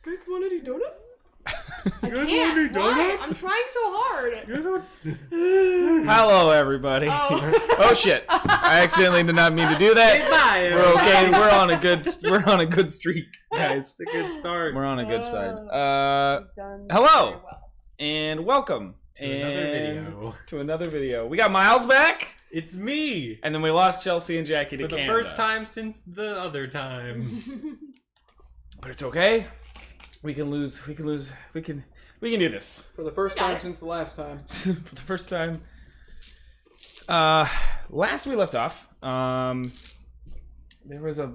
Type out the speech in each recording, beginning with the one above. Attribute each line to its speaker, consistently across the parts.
Speaker 1: guys want any donuts?
Speaker 2: You guys want any donuts?
Speaker 1: Why? I'm trying so hard.
Speaker 2: You guys want...
Speaker 3: Hello, everybody. Oh shit! I accidentally did not mean to do that.
Speaker 2: Goodbye.
Speaker 3: We're okay. We're on a good streak, guys.
Speaker 2: It's a good start.
Speaker 3: We're on a good side.
Speaker 1: Done
Speaker 3: Hello.
Speaker 1: very well.
Speaker 3: And welcome
Speaker 2: To
Speaker 3: another video. We got Miles back,
Speaker 2: It's me!
Speaker 3: and then we lost Chelsea and Jackie to
Speaker 2: For the
Speaker 3: Canada.
Speaker 2: first time since the other time.
Speaker 3: But it's okay. We can do this.
Speaker 4: For the first time since the last time.
Speaker 3: For the first time. Last we left off, there's a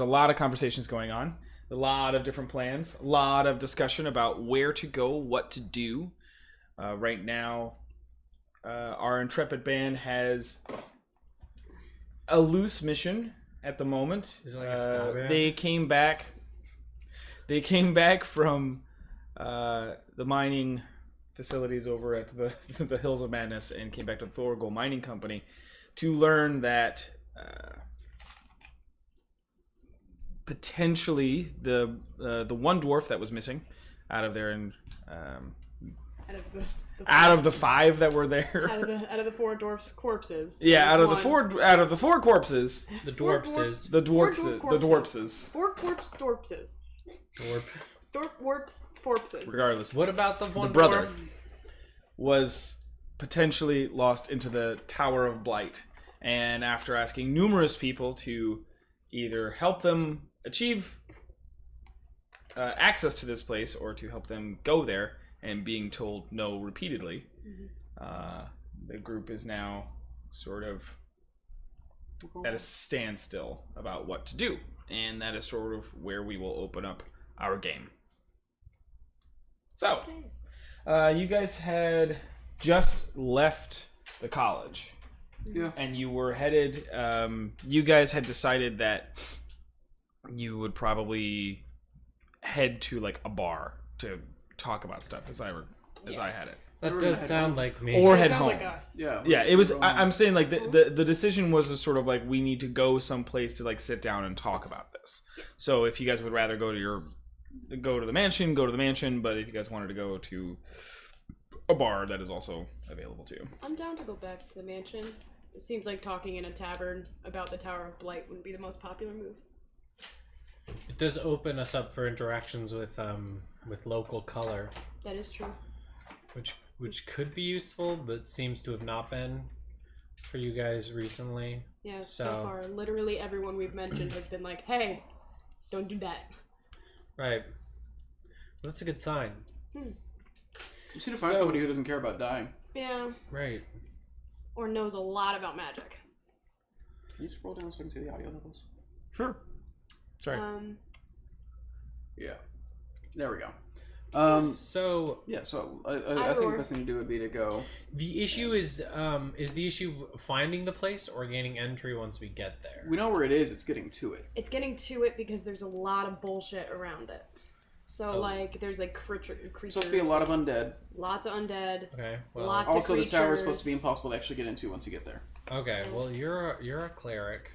Speaker 3: lot of conversations going on, a lot of different plans, a lot of discussion about where to go, what to do. Right now, our intrepid band has a loose mission at the moment.
Speaker 2: Is it like a ska band?
Speaker 3: They came back from the mining facilities over at the Hills of Madness and came back to the Thorgold Mining Company to learn that potentially the one dwarf that was missing out of there and out of the five that were there,
Speaker 1: out of the four dwarfs' corpses.
Speaker 3: yeah, out of the four corpses,
Speaker 2: The dwarfses.
Speaker 3: the dwarfses.
Speaker 1: Four corpse dwarfses. Dwarfses.
Speaker 3: Regardless,
Speaker 2: What about the one
Speaker 3: the brother
Speaker 2: dwarf?
Speaker 3: was potentially lost into the Tower of Blight, and after asking numerous people to either help them achieve access to this place or to help them go there, and being told no repeatedly, the group is now sort of at a standstill about what to do, and that is sort of where we will open up our game. So, you guys had just left the college.
Speaker 4: Yeah.
Speaker 3: And you were headed, you guys had decided that you would probably head to like a bar to talk about stuff as I had it.
Speaker 2: That does sound like me.
Speaker 3: Or
Speaker 1: It
Speaker 3: head
Speaker 1: sounds
Speaker 3: home.
Speaker 1: like us.
Speaker 3: Yeah, it was, I'm saying like the decision was a sort of like, we need to go someplace to like sit down and talk about this. So if you guys would rather go to the mansion, but if you guys wanted to go to a bar, that is also available too.
Speaker 1: I'm down to go back to the mansion. It seems like talking in a tavern about the Tower of Blight wouldn't be the most popular move.
Speaker 2: It does open us up for interactions with local color,
Speaker 1: That is true.
Speaker 2: which could be useful, but seems to have not been for you guys recently.
Speaker 1: Yeah, so
Speaker 2: So-
Speaker 1: far, literally everyone we've mentioned has been like, hey, don't do that.
Speaker 2: Right. Well, that's a good sign.
Speaker 4: You just need to find somebody who doesn't care about dying.
Speaker 1: Yeah,
Speaker 2: Right.
Speaker 1: or knows a lot about magic.
Speaker 4: Can you scroll down so I can see the audio levels?
Speaker 3: Sure. Sorry.
Speaker 4: Yeah. There we go.
Speaker 2: So
Speaker 4: Yeah, so I think the best thing to do would be to go...
Speaker 2: the issue is the issue finding the place or gaining entry once we get there?
Speaker 4: We know where it is, it's getting to it.
Speaker 1: It's getting to it because there's a lot of bullshit around it. So, like, there's like creatures.
Speaker 4: There's supposed to be a lot of undead.
Speaker 1: Lots of undead.
Speaker 2: Okay. Well.
Speaker 1: Lots
Speaker 4: Also,
Speaker 1: of
Speaker 4: the tower is
Speaker 1: creatures.
Speaker 4: supposed to be impossible to actually get into once you get there.
Speaker 2: Okay. Well, you're a cleric.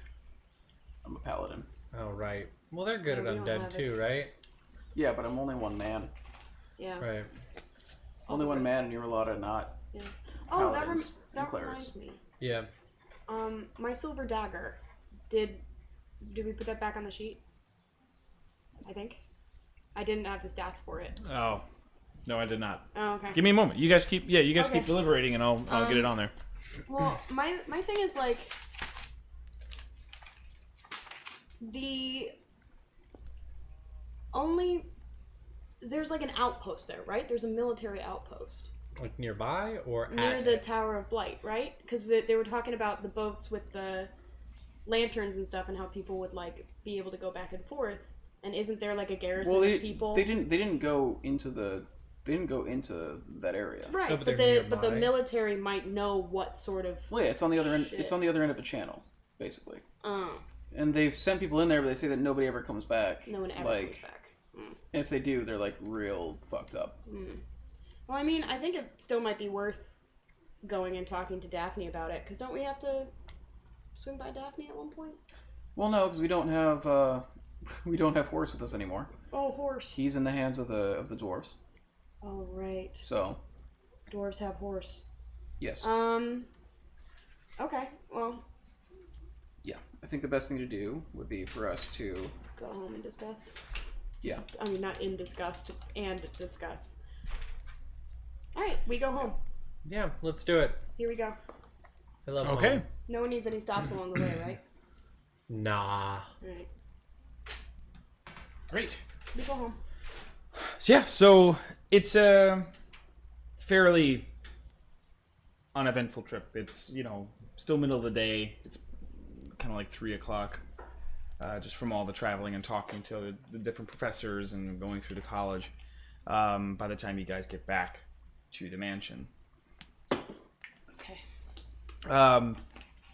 Speaker 4: I'm a paladin.
Speaker 2: Oh right. Well, they're good
Speaker 1: Yeah, we
Speaker 2: at
Speaker 1: don't
Speaker 2: undead
Speaker 1: have
Speaker 2: too,
Speaker 1: it.
Speaker 2: right?
Speaker 4: Yeah, but I'm only one man.
Speaker 1: Yeah.
Speaker 2: Right.
Speaker 4: Only one man, and you're allowed to not...
Speaker 1: Yeah. Oh, that
Speaker 4: Paladins and clerics.
Speaker 1: reminds me.
Speaker 2: Yeah.
Speaker 1: My silver dagger. Did we put that back on the sheet? I think. I didn't have the stats for it.
Speaker 3: Oh, no, I did not.
Speaker 1: Oh, okay.
Speaker 3: Give me a moment. You guys keep
Speaker 1: Okay.
Speaker 3: keep deliberating, and I'll get it on there.
Speaker 1: Well, my thing is like there's like an outpost there, right? There's a military outpost
Speaker 2: Like nearby or
Speaker 1: near
Speaker 2: at
Speaker 1: the
Speaker 2: it?
Speaker 1: Tower of Blight, right? Because they were talking about the boats with the lanterns and stuff, and how people would like be able to go back and forth. And isn't there like a garrison of people?
Speaker 4: They didn't go into that area.
Speaker 1: Right,
Speaker 2: No, but
Speaker 1: but
Speaker 2: they're
Speaker 1: the
Speaker 2: nearby.
Speaker 1: military might know what sort of.
Speaker 4: Well, yeah, it's on the other end.
Speaker 1: Shit.
Speaker 4: It's on the other end of a channel, basically.
Speaker 1: Oh,
Speaker 4: And they've sent people in there, but they say that nobody ever comes back.
Speaker 1: no one ever comes back.
Speaker 4: And if they do, they're like real fucked up.
Speaker 1: Well, I mean, I think it still might be worth going and talking to Daphne about it, because don't we have to swing by Daphne at one point?
Speaker 4: Well, no, because we don't have we don't have Horse with us anymore.
Speaker 1: Oh, horse.
Speaker 4: He's in the hands of the dwarves.
Speaker 1: Oh, right.
Speaker 4: So,
Speaker 1: Dwarves have horse.
Speaker 4: yes.
Speaker 1: Okay, well,
Speaker 4: Yeah. I think the best thing to do would be for us to...
Speaker 1: go home in disgust.
Speaker 4: Yeah.
Speaker 1: I mean, not in disgust, and discuss. Alright, we go home.
Speaker 2: Yeah, let's do it.
Speaker 1: Here we go.
Speaker 2: I love
Speaker 3: Okay.
Speaker 2: home.
Speaker 1: No one needs any stops along the way, right?
Speaker 2: Nah.
Speaker 1: Alright.
Speaker 3: Great.
Speaker 1: We go home.
Speaker 3: So it's a fairly uneventful trip. It's, still middle of the day. It's kind of like 3 o'clock, just from all the traveling and talking to the different professors and going through the college. By the time you guys get back to the mansion.
Speaker 1: Okay.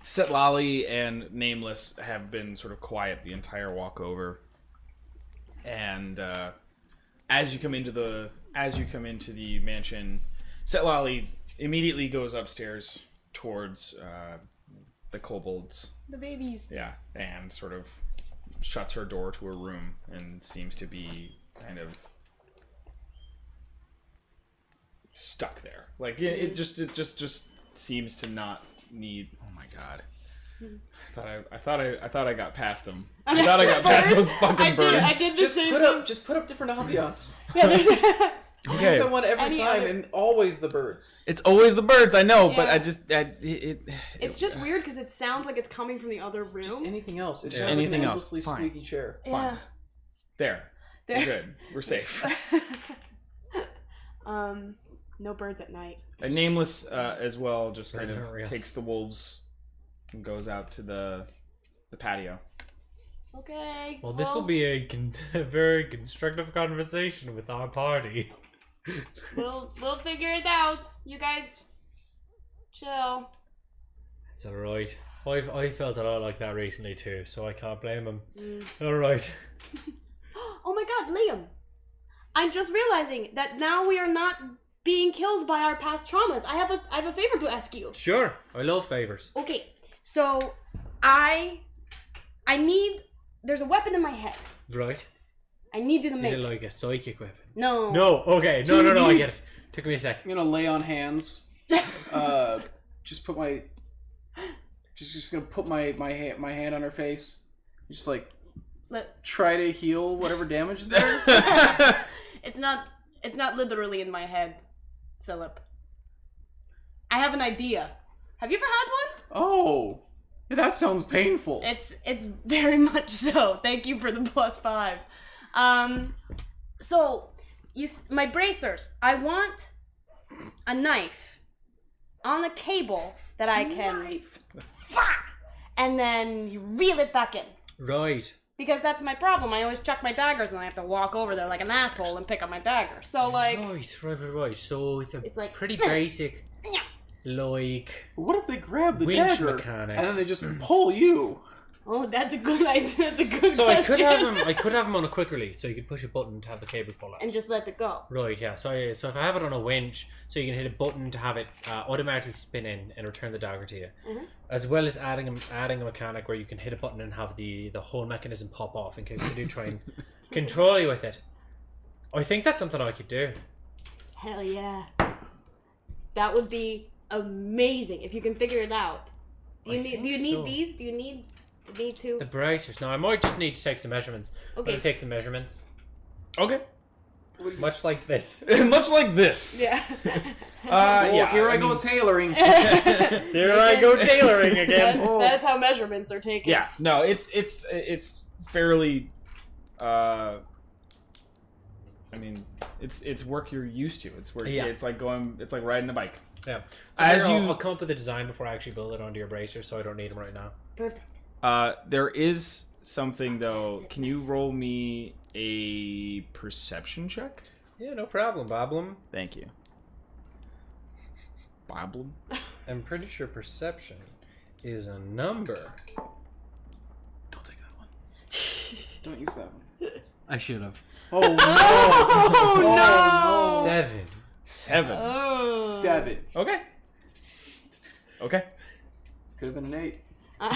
Speaker 3: Setlali and Nameless have been sort of quiet the entire walk over. And as you come into the mansion, Setlali immediately goes upstairs towards the kobolds.
Speaker 1: The babies.
Speaker 3: Yeah, and sort of shuts her door to her room and seems to be kind of stuck there. Like it just seems to not need. Oh my god. I thought I got past them. I thought I got past those fucking birds.
Speaker 1: I did the same thing.
Speaker 4: Just put up different ambiance.
Speaker 1: Yeah, there's
Speaker 3: Okay.
Speaker 4: Use that one every
Speaker 1: Any
Speaker 4: time,
Speaker 1: other-
Speaker 4: and always the birds.
Speaker 3: It's always the birds, I know, but
Speaker 1: Yeah.
Speaker 3: it's
Speaker 1: just weird because it sounds like it's coming from the other room.
Speaker 4: Just anything else. It
Speaker 2: Yeah.
Speaker 4: sounds
Speaker 3: Anything
Speaker 4: like an
Speaker 3: else.
Speaker 4: endlessly
Speaker 3: Fine.
Speaker 4: squeaky chair.
Speaker 3: fine. There.
Speaker 1: There.
Speaker 3: We're good. We're safe.
Speaker 1: No birds at night.
Speaker 3: And Nameless as well just kind
Speaker 2: Birds
Speaker 3: of
Speaker 2: aren't real.
Speaker 3: takes the wolves and goes out to the patio.
Speaker 1: Okay.
Speaker 2: Well, this will be a very constructive conversation with our party.
Speaker 1: We'll figure it out. You guys, chill.
Speaker 2: It's alright. I felt a lot like that recently too, so I can't blame him.
Speaker 1: Mm.
Speaker 2: Alright.
Speaker 1: Oh my God, Liam! I'm just realizing that now we are not being killed by our past traumas. I have a favor to ask you.
Speaker 2: Sure. I love favors.
Speaker 1: Okay, so I need. There's a weapon in my head.
Speaker 2: Right.
Speaker 1: I need you to
Speaker 2: Is
Speaker 1: make
Speaker 2: it like a psychic weapon?
Speaker 1: No.
Speaker 2: No, okay. No, I get it. Took me a sec.
Speaker 4: I'm gonna lay on hands. Just put my. Just gonna put my hand on her face. Just like try to heal whatever damage is there.
Speaker 1: It's not literally in my head, Philip. I have an idea. Have you ever had one?
Speaker 4: Oh, that sounds painful.
Speaker 1: It's very much so. Thank you for the +5. So my bracers. I want a knife on a cable that I can, and then you reel it back in.
Speaker 2: Right.
Speaker 1: Because that's my problem. I always chuck my daggers and I have to walk over there like an asshole and pick up my dagger. So like,
Speaker 2: Right. So it's
Speaker 1: like
Speaker 2: pretty basic,
Speaker 1: yeah.
Speaker 2: like
Speaker 4: What if they grab the
Speaker 2: winch
Speaker 4: dagger
Speaker 2: mechanic.
Speaker 4: and then they just pull you?
Speaker 1: Oh, that's a good idea. That's a good
Speaker 2: So
Speaker 1: question.
Speaker 2: I could have him on a quick release, so you could push a button to have the cable fall out.
Speaker 1: and just let it go.
Speaker 2: Right, yeah. So if I have it on a winch, so you can hit a button to have it automatically spin in and return the dagger to you, as well as adding a mechanic where you can hit a button and have the whole mechanism pop off in case they do try and control you with it. I think that's something I could do.
Speaker 1: Hell yeah. That would be amazing if you can figure it out. Do you need
Speaker 2: so.
Speaker 1: these? Do you need to?
Speaker 2: The bracers. Now I might just need to take some measurements.
Speaker 1: Okay.
Speaker 2: Let me take some measurements.
Speaker 3: Okay.
Speaker 2: Much like this.
Speaker 3: Much like this.
Speaker 1: Yeah.
Speaker 4: Oh, here I go tailoring.
Speaker 2: There I go tailoring again.
Speaker 1: That's how measurements are taken.
Speaker 3: Yeah. No, it's fairly. I mean, it's work you're used to. It's work.
Speaker 2: Yeah.
Speaker 3: It's like riding a bike.
Speaker 2: Yeah. So
Speaker 3: As
Speaker 2: I'll come up with a design before I actually build it onto your bracer, so I don't need them right now.
Speaker 1: Perfect.
Speaker 3: There is something though. Can you roll me a perception check?
Speaker 2: Yeah, no problem, Boblum.
Speaker 3: Thank you. Boblum?
Speaker 2: I'm pretty sure perception is a number.
Speaker 4: Don't take that one. Don't use that one.
Speaker 2: I should have.
Speaker 4: Oh no!
Speaker 1: Oh, no!
Speaker 2: 7.
Speaker 3: 7.
Speaker 1: Oh.
Speaker 4: 7.
Speaker 3: Okay. Okay.
Speaker 4: Could have been an 8. Could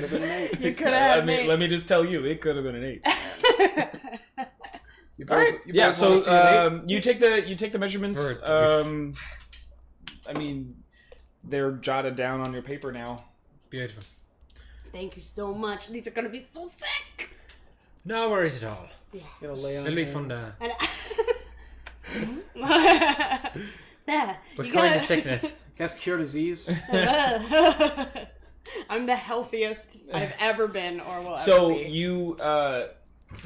Speaker 4: have been an 8.
Speaker 1: You could have.
Speaker 3: Let me just tell you, it could have been an 8.
Speaker 4: You
Speaker 3: All right.
Speaker 4: you
Speaker 3: Yeah.
Speaker 4: boys wanna see an
Speaker 3: You take the measurements. I mean, they're jotted down on your paper now.
Speaker 2: Beautiful.
Speaker 1: Thank you so much. These are gonna be so sick.
Speaker 2: No worries at all.
Speaker 1: Yeah.
Speaker 4: 8? Gotta lay on
Speaker 2: It'll be
Speaker 4: hands.
Speaker 2: fun to
Speaker 1: There.
Speaker 2: but
Speaker 1: You
Speaker 2: kind
Speaker 1: gotta-
Speaker 2: of sickness.
Speaker 4: Guess cure disease.
Speaker 1: I'm the healthiest I've ever been or will ever
Speaker 3: So
Speaker 1: be.
Speaker 3: you,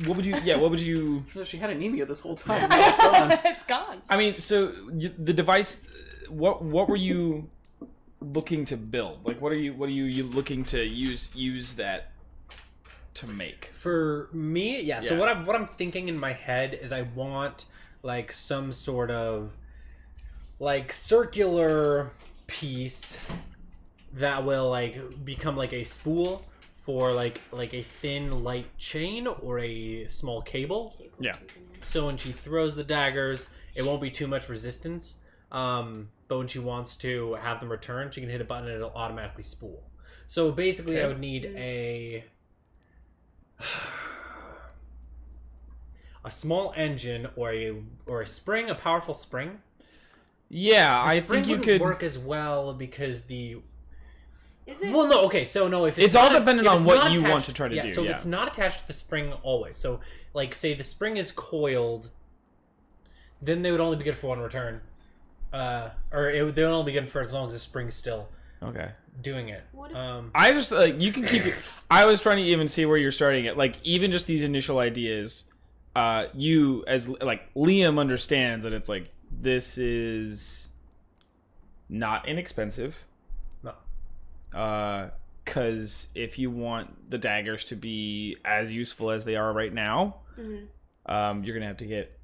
Speaker 3: what would you? Yeah, what would you?
Speaker 4: She had anemia this whole time. Now it's gone.
Speaker 1: It's gone.
Speaker 3: I mean, so the device. What were you looking to build? Like, what are you looking to use that to make?
Speaker 2: For me, yeah. So
Speaker 3: Yeah.
Speaker 2: what I'm thinking in my head is I want like some sort of like circular piece that will like become like a spool for like a thin light chain or a small cable.
Speaker 3: Yeah.
Speaker 2: So when she throws the daggers, it won't be too much resistance. But when she wants to have them return, she can hit a button and it'll automatically spool. So basically,
Speaker 3: Okay.
Speaker 2: I would need a small engine or a spring, a powerful spring.
Speaker 3: Yeah,
Speaker 2: The
Speaker 3: I
Speaker 2: spring
Speaker 3: think you
Speaker 2: wouldn't
Speaker 3: could.
Speaker 2: work as well because the
Speaker 1: Is it?
Speaker 2: well, no, okay, so no, if
Speaker 3: It's all
Speaker 2: not-
Speaker 3: dependent
Speaker 2: if
Speaker 3: on
Speaker 2: it's
Speaker 3: what
Speaker 2: not
Speaker 3: you want
Speaker 2: attached-
Speaker 3: to try to do,
Speaker 2: So
Speaker 3: yeah.
Speaker 2: if it's not attached to the spring always. So like, say the spring is coiled, then they would only be good for one return, they would only be good for as long as the spring's still
Speaker 3: Okay.
Speaker 2: doing it.
Speaker 1: What if-
Speaker 3: I just like you can keep it. I was trying to even see where you're starting at. Like even just these initial ideas, you as like Liam understands that it's like this is not inexpensive.
Speaker 2: No.
Speaker 3: Because if you want the daggers to be as useful as they are right now, you're gonna have to get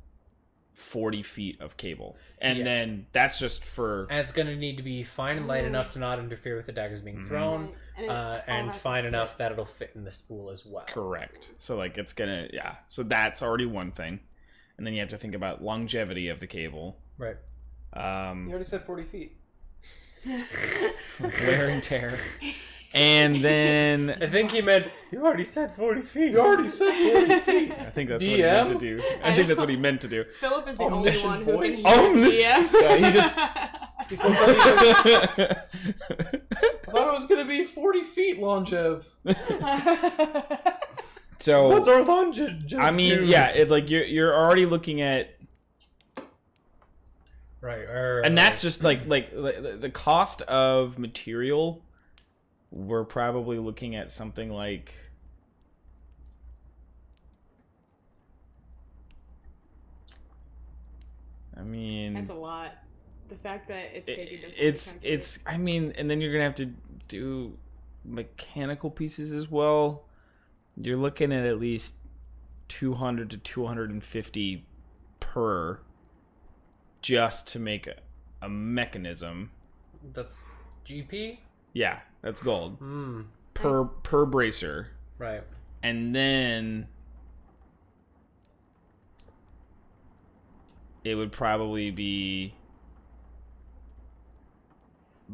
Speaker 3: 40 feet of cable, and
Speaker 2: Yeah.
Speaker 3: then that's just for
Speaker 2: And it's going to need to be fine and light enough to not interfere with the daggers being thrown,
Speaker 1: Right. And it all
Speaker 2: and
Speaker 1: has to
Speaker 2: fine
Speaker 1: fit.
Speaker 2: enough that it'll fit in the spool as well.
Speaker 3: correct. So like it's gonna So that's already one thing, and then you have to think about longevity of the cable,
Speaker 2: Right.
Speaker 4: You already said 40 feet.
Speaker 3: wear and tear, and then
Speaker 2: I think he meant, you already said 40 feet.
Speaker 4: You already said 40 feet.
Speaker 3: I think that's what he meant to
Speaker 4: DM?
Speaker 3: do. I think that's what he meant to do.
Speaker 1: Philip is the only
Speaker 4: Omniscient
Speaker 1: one who
Speaker 4: voice.
Speaker 1: can hear
Speaker 3: Yeah, he just.
Speaker 4: He looks like I thought it was going to be 40 feet longev.
Speaker 3: So
Speaker 2: What's our longevity?
Speaker 3: I mean, yeah, it like you're already looking at.
Speaker 2: Right.
Speaker 3: And that's just like the cost of material. We're probably looking at something like I mean
Speaker 1: That's a lot. The fact that it's taking this
Speaker 3: it's I mean, and then you're gonna have to do mechanical pieces as well. You're looking at least 200 to 250 per just to make a mechanism.
Speaker 2: That's GP?
Speaker 3: Yeah, that's gold.
Speaker 2: Hmm.
Speaker 3: Per bracer.
Speaker 2: Right.
Speaker 3: And then it would probably be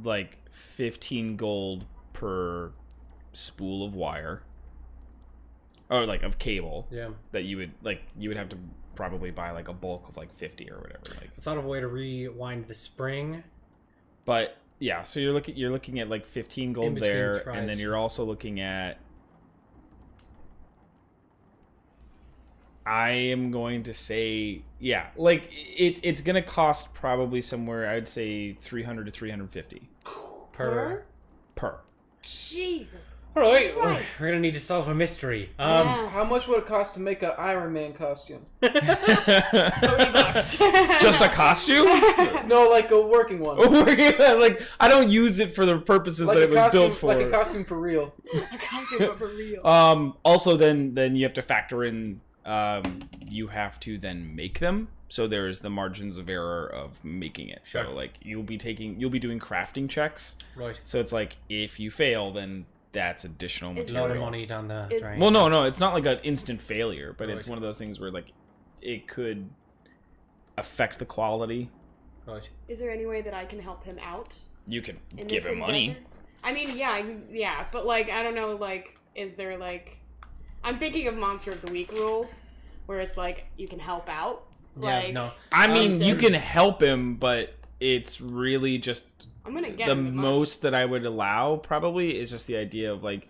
Speaker 3: like 15 gold per spool of wire. Or like of cable.
Speaker 2: Yeah.
Speaker 3: That you would have to probably buy like a bulk of like 50 or whatever. Like,
Speaker 2: I thought of a way to rewind the spring.
Speaker 3: but yeah, so you're looking at like 15
Speaker 2: In
Speaker 3: gold
Speaker 2: between
Speaker 3: there,
Speaker 2: tries.
Speaker 3: and then you're also looking at. I am going to say, yeah, like it's gonna cost probably somewhere. I'd say 300 to 350
Speaker 2: Per.
Speaker 1: Jesus.
Speaker 2: Alright,
Speaker 1: Christ.
Speaker 2: we're gonna need to solve a mystery.
Speaker 1: Yeah.
Speaker 4: How much would it cost to make an Iron Man costume?
Speaker 1: $30.
Speaker 3: Just a costume?
Speaker 4: No, like a working one.
Speaker 3: Like I don't use it for the purposes
Speaker 4: Like
Speaker 3: that
Speaker 4: a
Speaker 3: it was
Speaker 4: costume,
Speaker 3: built for.
Speaker 4: like a costume for real.
Speaker 1: A costume, but for real.
Speaker 3: Also, then you have to factor in. You have to then make them. So there's the margins of error of making it.
Speaker 2: Sure.
Speaker 3: So like you'll be doing crafting checks.
Speaker 2: Right.
Speaker 3: So it's like if you fail, then that's additional
Speaker 1: Is
Speaker 2: A
Speaker 3: material.
Speaker 2: lot of money down the
Speaker 1: Is-
Speaker 2: drain.
Speaker 3: Well, no, it's not like an instant failure, but it's
Speaker 2: Right.
Speaker 3: one of those things where like it could affect the quality.
Speaker 2: Right.
Speaker 1: Is there any way that I can help him out
Speaker 3: You can
Speaker 1: in
Speaker 3: give
Speaker 1: this
Speaker 3: him money.
Speaker 1: endeavor? I mean, yeah, but like, I don't know, like, is there like, I'm thinking of Monster of the Week rules, where it's like you can help out. Like,
Speaker 2: no.
Speaker 3: I mean, you can help him, but it's really just
Speaker 1: I'm gonna get
Speaker 3: the
Speaker 1: him
Speaker 3: most that I would allow. Probably is just the idea of like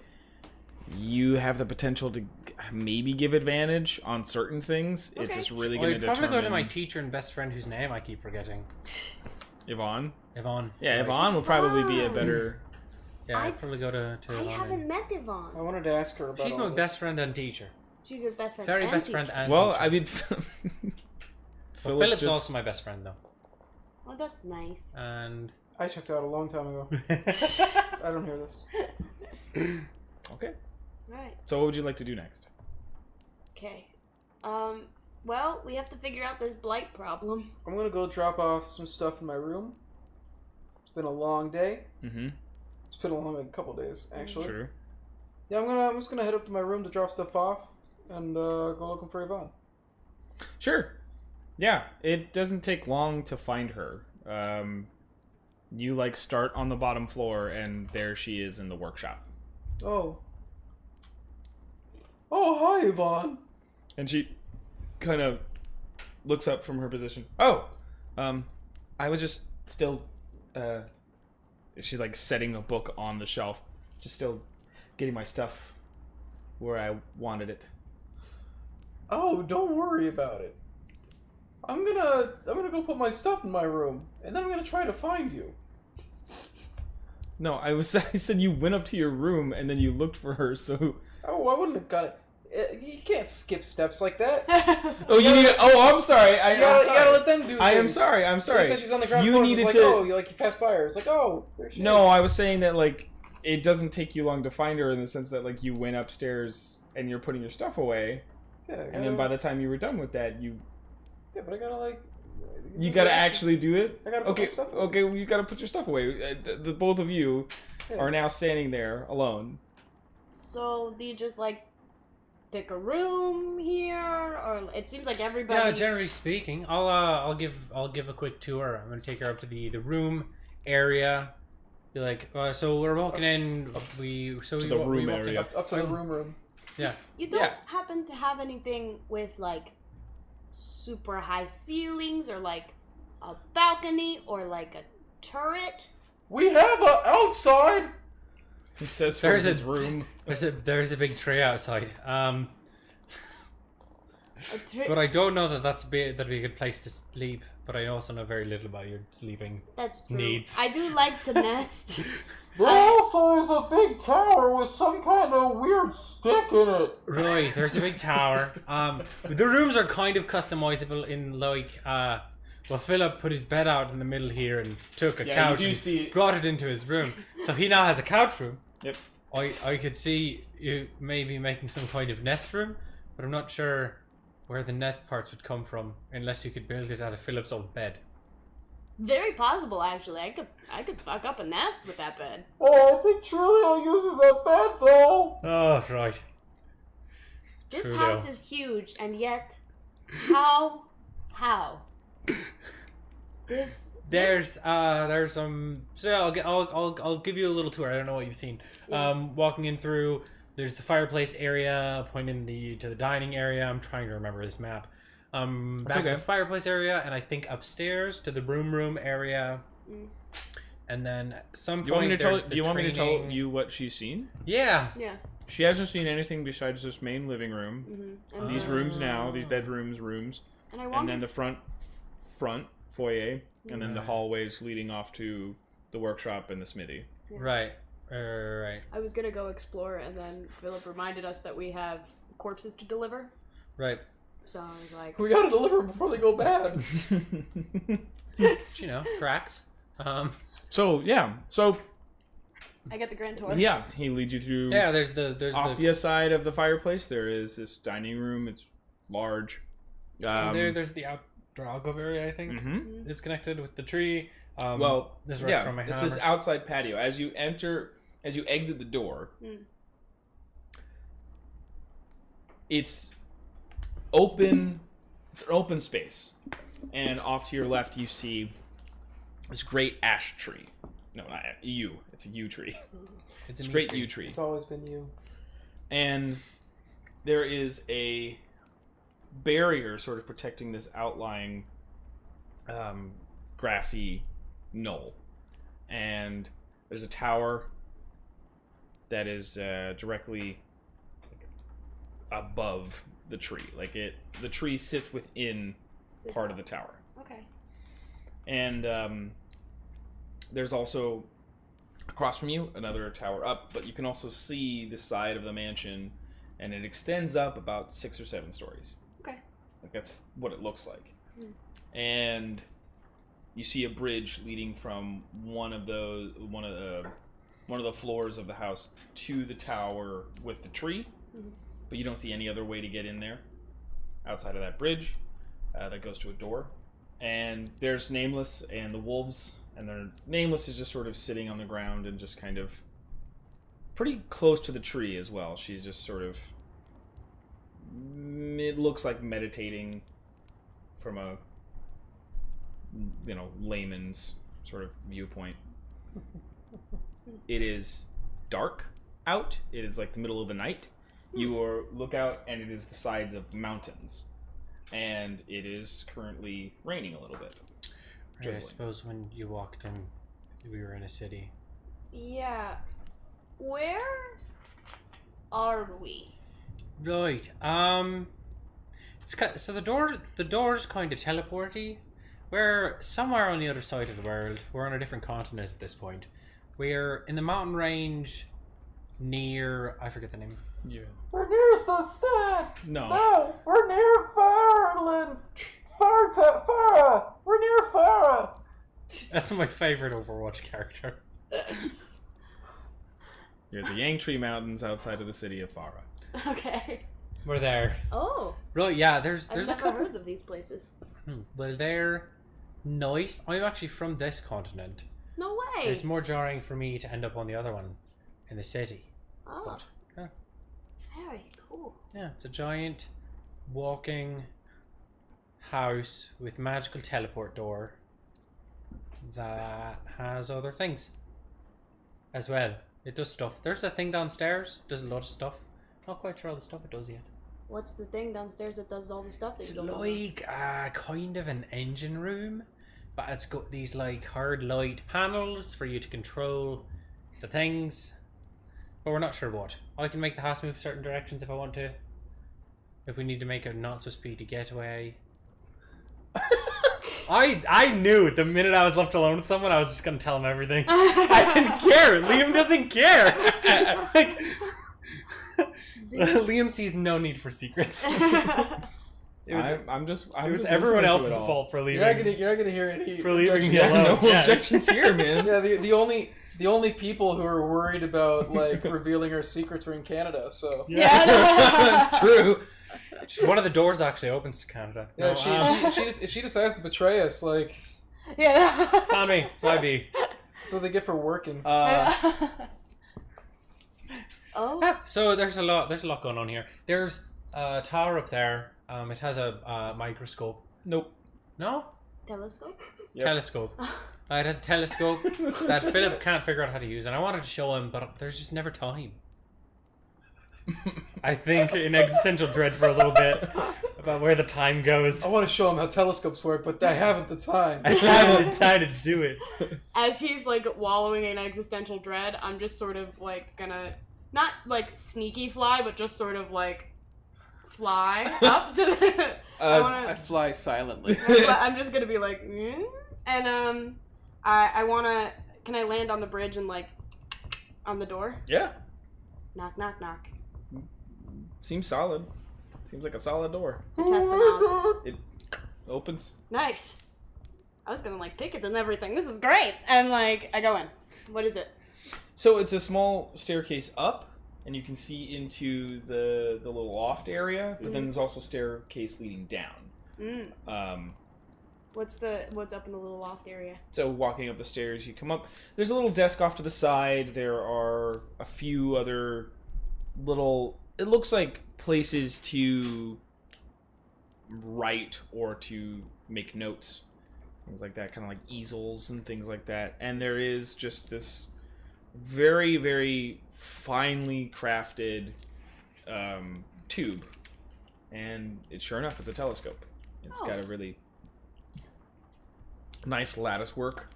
Speaker 3: you have the potential to maybe give advantage on certain things. It's just really going to determine.
Speaker 2: I'd probably go to my teacher and best friend whose name I keep forgetting.
Speaker 3: Yvonne.
Speaker 2: Yvonne.
Speaker 3: Yeah, Yvonne will probably be a better.
Speaker 2: Yeah, I'd probably go to
Speaker 1: I
Speaker 2: Yvonne.
Speaker 1: haven't met Yvonne.
Speaker 4: I wanted to ask her about.
Speaker 2: She's my best friend and teacher.
Speaker 1: She's your best friend.
Speaker 2: Very
Speaker 1: and
Speaker 2: best
Speaker 1: teacher.
Speaker 2: friend and
Speaker 3: Well,
Speaker 2: teacher.
Speaker 3: I mean,
Speaker 2: Philip's also my best friend though.
Speaker 1: Well, that's nice.
Speaker 2: And
Speaker 4: I checked out a long time ago. I don't hear this.
Speaker 3: Okay.
Speaker 1: Right.
Speaker 3: So, what would you like to do next?
Speaker 1: Okay. Well, we have to figure out this blight problem.
Speaker 4: I'm gonna go drop off some stuff in my room. It's been a long day.
Speaker 3: Mm-hmm.
Speaker 4: It's been a long like, couple days actually.
Speaker 3: True.
Speaker 4: Yeah, I'm just gonna head up to my room to drop stuff off and go looking for Yvonne.
Speaker 3: Sure. Yeah, it doesn't take long to find her. You like start on the bottom floor, and there she is in the workshop.
Speaker 4: Oh, hi, Yvonne.
Speaker 3: And she kind of looks up from her position. Oh, I was just still. She's like setting a book on the shelf, just still getting my stuff where I wanted it.
Speaker 4: Oh, don't worry about it. I'm gonna go put my stuff in my room, and then I'm gonna try to find you.
Speaker 3: No, I said you went up to your room and then you looked for her. So.
Speaker 4: Oh, I wouldn't have got it. You can't skip steps like that.
Speaker 3: Oh, you need to. Oh, I'm sorry.
Speaker 4: You gotta let them do things.
Speaker 3: I am sorry. I'm sorry.
Speaker 4: They said she's on the ground
Speaker 3: You
Speaker 4: floor.
Speaker 3: needed
Speaker 4: So it's
Speaker 3: to.
Speaker 4: like, oh, you passed by her. It's like, oh, there she is.
Speaker 3: No, I was saying that like it doesn't take you long to find her in the sense that like you went upstairs and you're putting your stuff away,
Speaker 4: Yeah,
Speaker 3: and then by the time you were done with that, you
Speaker 4: but I gotta like.
Speaker 3: you gotta actually do it.
Speaker 4: I gotta put my stuff away.
Speaker 3: Okay, well, you gotta put your stuff away. The both of you are now standing there alone.
Speaker 1: So, do you just like pick a room here, or it seems like everybody?
Speaker 2: yeah, generally speaking, I'll give a quick tour. I'm gonna take her up to the room area. Be like, so we're walking in.
Speaker 3: Up to the room area.
Speaker 4: Up to the room.
Speaker 2: Yeah.
Speaker 1: You don't happen to have anything with like super high ceilings, or like a balcony, or like a turret?
Speaker 4: We have a outside.
Speaker 3: He says from his room.
Speaker 2: There's a big tree outside. But I don't know that'd be a good place to sleep. But I also know very little about your sleeping
Speaker 1: That's true.
Speaker 2: needs.
Speaker 1: I do like to nest.
Speaker 4: There also is a big tower with some kind of weird stick in it.
Speaker 2: Right, there's a big tower. The rooms are kind of customizable in like, well, Philip put his bed out in the middle here and took a couch and brought it into his room. So he now has a couch room.
Speaker 3: Yep.
Speaker 2: I could see you maybe making some kind of nest room, but I'm not sure where the nest parts would come from unless you could build it out of Philip's old bed.
Speaker 1: Very possible, actually. I could fuck up a nest with that bed.
Speaker 4: Oh, I think Trulio uses that bed though.
Speaker 2: Oh, right.
Speaker 1: This
Speaker 2: True
Speaker 1: house
Speaker 2: though.
Speaker 1: is huge, and yet, how?
Speaker 2: There's some. So I'll give you a little tour. I don't know what you've seen. Walking in through, there's the fireplace area, pointing to the dining area. I'm trying to remember this map. Back to the fireplace area, and I think upstairs to the room area. And then at some point,
Speaker 3: Do you want me to tell you what she's seen?
Speaker 2: Yeah.
Speaker 1: Yeah.
Speaker 3: She hasn't seen anything besides this main living room.
Speaker 1: And
Speaker 3: These rooms now, these bedrooms, rooms,
Speaker 1: and
Speaker 3: then the front foyer, and then the hallways leading off to the workshop and the smithy.
Speaker 2: Right. Right.
Speaker 1: I was gonna go explore, and then Philip reminded us that we have corpses to deliver.
Speaker 2: Right.
Speaker 1: So I was like,
Speaker 4: We gotta deliver them before they go bad.
Speaker 2: You know, tracks.
Speaker 3: So
Speaker 1: I get the grand tour.
Speaker 3: yeah, he leads you to
Speaker 2: there's
Speaker 3: off the side of the fireplace. There is this dining room. It's large.
Speaker 2: There's the outdoor alcove area. I think is connected with the tree. This is from my
Speaker 3: this
Speaker 2: hammers.
Speaker 3: is outside patio. As you exit the door, it's open. It's an open space, and off to your left you see this great ash tree. No, not yew. It's a yew tree.
Speaker 2: It's
Speaker 3: a great yew tree.
Speaker 4: It's always been you.
Speaker 3: And there is a barrier sort of protecting this outlying grassy knoll. And there's a tower that is directly above the tree. The tree sits within part of the tower.
Speaker 1: Okay.
Speaker 3: And there's also across from you another tower up, but you can also see the side of the mansion, and it extends up about 6 or 7 stories.
Speaker 1: Okay.
Speaker 3: That's what it looks like. And you see a bridge leading from one of the floors of the house to the tower with the tree, but you don't see any other way to get in there outside of that bridge. That goes to a door. And there's Nameless and the wolves, and their Nameless is just sort of sitting on the ground and just kind of pretty close to the tree as well. She's just sort of, it looks like meditating from a, layman's sort of viewpoint. It is dark out. It is like the middle of the night. You look out, and it is the sides of mountains. And it is currently raining a little bit.
Speaker 2: Right, I suppose when you walked in, we were in a city.
Speaker 1: Yeah. Where are we?
Speaker 2: Right. So the door's kind of teleporty. We're somewhere on the other side of the world. We're on a different continent at this point. We're in the mountain range near, I forget the name.
Speaker 3: Yeah.
Speaker 4: We're near Sustan.
Speaker 3: No.
Speaker 4: We're near Farland. Farah. We're near Farah.
Speaker 2: That's my favorite Overwatch character.
Speaker 3: You're at the Yangtree Mountains outside of the city of Farah.
Speaker 1: Okay.
Speaker 2: We're there.
Speaker 1: Oh.
Speaker 2: Right, yeah, there's
Speaker 1: I've
Speaker 2: a
Speaker 1: never
Speaker 2: couple.
Speaker 1: heard of these places.
Speaker 2: Well, they're nice. I'm actually from this continent.
Speaker 1: No way.
Speaker 2: It's more jarring for me to end up on the other one in the city.
Speaker 1: Oh.
Speaker 2: But, yeah.
Speaker 1: Very cool.
Speaker 2: Yeah, it's a giant walking house with magical teleport door that has other things as well. It does stuff. There's a thing downstairs. Does a lot of stuff. Not quite sure all the stuff it does yet.
Speaker 1: What's the thing downstairs that does all the stuff that
Speaker 2: It's
Speaker 1: you don't know?
Speaker 2: like kind of an engine room, but it's got these like hard light panels for you to control the things. But we're not sure what. I can make the house move certain directions if I want to. If we need to make a not so speedy getaway. I knew the minute I was left alone with someone, I was just gonna tell him everything. I didn't care. Liam doesn't care. Like, Liam sees no need for secrets. It was everyone else's fault for leaving.
Speaker 4: You're not gonna hear any
Speaker 2: For leaving me
Speaker 3: Yeah, no
Speaker 2: alone. Yeah.
Speaker 3: objections here, man.
Speaker 4: Yeah, the only people who are worried about like revealing our secrets are in Canada. So
Speaker 1: Yeah.
Speaker 3: That's true.
Speaker 2: Just one of the doors actually opens to Canada.
Speaker 4: yeah,
Speaker 2: No,
Speaker 4: if she decides to betray us, like
Speaker 1: Yeah.
Speaker 2: it's on me. It's my B.
Speaker 4: that's what they get for working.
Speaker 1: Oh.
Speaker 2: So there's a lot going on here. There's a tower up there. It has a microscope.
Speaker 3: Nope.
Speaker 2: No?
Speaker 1: Telescope?
Speaker 3: Yep.
Speaker 2: Telescope. It has a telescope that Philip can't figure out how to use, and I wanted to show him, but there's just never time. I think in existential dread for a little bit about where the time goes.
Speaker 4: I want to show him how telescopes work, but I haven't the time.
Speaker 2: I haven't decided to do it.
Speaker 1: As he's like wallowing in existential dread, I'm just sort of like gonna not like sneaky fly, but just sort of like fly up to the.
Speaker 4: I fly silently.
Speaker 1: I'm just gonna be like, and I wanna. Can I land on the bridge and like on the door?
Speaker 3: Yeah.
Speaker 1: Knock, knock, knock.
Speaker 3: Seems solid. Seems like a solid door.
Speaker 1: Test them out.
Speaker 3: It opens.
Speaker 1: Nice. I was gonna like pick it and everything. This is great. And like I go in. What is it?
Speaker 3: So it's a small staircase up, and you can see into the little loft area. But then there's also staircase leading down.
Speaker 1: What's up in the little loft area?
Speaker 3: So walking up the stairs, you come up. There's a little desk off to the side. There are a few other little. It looks like places to write or to make notes. things like that, kind of like easels and things like that. And there is just this very, very finely crafted tube, and sure enough, it's a telescope. It's got a really nice lattice work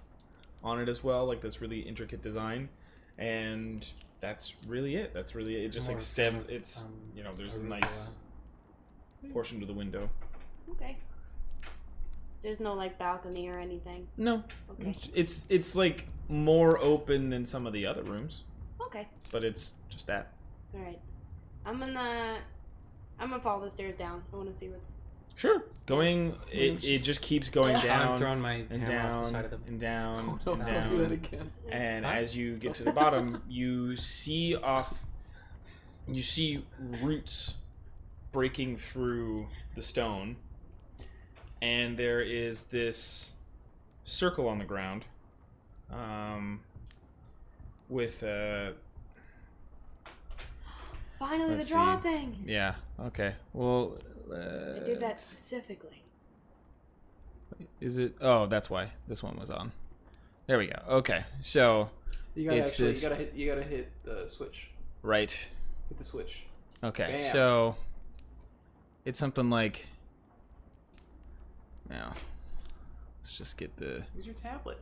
Speaker 3: on it as well, like this really intricate design, and that's really it. That's really it. It just like stems. It's there's a nice portion to the window.
Speaker 1: Okay. There's no like balcony or anything.
Speaker 3: No.
Speaker 1: Okay.
Speaker 3: It's like more open than some of the other rooms.
Speaker 1: Okay.
Speaker 3: But it's just that.
Speaker 1: All right. I'm gonna follow the stairs down. I want to see what's.
Speaker 3: Sure. Going. It just keeps going down.
Speaker 2: I'm throwing my
Speaker 3: and
Speaker 2: hammer off the
Speaker 3: down
Speaker 2: side of them.
Speaker 3: and down.
Speaker 4: Oh,
Speaker 3: and
Speaker 4: no,
Speaker 3: down.
Speaker 4: don't do that again.
Speaker 3: And as you get to the bottom, you see roots breaking through the stone, and there is this circle on the ground, with
Speaker 1: Finally,
Speaker 3: let's
Speaker 1: the draw
Speaker 3: see.
Speaker 1: thing.
Speaker 3: Yeah. Okay. Well,
Speaker 1: I did that specifically.
Speaker 3: Is it? Oh, that's why this one was on. There we go. Okay. So
Speaker 4: You gotta
Speaker 3: it's this.
Speaker 4: you gotta hit the switch.
Speaker 3: Right.
Speaker 4: Hit the switch.
Speaker 3: Okay.
Speaker 4: Bam.
Speaker 3: So it's something like. Now, let's just get the.
Speaker 4: Use your tablet.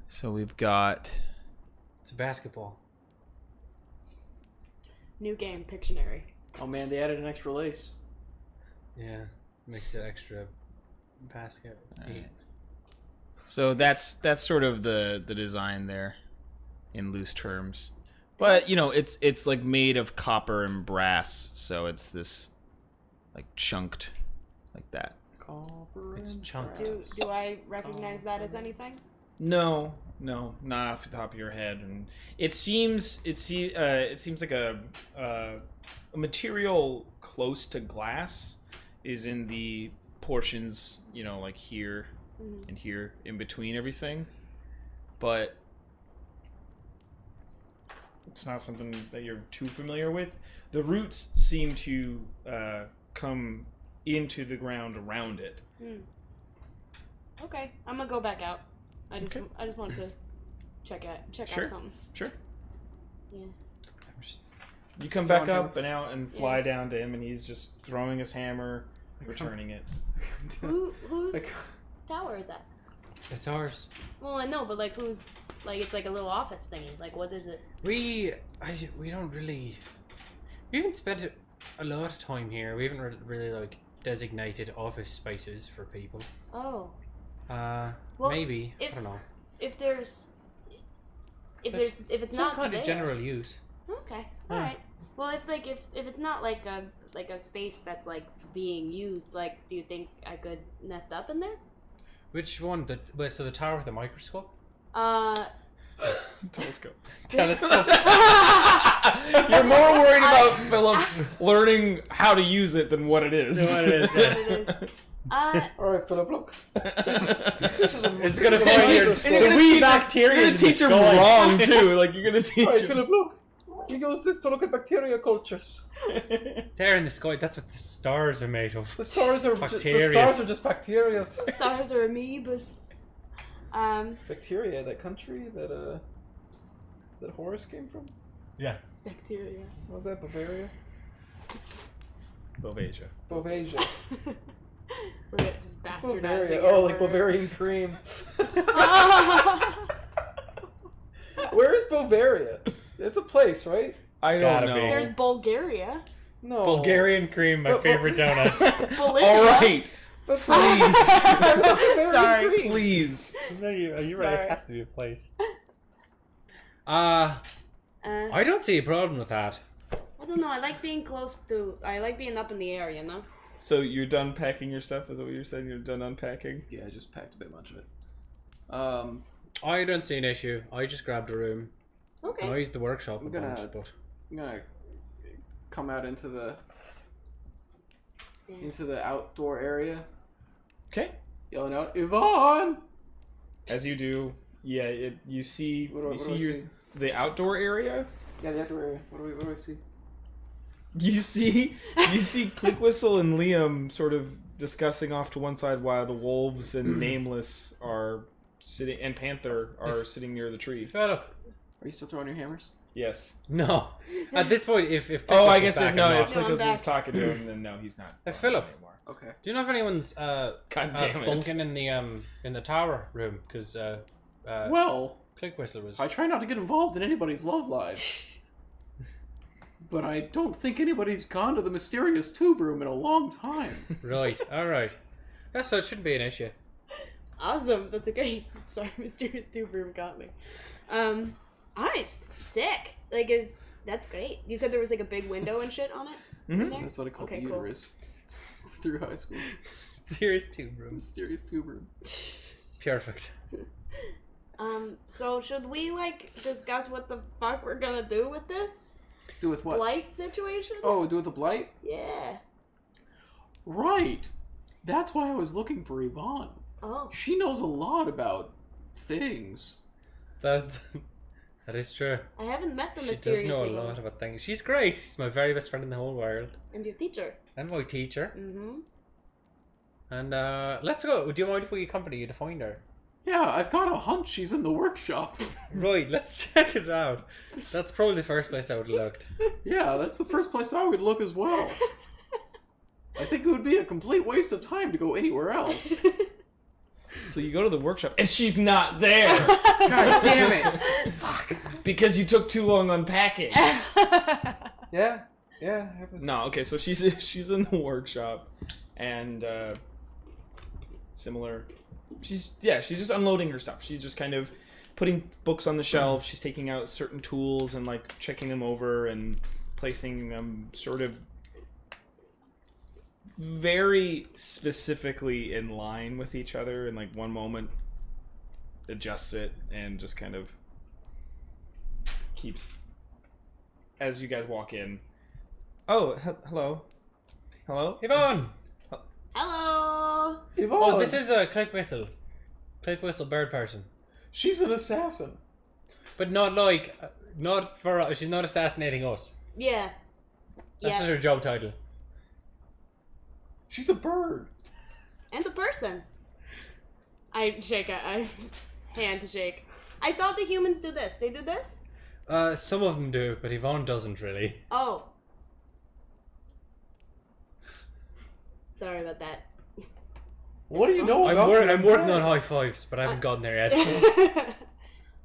Speaker 3: So we've got.
Speaker 2: It's a basketball.
Speaker 1: New game, Pictionary.
Speaker 4: Oh man, they added an extra lace.
Speaker 2: Yeah, makes it extra basket.
Speaker 3: Right. So that's sort of the design there, in loose terms. But it's like made of copper and brass, so it's this like chunked like that.
Speaker 4: Copper.
Speaker 2: It's
Speaker 4: and
Speaker 2: chunked.
Speaker 4: brass.
Speaker 1: Do I recognize that as anything?
Speaker 3: No, not off the top of your head. And it seems like a material close to glass is in the portions, like here and here in between everything, but it's not something that you're too familiar with. The roots seem to come into the ground around it.
Speaker 1: Okay, I'm gonna go back out. I just wanted to check
Speaker 3: Sure.
Speaker 1: out something.
Speaker 3: Sure.
Speaker 1: Yeah.
Speaker 3: You come
Speaker 4: Still
Speaker 3: back
Speaker 4: on
Speaker 3: up
Speaker 4: hammers?
Speaker 3: and out and fly down to him, and he's just throwing his hammer, returning it.
Speaker 1: Whose tower is that?
Speaker 2: It's ours.
Speaker 1: Well, I know, but like who's like it's like a little office thingy. Like what is it?
Speaker 2: We don't really. We haven't spent a lot of time here. We haven't really like designated office spaces for people.
Speaker 1: Oh.
Speaker 2: Well, maybe I don't know.
Speaker 1: If it's
Speaker 2: Some
Speaker 1: not
Speaker 2: kind
Speaker 1: there.
Speaker 2: of general use.
Speaker 1: Okay. All right. Well, if it's not like a space that's like being used, like, do you think I could nest up in there?
Speaker 2: Which one? So the tower with the microscope?
Speaker 3: Telescope.
Speaker 2: Telescope.
Speaker 3: You're more worried about Philip learning how to use it than what it is.
Speaker 1: What it is.
Speaker 4: Alright, Philip, look.
Speaker 2: It's gonna find your
Speaker 3: The wee bacteria. You're gonna teach him wrong too. Like you're gonna teach
Speaker 4: Alright,
Speaker 3: him.
Speaker 4: Philip, look. We use this to look at bacteria cultures.
Speaker 2: There in the sky. That's what the stars are made of.
Speaker 4: The stars are
Speaker 2: Bacteria.
Speaker 4: just bacteria.
Speaker 1: Stars are amoebas.
Speaker 4: Bacteria, that country that Horace came from?
Speaker 2: Yeah.
Speaker 1: Bacteria.
Speaker 4: What was that, Bavaria?
Speaker 3: Bovasia.
Speaker 4: Bovasia.
Speaker 1: We're gonna just bastardize
Speaker 4: Bavaria.
Speaker 1: it.
Speaker 4: Oh, like Bavarian cream. Where is Bavaria? It's a place, right?
Speaker 3: I
Speaker 2: gotta
Speaker 3: don't
Speaker 2: be.
Speaker 3: know.
Speaker 1: There's Bulgaria.
Speaker 4: No.
Speaker 2: Bulgarian cream, my favorite donuts.
Speaker 1: Bolivia.
Speaker 3: All right,
Speaker 4: But
Speaker 3: please,
Speaker 1: Sorry.
Speaker 4: cream.
Speaker 3: please.
Speaker 2: No, you're right.
Speaker 1: Sorry.
Speaker 2: It has to be a place. I don't see a problem with that.
Speaker 1: I don't know. I like being up in the air, you know?
Speaker 3: So you're done packing your stuff? Is that what you're saying? You're done unpacking?
Speaker 4: Yeah, I just packed a bit much of it.
Speaker 2: I don't see an issue. I just grabbed a room.
Speaker 1: Okay.
Speaker 2: I used the workshop a
Speaker 4: I'm gonna-
Speaker 2: bunch, but
Speaker 4: I'm gonna come out into the outdoor area,
Speaker 3: Okay.
Speaker 4: yelling out, Yvonne!
Speaker 3: As you do, yeah. You see,
Speaker 4: What do I see?
Speaker 3: the outdoor area.
Speaker 4: Yeah, the outdoor area. What do I see?
Speaker 3: You see Click Whistle and Liam sort of discussing off to one side while the wolves and Nameless are sitting, and Panther are sitting near the tree.
Speaker 2: Philip.
Speaker 4: Are you still throwing your hammers?
Speaker 3: Yes.
Speaker 2: No. At this point, if
Speaker 3: I guess
Speaker 2: back,
Speaker 3: if
Speaker 2: I'm not.
Speaker 3: Plicos was talking to him, then no, he's not.
Speaker 2: Hey, Philip.
Speaker 3: Anymore.
Speaker 4: Okay.
Speaker 2: Do you know if anyone's
Speaker 3: God damn it.
Speaker 2: bunking in the tower room? Because
Speaker 4: Well,
Speaker 2: Click Whistle was.
Speaker 4: I try not to get involved in anybody's love lives. But I don't think anybody's gone to the mysterious tube room in a long time.
Speaker 2: Right. All right. Yeah, so it shouldn't be an issue.
Speaker 1: Awesome. That's a great. Sorry, Mysterious Tube Room got me. Alright, sick. Like, that's great. You said there was like a big window and shit on it?
Speaker 3: Mm-hmm.
Speaker 4: That's what I call the
Speaker 1: cool.
Speaker 4: uterus. Through high school.
Speaker 2: Serious tube room.
Speaker 4: Mysterious tube room.
Speaker 2: Perfect.
Speaker 1: So should we like discuss what the fuck we're gonna do with this
Speaker 4: Do with what?
Speaker 1: blight situation?
Speaker 4: Oh, do with the blight?
Speaker 1: Yeah.
Speaker 4: Right. That's why I was looking for Yvonne.
Speaker 1: Oh.
Speaker 4: She knows a lot about things.
Speaker 2: That is true.
Speaker 1: I haven't met the
Speaker 2: She
Speaker 1: mysterious
Speaker 2: does know a
Speaker 1: Yvonne.
Speaker 2: lot about things. She's great. She's my very best friend in the whole world.
Speaker 1: And your teacher.
Speaker 2: And my teacher.
Speaker 1: Mm-hmm.
Speaker 2: And let's go. Do you mind if we accompany you to find her?
Speaker 4: Yeah, I've got a hunch she's in the workshop.
Speaker 2: Right, let's check it out. That's probably the first place I would have looked.
Speaker 4: Yeah, that's the first place I would look as well. I think it would be a complete waste of time to go anywhere else.
Speaker 3: So you go to the workshop, and she's not there!
Speaker 4: God damn it!
Speaker 1: Fuck.
Speaker 3: Because you took too long unpacking.
Speaker 4: Yeah.
Speaker 3: No, okay, so she's in the workshop, and similar. She's just unloading her stuff. She's just kind of putting books on the shelf. She's taking out certain tools and like checking them over and placing them sort of very specifically in line with each other. And like one moment adjusts it and just kind of keeps as you guys walk in. Oh, hello.
Speaker 2: Yvonne!
Speaker 1: Hello.
Speaker 4: Yvonne,
Speaker 2: Oh, this is a Click Whistle. Click Whistle bird person.
Speaker 4: she's an assassin.
Speaker 2: But not like, not for, she's not assassinating us.
Speaker 1: Yeah.
Speaker 2: That's just
Speaker 1: Yeah.
Speaker 2: her job title.
Speaker 4: She's a bird.
Speaker 1: And the person. I shake I hand to shake. I saw the humans do this. They do this?
Speaker 2: Some of them do, but Yvonne doesn't really.
Speaker 1: Oh. Sorry about that.
Speaker 4: What do you know
Speaker 2: I'm,
Speaker 4: about
Speaker 2: I'm working on high fives, but I haven't gotten there yet.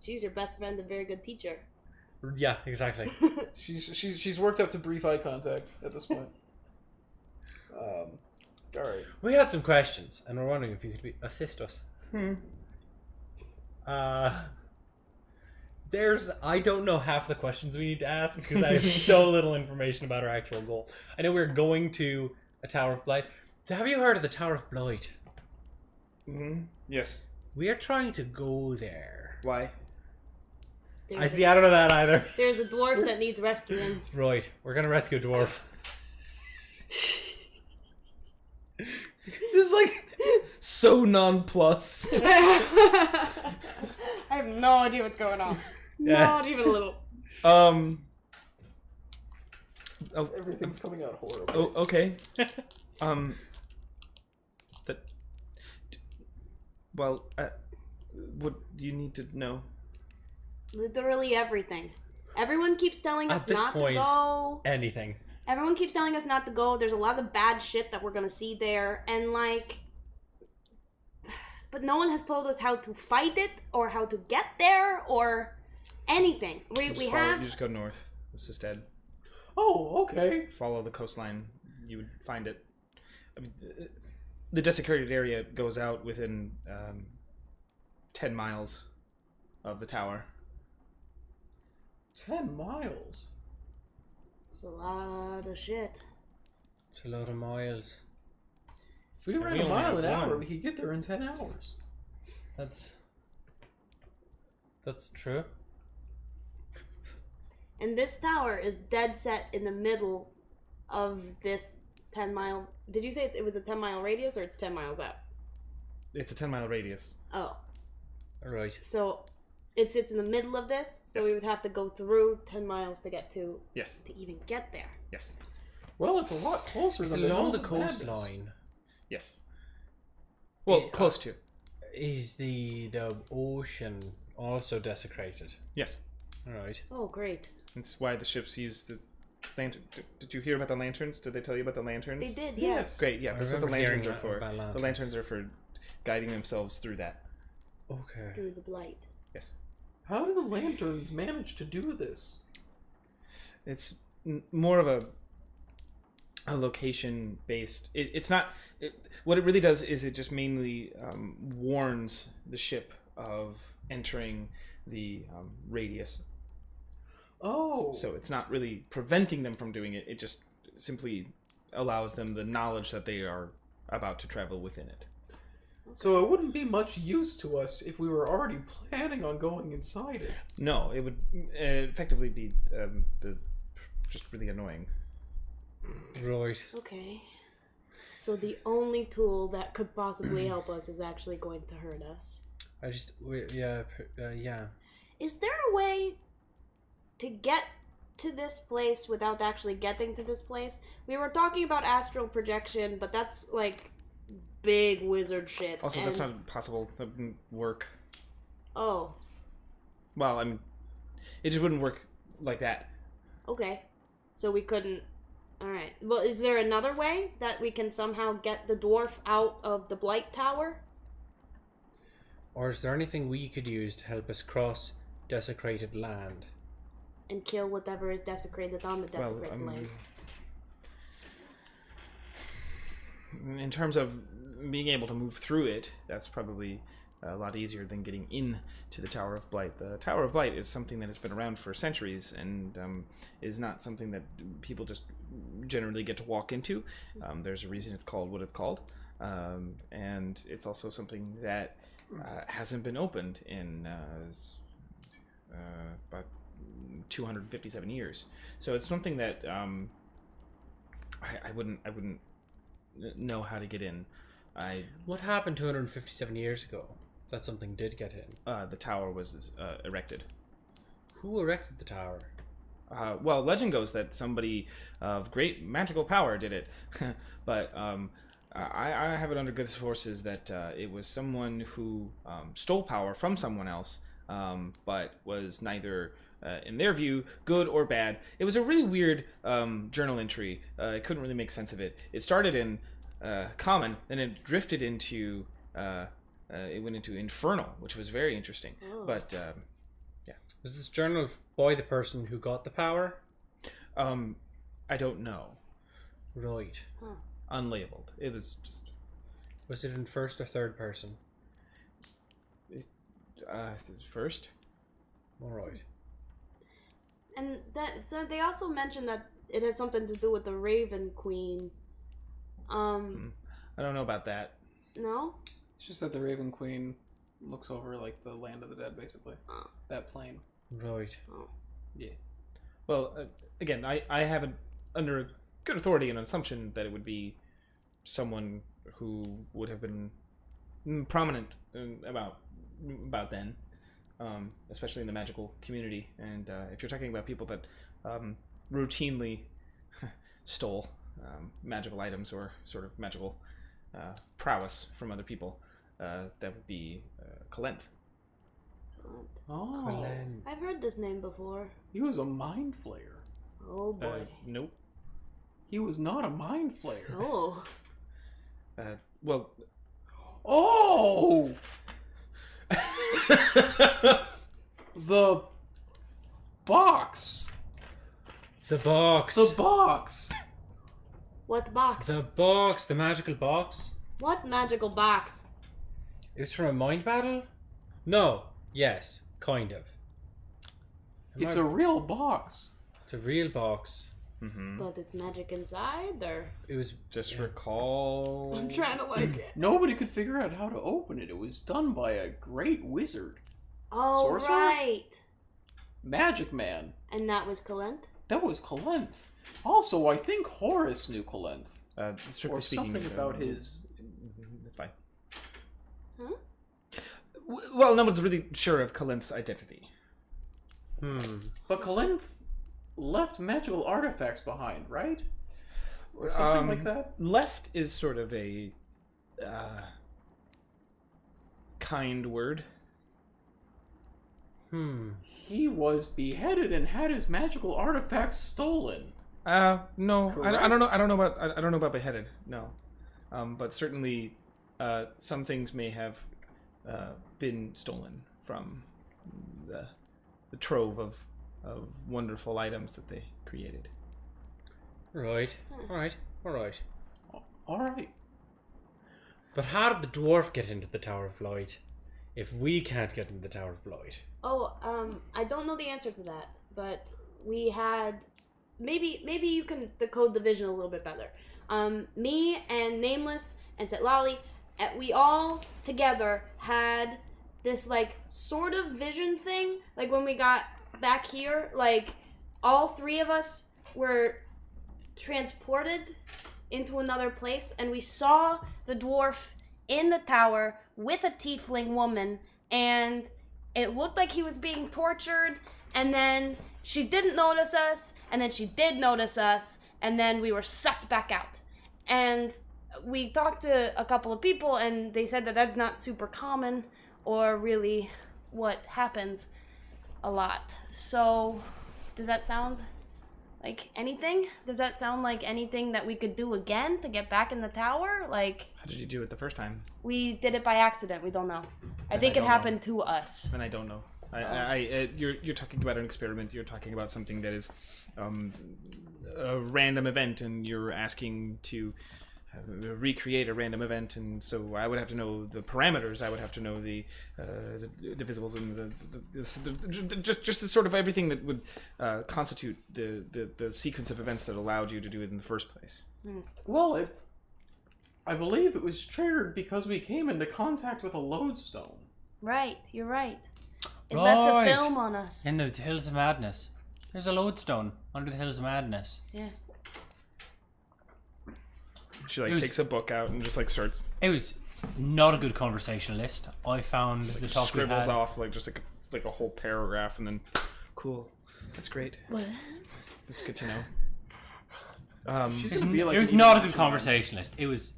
Speaker 1: She's your best friend and very good teacher.
Speaker 2: Yeah, exactly.
Speaker 4: She's worked up to brief eye contact at this point. Alright.
Speaker 2: We had some questions, and we're wondering if you could assist us. I don't know half the questions we need to ask because I have so little information about our actual goal. I know we're going to a Tower of Blight. So have you heard of the Tower of Blight?
Speaker 3: Mm-hmm. Yes.
Speaker 2: We are trying to go there.
Speaker 3: Why?
Speaker 1: There's
Speaker 2: I don't know that either.
Speaker 1: There's a dwarf that needs rescuing.
Speaker 2: Right, we're gonna rescue a dwarf.
Speaker 3: This is like so nonplussed.
Speaker 1: I have no idea what's going on.
Speaker 2: Yeah.
Speaker 1: Not even a little.
Speaker 3: Oh,
Speaker 4: Everything's coming out horrible.
Speaker 3: oh, okay. Well, what do you need to know?
Speaker 1: Literally everything. Everyone keeps telling us
Speaker 2: At this
Speaker 1: not
Speaker 2: point,
Speaker 1: to go.
Speaker 2: anything.
Speaker 1: Everyone keeps telling us not to go. There's a lot of bad shit that we're gonna see there, and like, but no one has told us how to fight it or how to get there or anything. We
Speaker 3: You
Speaker 1: have.
Speaker 3: just go north. This is dead.
Speaker 4: Oh, okay.
Speaker 3: Follow the coastline. You would find it. I mean, the desecrated area goes out within 10 miles of the tower.
Speaker 4: 10 miles.
Speaker 1: It's a lot of shit.
Speaker 2: It's a load of miles.
Speaker 4: If we
Speaker 3: And
Speaker 4: ran
Speaker 3: we
Speaker 4: a
Speaker 3: only
Speaker 4: mile
Speaker 3: have
Speaker 4: an hour,
Speaker 3: one.
Speaker 4: we could get there in 10 hours.
Speaker 2: That's true.
Speaker 1: And this tower is dead set in the middle of this 10-mile. Did you say it was a 10-mile radius or it's 10 miles out?
Speaker 3: It's a 10-mile radius.
Speaker 1: Oh.
Speaker 2: Right.
Speaker 1: So it sits in the middle of this, so
Speaker 3: Yes.
Speaker 1: we would have to go through 10 miles to get to
Speaker 3: Yes.
Speaker 1: even get there.
Speaker 3: Yes.
Speaker 4: Well, it's a lot closer
Speaker 2: It's
Speaker 4: than
Speaker 2: along the
Speaker 4: Nose of Madness.
Speaker 2: coastline.
Speaker 3: Yes. Well, close to.
Speaker 2: Is the ocean also desecrated?
Speaker 3: Yes.
Speaker 2: All right.
Speaker 1: Oh, great.
Speaker 3: That's why the ships use the lantern. Did you hear about the lanterns? Did they tell you about the lanterns?
Speaker 1: They did, yes.
Speaker 3: Great, yeah.
Speaker 2: I
Speaker 3: That's what the
Speaker 2: remember
Speaker 3: lanterns are
Speaker 2: hearing
Speaker 3: for.
Speaker 2: about lanterns.
Speaker 3: The lanterns are for guiding themselves through that.
Speaker 2: Okay.
Speaker 1: Through the blight.
Speaker 3: Yes.
Speaker 4: How do the lanterns manage to do this?
Speaker 3: It's more of a location based. It's not. What it really does is it just mainly warns the ship of entering the radius.
Speaker 4: Oh.
Speaker 3: So it's not really preventing them from doing it. It just simply allows them the knowledge that they are about to travel within it.
Speaker 4: So it wouldn't be much use to us if we were already planning on going inside it.
Speaker 3: No, it would effectively be just really annoying.
Speaker 2: Right.
Speaker 1: Okay. So the only tool that could possibly help us is actually going to hurt us.
Speaker 2: Yeah.
Speaker 1: Is there a way to get to this place without actually getting to this place? We were talking about astral projection, but that's like big wizard shit.
Speaker 3: Also, that's not possible. That wouldn't work.
Speaker 1: Oh,
Speaker 3: Well, I mean, it just wouldn't work like that.
Speaker 1: okay. So we couldn't. Alright. Well, is there another way that we can somehow get the dwarf out of the Blight Tower?
Speaker 2: Or is there anything we could use to help us cross desecrated land?
Speaker 1: And kill whatever is desecrated on the desecrated land?
Speaker 3: In terms of being able to move through it, that's probably a lot easier than getting in to the Tower of Blight. The Tower of Blight is something that has been around for centuries and is not something that people just generally get to walk into. There's a reason it's called what it's called. And it's also something that hasn't been opened in about 257 years. So it's something that I wouldn't know how to get in.
Speaker 2: What happened 257 years ago that something did get in?
Speaker 3: The tower was erected.
Speaker 2: Who erected the tower?
Speaker 3: Well, legend goes that somebody of great magical power did it, but I have it under good sources that it was someone who stole power from someone else, but was neither, in their view, good or bad. It was a really weird journal entry. I couldn't really make sense of it. It started in Common, then it drifted into it went into Infernal, which was very interesting.
Speaker 1: Oh.
Speaker 3: But
Speaker 2: Was this journal boy the person who got the power?
Speaker 3: I don't know.
Speaker 2: Right.
Speaker 1: Huh.
Speaker 3: Unlabeled. It was just
Speaker 2: Was it in first or third person?
Speaker 3: first.
Speaker 2: All right.
Speaker 1: And that, so they also mentioned that it has something to do with the Raven Queen.
Speaker 3: I don't know about that.
Speaker 1: No?
Speaker 4: It's just that the Raven Queen looks over like the land of the dead, basically.
Speaker 1: Oh.
Speaker 4: That plane.
Speaker 2: Right.
Speaker 1: Oh.
Speaker 4: Yeah.
Speaker 3: Well, again, I have it under good authority an assumption that it would be someone who would have been prominent about then, especially in the magical community. And if you're talking about people that routinely stole magical items or sort of magical prowess from other people, that would be Kalenth.
Speaker 4: Oh.
Speaker 2: Colin.
Speaker 1: I've heard this name before.
Speaker 4: He was a mind flayer.
Speaker 1: Oh boy.
Speaker 3: Nope.
Speaker 4: He was not a mind flayer.
Speaker 1: Oh.
Speaker 3: Well,
Speaker 4: Oh! The box.
Speaker 2: The box.
Speaker 4: The box.
Speaker 1: What box?
Speaker 2: The box. The magical box.
Speaker 1: What magical box?
Speaker 2: It was from a mind battle? No. Yes. Kind of.
Speaker 4: It's a real box.
Speaker 2: It's a real box.
Speaker 1: But it's magic inside, or
Speaker 2: It was
Speaker 3: just recall.
Speaker 1: I'm trying to like it.
Speaker 4: Nobody could figure out how to open it. It was done by a great wizard.
Speaker 1: Oh
Speaker 4: Sorcerer?
Speaker 1: right.
Speaker 4: Magic Man.
Speaker 1: And that was Kalenth?
Speaker 4: That was Kalenth. Also, I think Horace knew Kalenth.
Speaker 3: Strictly
Speaker 4: Or
Speaker 3: speaking,
Speaker 4: something about his...
Speaker 3: That's fine.
Speaker 1: Huh?
Speaker 3: Well, no one's really sure of Kalenth's identity.
Speaker 4: But Kalenth left magical artifacts behind, right? Or something like that?
Speaker 3: Left is sort of a kind word.
Speaker 4: He was beheaded and had his magical artifacts stolen.
Speaker 3: No,
Speaker 4: Correct?
Speaker 3: I don't know. I don't know about beheaded. No, but certainly, some things may have been stolen from the trove of wonderful items that they created.
Speaker 2: Right. All right.
Speaker 4: All right.
Speaker 2: But how did the dwarf get into the Tower of Blight if we can't get into the Tower of Blight?
Speaker 1: Oh, I don't know the answer to that, but we had maybe you can decode the vision a little bit better. Me and Nameless and Setlali, we all together had this like sort of vision thing. Like when we got back here, like all three of us were transported into another place, and we saw the dwarf in the tower with a tiefling woman, and it looked like he was being tortured, and then she didn't notice us, and then she did notice us, and then we were sucked back out. And we talked to a couple of people, and they said that that's not super common or really what happens a lot. So does that sound like anything? Does that sound like anything that we could do again to get back in the tower? Like,
Speaker 3: How did you do it the first time?
Speaker 1: we did it by accident. We don't know. I
Speaker 3: Then
Speaker 1: think
Speaker 3: I
Speaker 1: it
Speaker 3: don't
Speaker 1: happened to us.
Speaker 3: Then I don't know. You're talking about an experiment. You're talking about something that is a random event, and you're asking to recreate a random event, and so I would have to know the parameters. I would have to know the divisibles and just the sort of everything that would constitute the sequence of events that allowed you to do it in the first place.
Speaker 4: Well, I believe it was triggered because we came into contact with a lodestone.
Speaker 1: Right, you're right. It left a
Speaker 5: Right.
Speaker 1: film on us.
Speaker 5: In the Hills of Madness. There's a lodestone under the Hills of Madness.
Speaker 1: Yeah.
Speaker 3: She like
Speaker 5: It was-
Speaker 3: takes a book out and just like starts
Speaker 5: It was not a good conversationalist. I found the talk we
Speaker 3: scribbles
Speaker 5: had.
Speaker 3: off like just like a whole paragraph, and then cool. That's great.
Speaker 1: What?
Speaker 3: That's good to know.
Speaker 4: She's gonna be like
Speaker 5: It was
Speaker 4: an
Speaker 5: not a
Speaker 4: evil
Speaker 5: good
Speaker 4: man.
Speaker 5: conversationalist. It was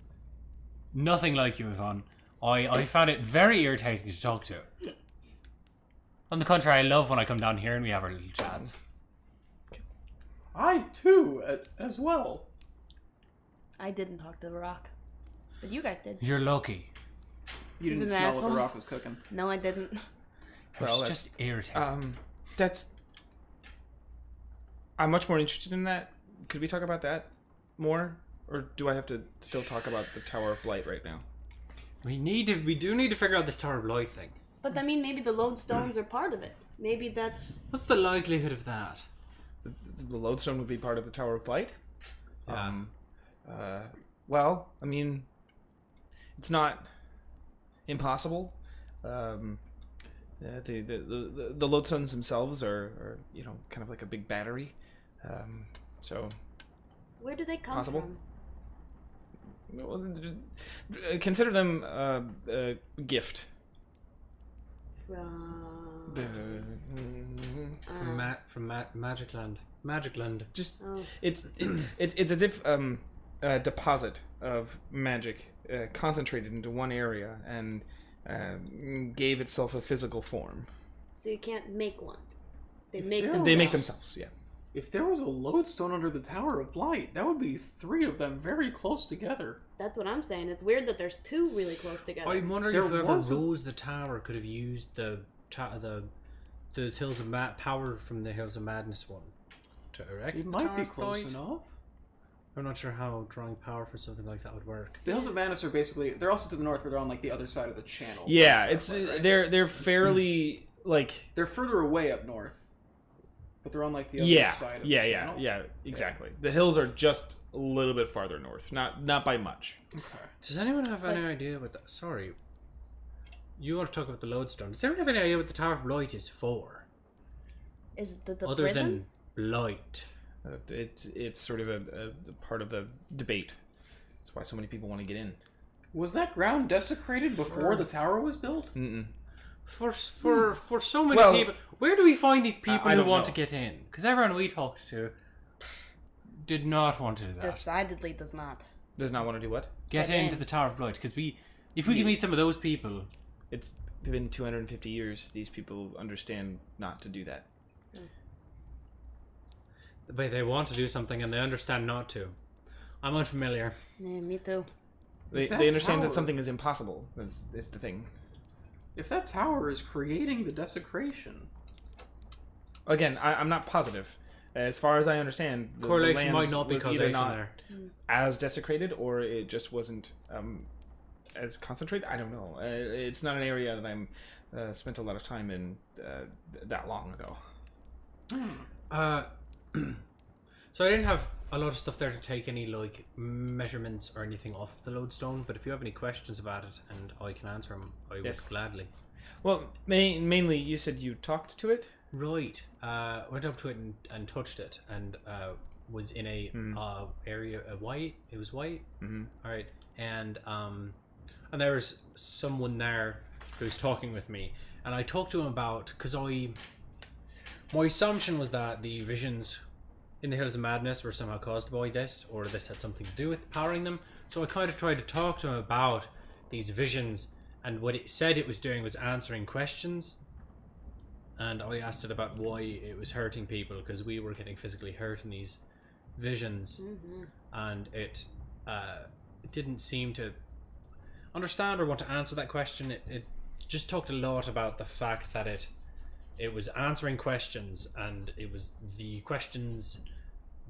Speaker 5: nothing like you, Yvonne. I found it very irritating to talk to. On the contrary, I love when I come down here and we have our little chats.
Speaker 4: I too, as well.
Speaker 1: I didn't talk to the rock. But you guys did.
Speaker 5: You're lucky.
Speaker 4: You didn't
Speaker 1: an
Speaker 4: smell what
Speaker 1: asshole.
Speaker 4: the rock was cooking.
Speaker 1: No, I didn't.
Speaker 3: Well,
Speaker 5: It's
Speaker 3: that's-
Speaker 5: just irritating.
Speaker 3: That's. I'm much more interested in that. Could we talk about that more, or do I have to still talk about the Tower of Blight right now?
Speaker 2: We do need to figure out this Tower of Light thing.
Speaker 1: But I mean, maybe the lodestones are part of it. Maybe that's...
Speaker 2: What's the likelihood of that?
Speaker 3: The lodestone would be part of the Tower of Blight.
Speaker 2: Yeah.
Speaker 3: Well, I mean, it's not impossible. The lodestones themselves are kind of like a big battery. So
Speaker 1: Where do they come
Speaker 3: Possible.
Speaker 1: from?
Speaker 3: well, consider them a gift.
Speaker 1: From...
Speaker 2: From Magic Land. Magic Land.
Speaker 3: Just
Speaker 1: Oh.
Speaker 3: it's as if a deposit of magic concentrated into one area and gave itself a physical form.
Speaker 1: So you can't make one. They
Speaker 4: If
Speaker 1: make
Speaker 4: they're-
Speaker 1: them.
Speaker 3: They make themselves, yeah.
Speaker 4: If there was a lodestone under the Tower of Blight, that would be 3 of them very close together.
Speaker 1: That's what I'm saying. It's weird that there's 2 really close together.
Speaker 2: I'm wondering
Speaker 4: There
Speaker 2: if whoever
Speaker 4: was a-
Speaker 2: rose the tower could have used the Hills of power from the Hills of Madness one to erect
Speaker 4: It
Speaker 2: the
Speaker 4: might
Speaker 2: Tower
Speaker 4: be
Speaker 2: of
Speaker 4: close
Speaker 2: Blight.
Speaker 4: enough.
Speaker 2: I'm not sure how drawing power for something like that would work.
Speaker 4: The Hills of Madness are basically, they're also to the north, but they're on like the other side of the channel.
Speaker 3: Yeah,
Speaker 4: Tower of
Speaker 3: it's
Speaker 4: Blight, right?
Speaker 3: they're fairly like
Speaker 4: They're further away up north, but they're on like the other side of the channel.
Speaker 3: yeah, exactly. The hills are just a little bit farther north, not by much.
Speaker 4: Okay.
Speaker 2: Does anyone have any idea what that? Sorry, you want to talk about the lodestone? Does anyone have any idea what the Tower of Blight is for?
Speaker 1: Is it the
Speaker 2: Other
Speaker 1: prison?
Speaker 2: than blight.
Speaker 3: It's sort of a part of the debate. That's why so many people want to get in.
Speaker 4: Was that ground desecrated before the tower was built?
Speaker 3: Mm-mm.
Speaker 2: For so many
Speaker 3: Well,
Speaker 2: people, where do we find these people
Speaker 3: I
Speaker 2: who
Speaker 3: don't
Speaker 2: want
Speaker 3: know.
Speaker 2: to get in? Because everyone we talked to did not want to do that.
Speaker 1: Decidedly does not.
Speaker 3: Does not want to do what?
Speaker 5: Get
Speaker 1: Get
Speaker 5: into
Speaker 1: in.
Speaker 5: the Tower of Blood, because if we can meet some of those people,
Speaker 3: It's been 250 years. These people understand not to do that.
Speaker 2: But they want to do something and they understand not to. I'm unfamiliar.
Speaker 1: Yeah, me too.
Speaker 3: They
Speaker 4: that
Speaker 3: understand that
Speaker 4: tower-
Speaker 3: something is impossible. Is the thing.
Speaker 4: If that tower is creating the desecration,
Speaker 3: Again, I'm not positive. As far as I understand, the
Speaker 2: Correlation
Speaker 3: land
Speaker 2: might not be
Speaker 3: was either
Speaker 2: causation
Speaker 3: not
Speaker 2: there.
Speaker 3: as desecrated, or it just wasn't as concentrated. I don't know. It's not an area that I'm spent a lot of time in that long ago.
Speaker 2: So I didn't have a lot of stuff there to take any like measurements or anything off the lodestone, but if you have any questions about it and I can answer them, I
Speaker 3: Yes.
Speaker 2: would gladly.
Speaker 3: Well, mainly you said you talked to it.
Speaker 2: Right. Went up to it and touched it and was in a area white. It was white.
Speaker 3: Mm-hmm.
Speaker 2: All right. And there was someone there who was talking with me, and I talked to him about because my assumption was that the visions in the Hills of Madness were somehow caused by this, or this had something to do with powering them. So I kind of tried to talk to him about these visions, and what it said it was doing was answering questions. And I asked it about why it was hurting people, because we were getting physically hurt in these visions, and it didn't seem to understand or want to answer that question. It just talked a lot about the fact that it was answering questions, and it was the questions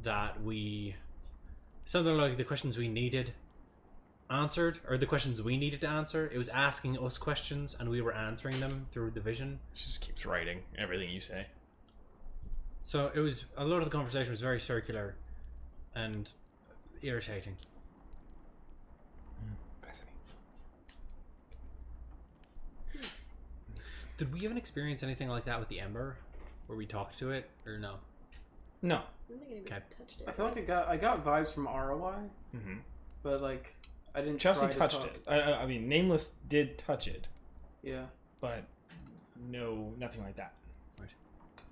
Speaker 2: that something like the questions we needed answered, or the questions we needed to answer. It was asking us questions and we were answering them through the vision.
Speaker 3: She just keeps writing everything you say.
Speaker 2: So it was, a lot of the conversation was very circular and irritating.
Speaker 3: Fascinating.
Speaker 2: Did we even experience anything like that with the Ember, where we talked to it, or no?
Speaker 3: No.
Speaker 1: I don't think anybody
Speaker 2: Okay.
Speaker 1: touched it.
Speaker 4: I feel like I got vibes from ROI,
Speaker 3: Mm-hmm.
Speaker 4: but like I didn't.
Speaker 3: Chelsea
Speaker 4: try to
Speaker 3: touched
Speaker 4: talk.
Speaker 3: it. I mean, Nameless did touch it,
Speaker 4: Yeah.
Speaker 3: but no, nothing like that.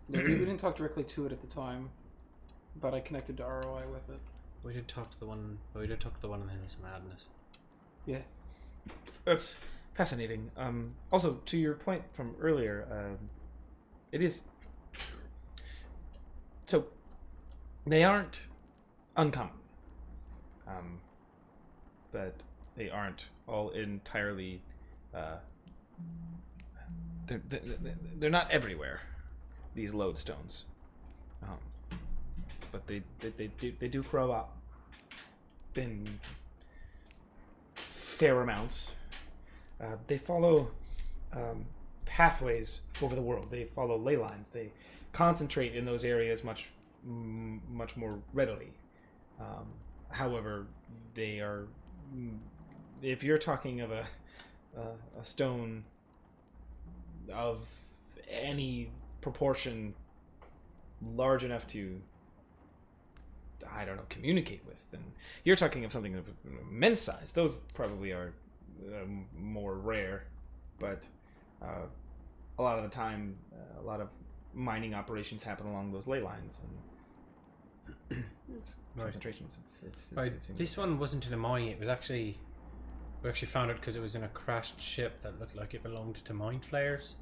Speaker 4: Yeah, we didn't talk directly to it at the time, but I connected to ROI with it.
Speaker 2: We did talk to the one in the Hills of Madness.
Speaker 4: Yeah.
Speaker 3: That's fascinating. Also, to your point from earlier, it is so they aren't uncommon, but they aren't all entirely. They're not everywhere. These lodestones, but they do grow up in fair amounts. They follow pathways over the world. They follow ley lines. They concentrate in those areas much more readily. However, they are. If you're talking of a stone of any proportion large enough to, I don't know, communicate with, then you're talking of something of immense size. Those probably are more rare, but a lot of the time, a lot of mining operations happen along those ley lines, and it's concentrations.
Speaker 2: This one wasn't in a mine. It was actually, we actually found it because it was in a crashed ship that looked like it belonged to mind flayers.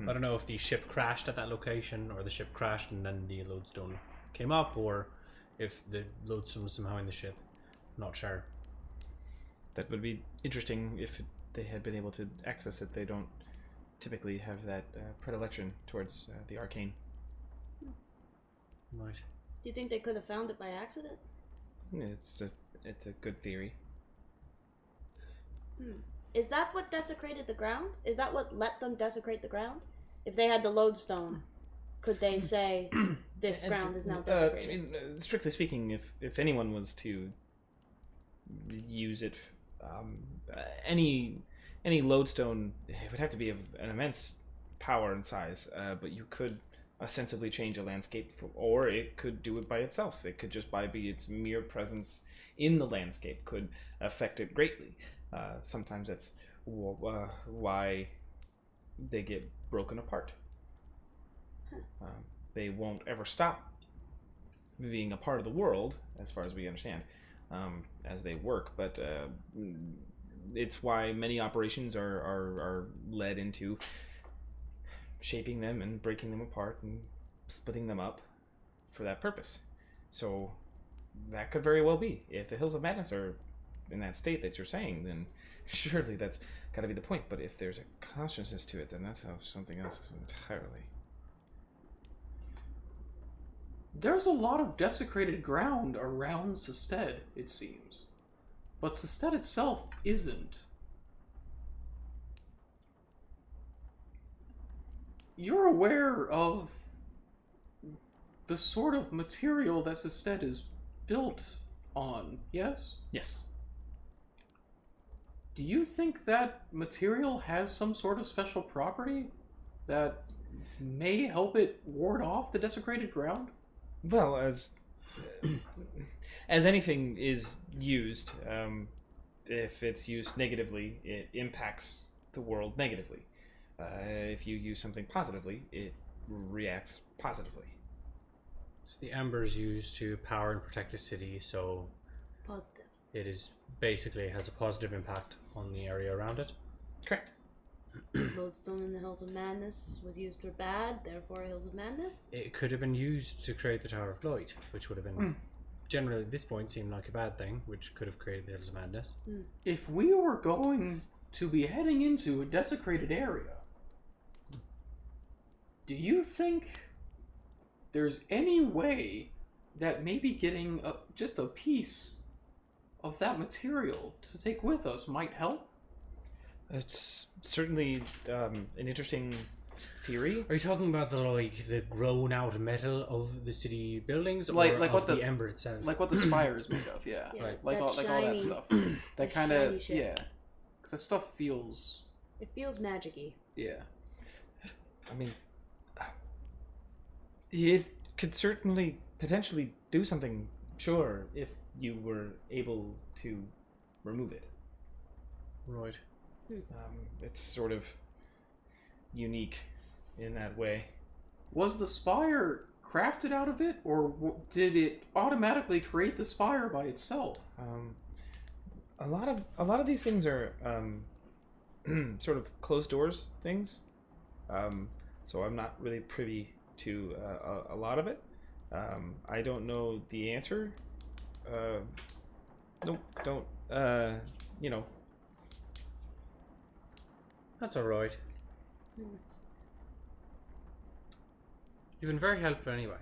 Speaker 2: I don't know if the ship crashed at that location, or the ship crashed and then the lodestone came up, or if the lodestone was somehow in the ship. Not sure.
Speaker 3: That would be interesting if they had been able to access it. They don't typically have that predilection towards the arcane.
Speaker 2: Right.
Speaker 1: Do you think they could have found it by accident?
Speaker 3: It's a good theory.
Speaker 1: Is that what desecrated the ground? Is that what let them desecrate the ground? If they had the lodestone, could they say this ground is now desecrated?
Speaker 3: Strictly speaking, if anyone was to use it, any lodestone, it would have to be of an immense power and size. But you could ostensibly change a landscape, or it could do it by itself. It could just by its mere presence in the landscape could affect it greatly. Sometimes that's why they get broken apart. They won't ever stop being a part of the world, as far as we understand, as they work. But it's why many operations are led into shaping them and breaking them apart and splitting them up for that purpose. So that could very well be. If the Hills of Madness are in that state that you're saying, then surely that's got to be the point. But if there's a consciousness to it, then that's something else entirely.
Speaker 4: There's a lot of desecrated ground around Sested, it seems. But Sested itself isn't. You're aware of the sort of material that Sested is built on, yes?
Speaker 3: Yes.
Speaker 4: Do you think that material has some sort of special property that may help it ward off the desecrated ground?
Speaker 3: Well, as anything is used, if it's used negatively, it impacts the world negatively. If you use something positively, it reacts positively.
Speaker 2: So the amber is used to power and protect a city, so
Speaker 1: Positive.
Speaker 2: it is basically has a positive impact on the area around it.
Speaker 3: Correct.
Speaker 1: Lodestone in the Hills of Madness was used for bad, therefore Hills of Madness.
Speaker 2: It could have been used to create the Tower of Light, which would have been generally at this point seemed like a bad thing, which could have created the Hills of Madness.
Speaker 4: If we were going to be heading into a desecrated area, do you think there's any way that maybe getting just a piece of that material to take with us might help?
Speaker 3: It's certainly an interesting theory.
Speaker 2: Are you talking about the grown out metal of the city buildings, or
Speaker 4: Like
Speaker 2: of
Speaker 4: what
Speaker 2: the
Speaker 4: the-
Speaker 2: ember itself?
Speaker 4: Like what the spire is made of, yeah.
Speaker 1: Yeah,
Speaker 2: Right.
Speaker 4: Like all that
Speaker 1: shiny-
Speaker 4: stuff.
Speaker 1: that
Speaker 4: That kind
Speaker 1: shiny
Speaker 4: of,
Speaker 1: shit.
Speaker 4: yeah. Because that stuff feels,
Speaker 1: It feels magic-y.
Speaker 4: yeah.
Speaker 3: I mean, it could certainly potentially do something, sure, if you were able to remove it.
Speaker 2: Right.
Speaker 3: It's sort of unique in that way.
Speaker 4: Was the spire crafted out of it, or did it automatically create the spire by itself?
Speaker 3: A lot of these things are sort of closed doors things. So I'm not really privy to a lot of it. I don't know the answer. Don't. You know.
Speaker 2: That's alright. You've been very helpful anyway.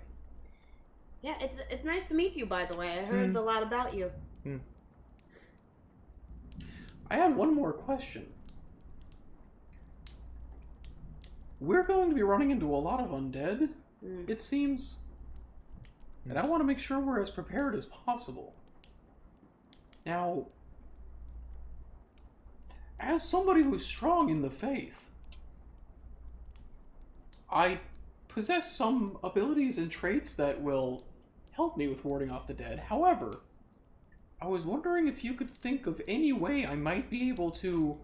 Speaker 1: Yeah, it's nice to meet you, by the way. I heard a lot about you.
Speaker 4: I had one more question. We're going to be running into a lot of undead, it seems. And I want to make sure we're as prepared as possible. Now, as somebody who's strong in the faith, I possess some abilities and traits that will help me with warding off the dead. However, I was wondering if you could think of any way I might be able to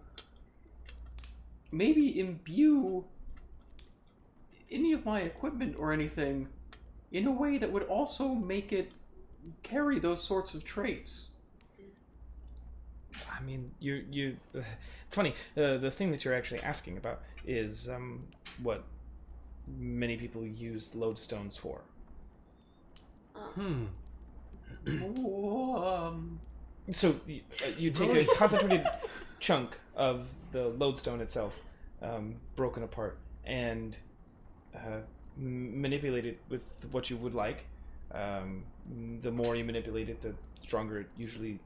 Speaker 4: maybe imbue any of my equipment or anything in a way that would also make it carry those sorts of traits.
Speaker 3: I mean, you. It's funny. The thing that you're actually asking about is what many people use lodestones for. So you take a concentrated chunk of the lodestone itself, broken apart, and manipulate it with what you would like. The more you manipulate it, the stronger it usually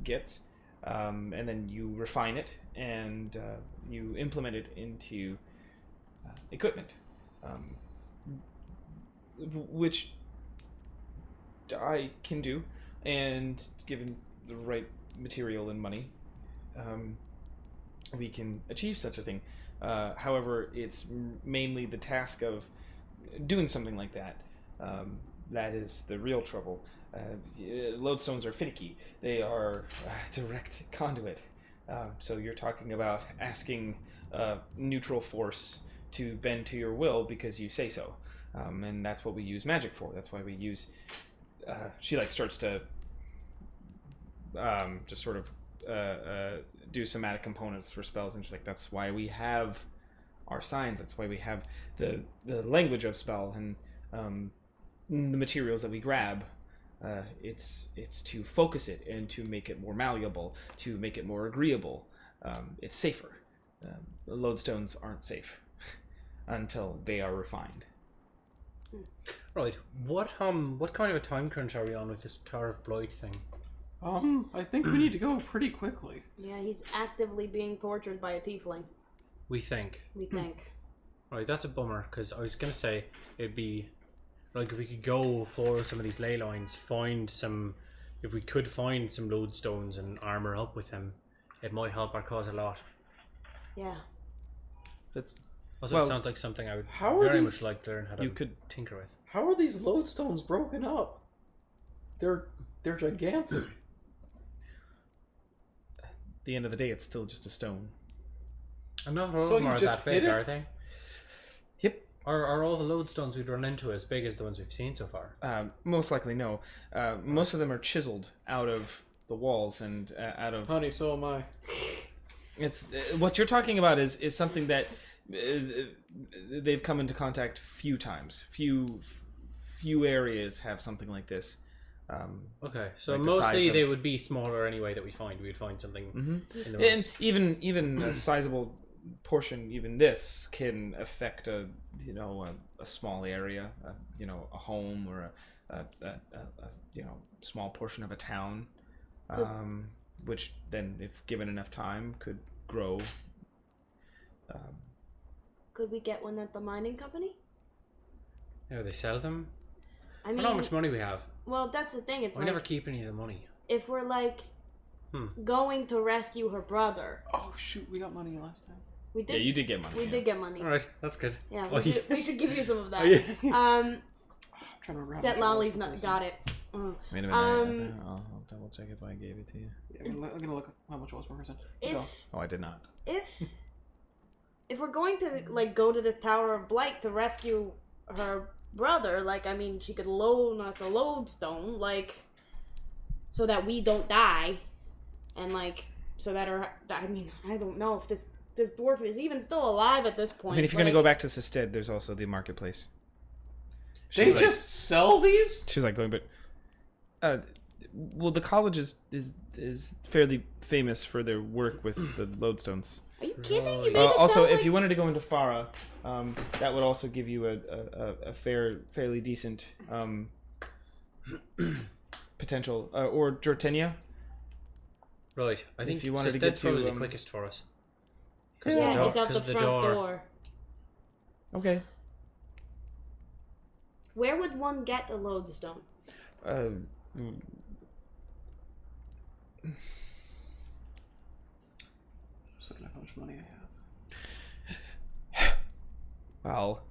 Speaker 3: gets. And then you refine it and you implement it into equipment, which I can do, and given the right material and money, we can achieve such a thing. However, it's mainly the task of doing something like that. That is the real trouble. Lodestones are finicky. They are direct conduit. So you're talking about asking neutral force to bend to your will because you say so. and that's what we use magic for. That's why we use. She like starts to just sort of do somatic components for spells, and she's like, that's why we have our signs. That's why we have the language of spell and the materials that we grab. It's to focus it and to make it more malleable, to make it more agreeable. It's safer. Lodestones aren't safe until they are refined.
Speaker 2: Right. What kind of a time crunch are we on with this Tower of Blight thing?
Speaker 4: I think we need to go pretty quickly.
Speaker 1: Yeah, he's actively being tortured by a tiefling.
Speaker 2: We think.
Speaker 1: We think.
Speaker 2: Right, that's a bummer, because I was going to say it'd be like if we could go follow some of these ley lines, if we could find some lodestones and armor up with them, it might help our cause a lot.
Speaker 1: Yeah.
Speaker 3: That's
Speaker 2: Also,
Speaker 3: well,
Speaker 2: it sounds like something I would
Speaker 4: how are
Speaker 2: very
Speaker 4: these-
Speaker 2: much like to learn how to
Speaker 3: you could
Speaker 2: tinker with.
Speaker 4: How are these lodestones broken up? They're gigantic.
Speaker 3: at the end of the day, it's still just a stone.
Speaker 2: And not all
Speaker 4: So
Speaker 2: of them
Speaker 4: you
Speaker 2: are
Speaker 4: just
Speaker 2: that big,
Speaker 4: hit it?
Speaker 2: are they?
Speaker 3: Yep.
Speaker 2: Are all the lodestones we'd run into as big as the ones we've seen so far?
Speaker 3: Most likely, no. Most of them are chiseled out of the walls and out of.
Speaker 4: Honey, so am I.
Speaker 3: It's what you're talking about is something that they've come into contact few times. Few areas have something like this.
Speaker 2: Okay, so
Speaker 3: like the size
Speaker 2: mostly
Speaker 3: of-
Speaker 2: they would be smaller anyway that we find. We'd find something in the
Speaker 3: And
Speaker 2: woods.
Speaker 3: even a sizable portion, even this can affect a small area, a home or a small portion of a town, which then, if given enough time, could grow.
Speaker 1: Could we get one at the mining company?
Speaker 2: Yeah, they sell them.
Speaker 1: I
Speaker 2: I
Speaker 1: mean,
Speaker 2: don't know how much money we have.
Speaker 1: well, that's the thing. It's
Speaker 2: We
Speaker 1: like
Speaker 2: never keep any of the money.
Speaker 1: if we're like going to rescue her brother,
Speaker 4: Oh shoot, we got money last time.
Speaker 1: we did.
Speaker 3: Yeah, you did get money.
Speaker 1: We
Speaker 3: yeah.
Speaker 1: did get money.
Speaker 2: All right, that's good.
Speaker 1: Yeah,
Speaker 2: Oh,
Speaker 1: we should give you some of that.
Speaker 2: Oh, yeah.
Speaker 4: I'm trying to remember. how
Speaker 1: Set
Speaker 4: much it was
Speaker 1: Lolly's
Speaker 4: per
Speaker 1: not
Speaker 4: person.
Speaker 1: got it. Mm.
Speaker 3: Wait a minute. I'll double check if I gave it to you.
Speaker 4: Yeah, I'm gonna look how much it was per person. Go.
Speaker 1: If
Speaker 3: Oh, I did not.
Speaker 1: if we're going to like go to this Tower of Blight to rescue her brother, like, I mean, she could loan us a lodestone, like, so that we don't die, and like so that her. I mean, I don't know if this dwarf is even still alive at this point.
Speaker 3: I mean, if you're gonna go back to Sested, there's also the marketplace.
Speaker 4: They
Speaker 3: She's like-
Speaker 4: just sell these?
Speaker 3: She's like going, but well, the college is fairly famous for their work with the lodestones.
Speaker 1: Are you kidding? You made it
Speaker 3: Also,
Speaker 1: sound
Speaker 3: if
Speaker 1: like-
Speaker 3: you wanted to go into Farah, that would also give you a fairly decent potential, or Jortenia.
Speaker 2: Right, I think
Speaker 3: you wanted to
Speaker 2: Sested's
Speaker 3: get to,
Speaker 2: probably the
Speaker 3: um,
Speaker 2: quickest for us.
Speaker 1: Yeah, it's out the
Speaker 2: 'cause
Speaker 1: front door.
Speaker 3: Okay.
Speaker 1: Where would one get a lodestone?
Speaker 4: Just looking at how much money I have.
Speaker 3: Well,